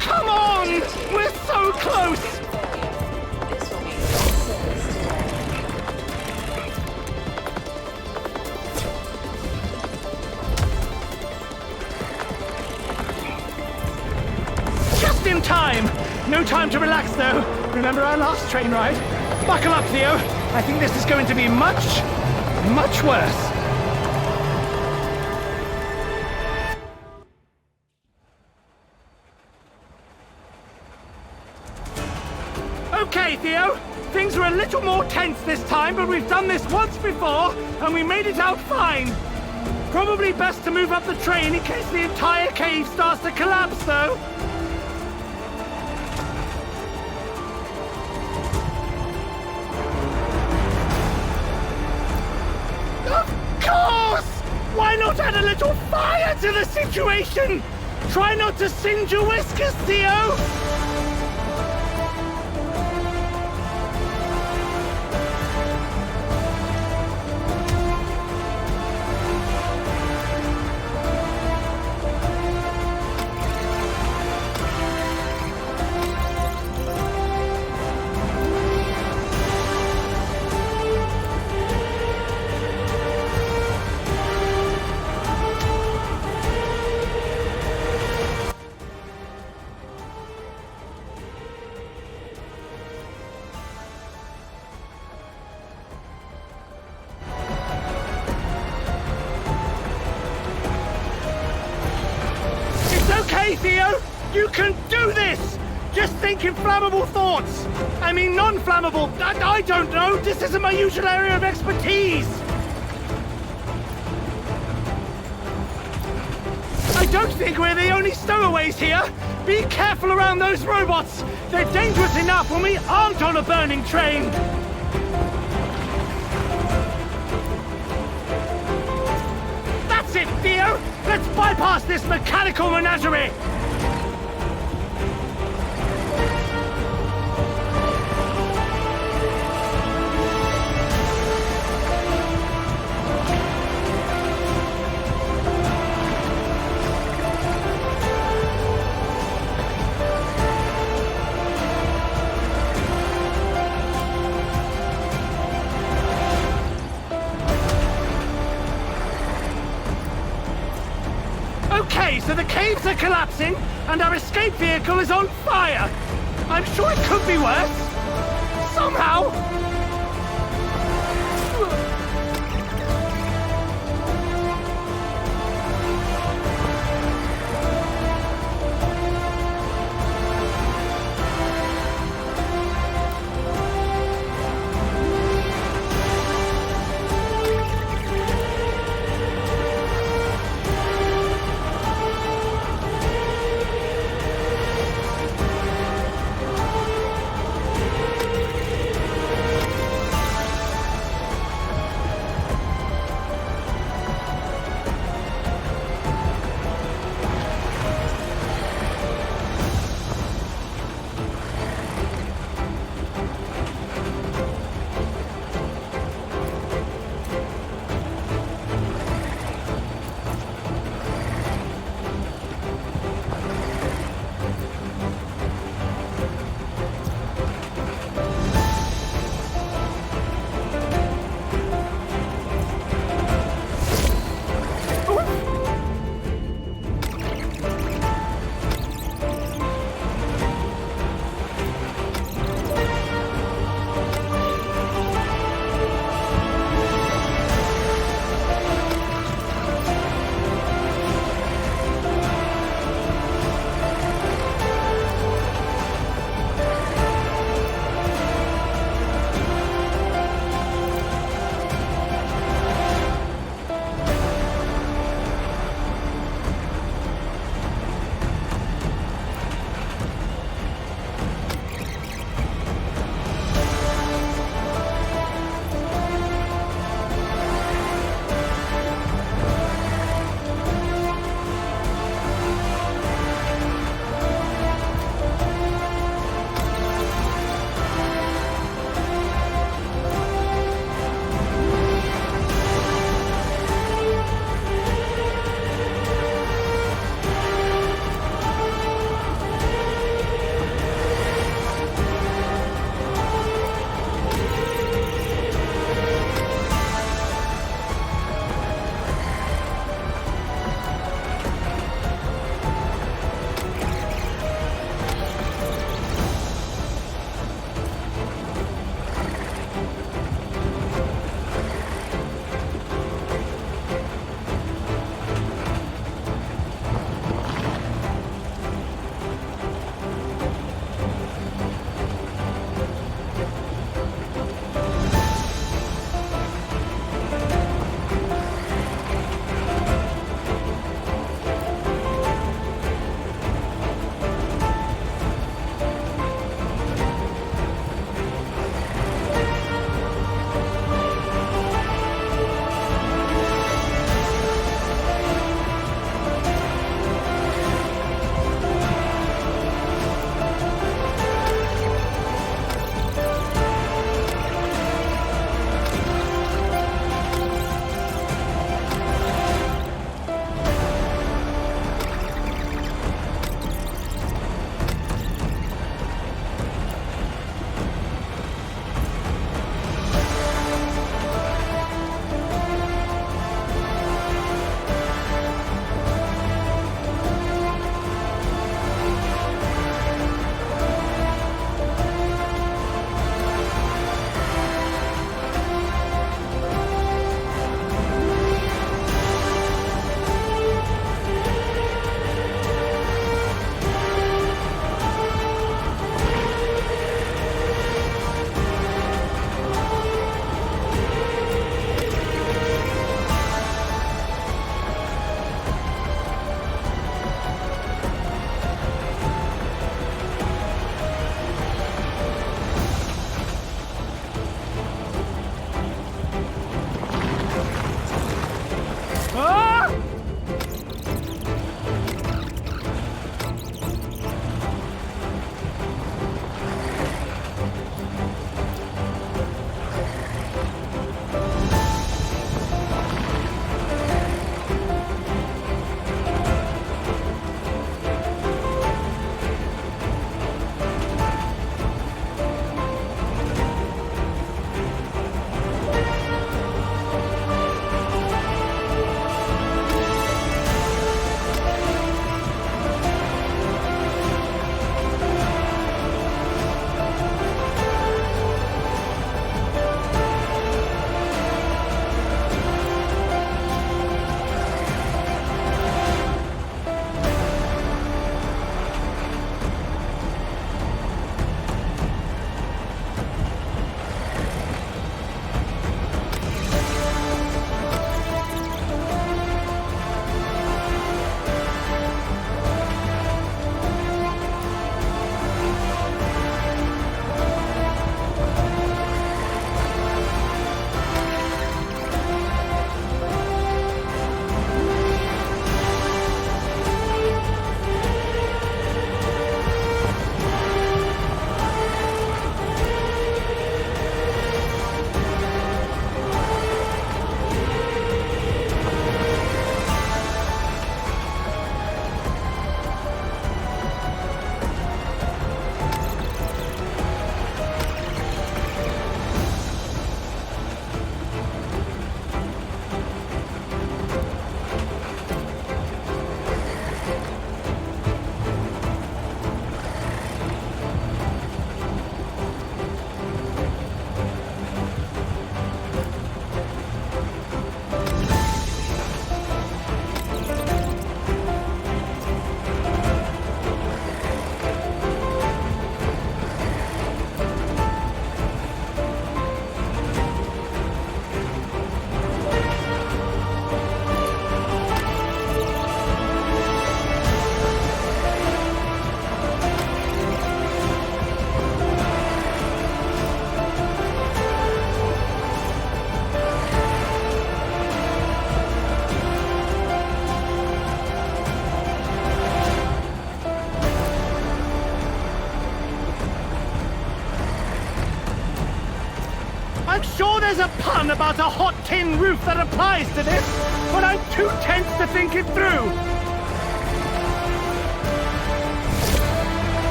Come on! We're so close! This will be your service today. Just in time! No time to relax, though. Remember our last train ride? Buckle up, Theo. I think this is going to be much, much worse. Okay, Theo. Things are a little more tense this time, but we've done this once before, and we made it out fine. Probably best to move up the train in case the entire cave starts to collapse, though. Of course! Why not add a little fire to the situation? Try not to singe your whiskers, Theo! Okay, Theo! You can do this! Just think inflammable thoughts! I mean non-flammable. I don't know! This isn't my usual area of expertise! I don't think we're the only stowaways here! Be careful around those robots! They're dangerous enough when we aren't on a burning train! That's it, Theo! Let's bypass this mechanical menagerie! Okay, so the caves are collapsing, and our escape vehicle is on fire! I'm sure it could be worse! Somehow! I'm sure there's a pun about a hot tin roof that applies to this, but I'm too tense to think it through.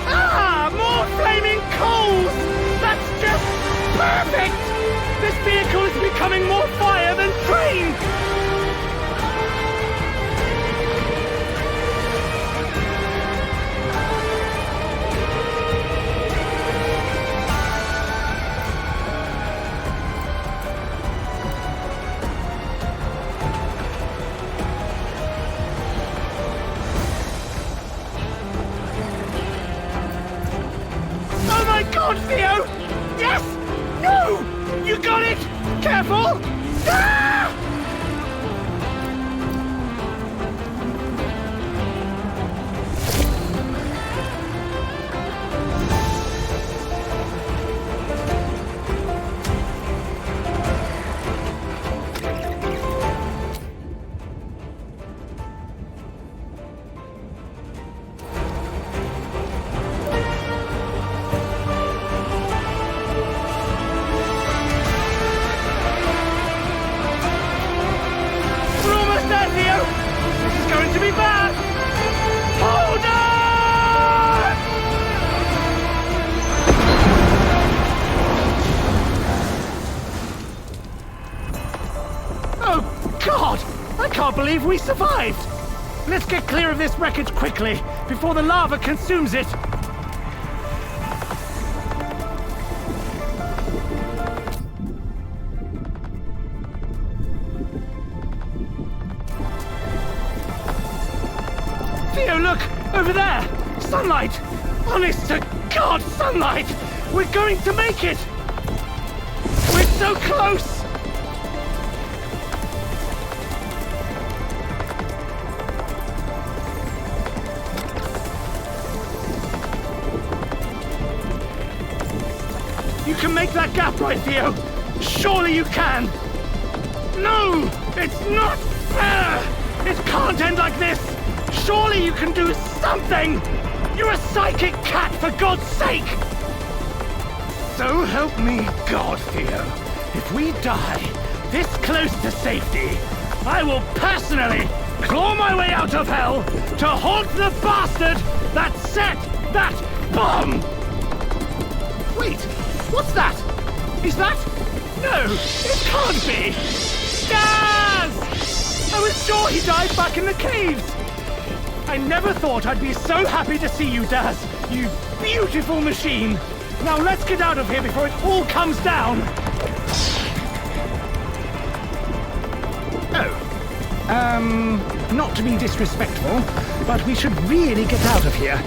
Ah, more flaming coals! That's just perfect! This vehicle is becoming more fire than train! Oh my God, Theo! Yes! No! You got it! Careful! Ah! We're almost there, Theo! This is going to be bad! Hold on! Oh, God! I can't believe we survived! Let's get clear of this wreckage quickly, before the lava consumes it! Theo, look! Over there! Sunlight! Honest to God, sunlight! We're going to make it! We're so close! You can make that gap right, Theo! Surely you can! No! It's not fair! It can't end like this! Surely you can do something! You're a psychic cat, for God's sake! So help me God, Theo. If we die this close to safety, I will personally claw my way out of hell to haunt the bastard that set that bomb! Wait, what's that? Is that? No, it can't be! Daz! I was sure he died back in the caves! I never thought I'd be so happy to see you, Daz, you beautiful machine! Now let's get out of here before it all comes down! Oh. Not to be disrespectful, but we should really get out of here.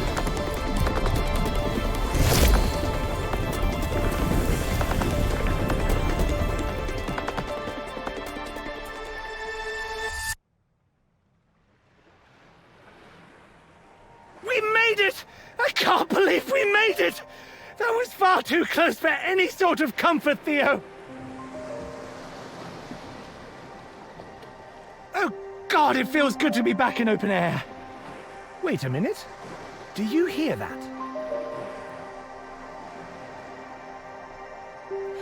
We made it! I can't believe we made it! That was far too close for any sort of comfort, Theo! Oh God, it feels good to be back in open air! Wait a minute. Do you hear that?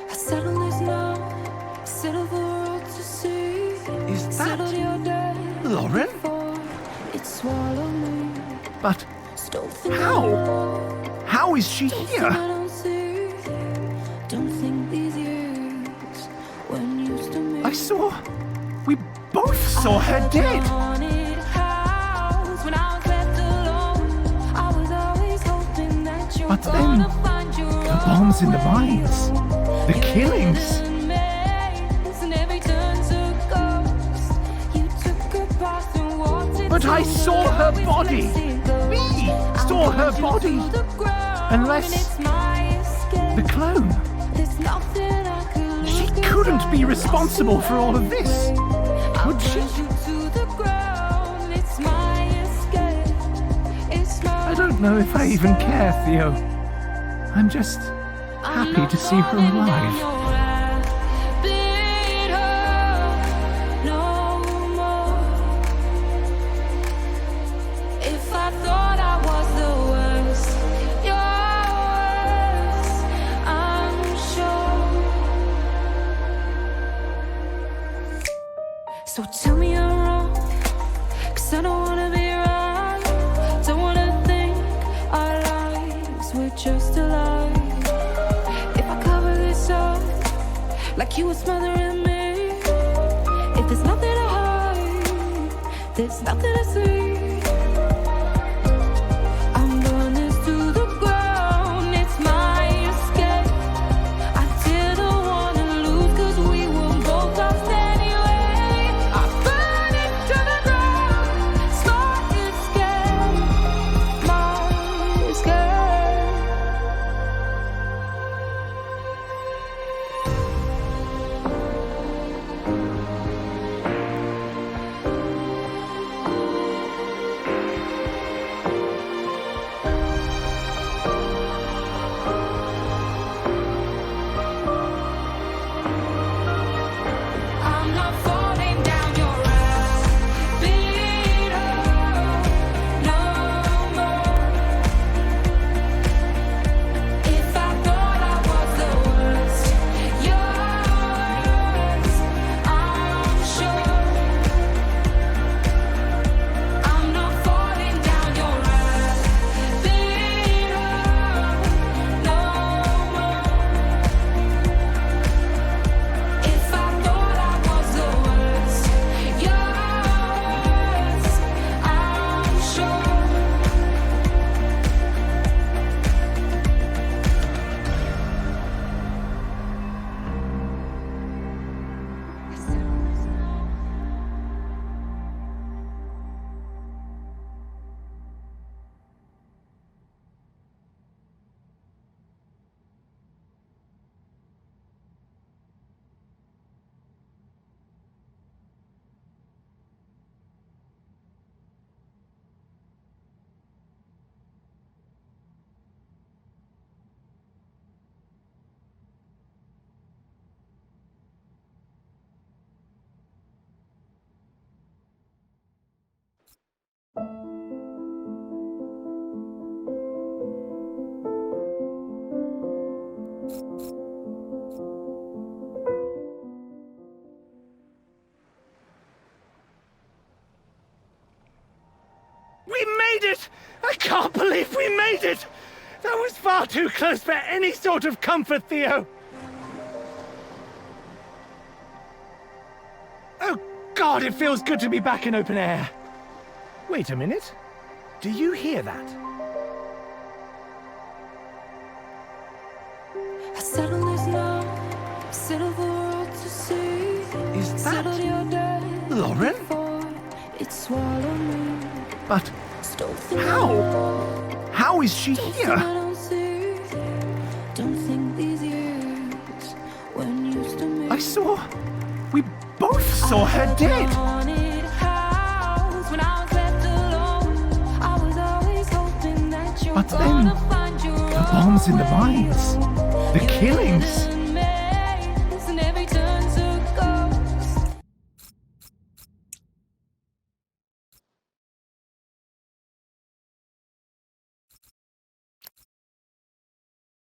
I settle this now, settle the world to see. Is that Settle your day Lauren? before it swallow me. But Don't think how? I know, How is she don't think here? I don't see. Don't think these years when used to me. I saw... We both saw her dead! Haunted house when I was left alone. I was always hoping that you But then, gonna find your the bombs in the own. mines, the killings. And every turn's a ghost. You took a path and walked it But I to saw the her lowest body. place it goes. We saw her I body. held you to the ground, Unless and it's my escape. the clone. There's nothing I could She lose 'cause couldn't be I responsible for all of this. Could she? held you to the ground. It's my escape. It's my I don't know if I even care, Theo. I'm just happy to see her alive. 'Cause I don't wanna be right. Don't wanna think our lives were just a lie. If I cover this up like you were smothering me, if there's nothing to hide, there's nothing to see. I'm burning to the ground, it's my escape. I didn't wanna lose 'cause we were both lost anyway. I'm burning to the ground, it's my escape, my escape. I'm not falling down your rabbit hole no more. If I thought I was the worst, yours, I'm sure. I'm not falling down your rabbit hole no more. If I thought I was the worst, yours, I'm sure. We made it! I can't believe we made it! That was far too close for any sort of comfort, Theo. Oh, God, it feels good to be back in open air. Wait a minute. Do you hear that? I settle this now, settle the world to see. Is that Settle your day Lauren? before it swallowed me. But Don't think how? I How is she don't here? don't see. Don't think these years when used to me. I saw... We both saw her dead. Haunted house when I was left alone. I was always hoping that you But then, find your the bombs in the own way mines, home. the You killings. didn't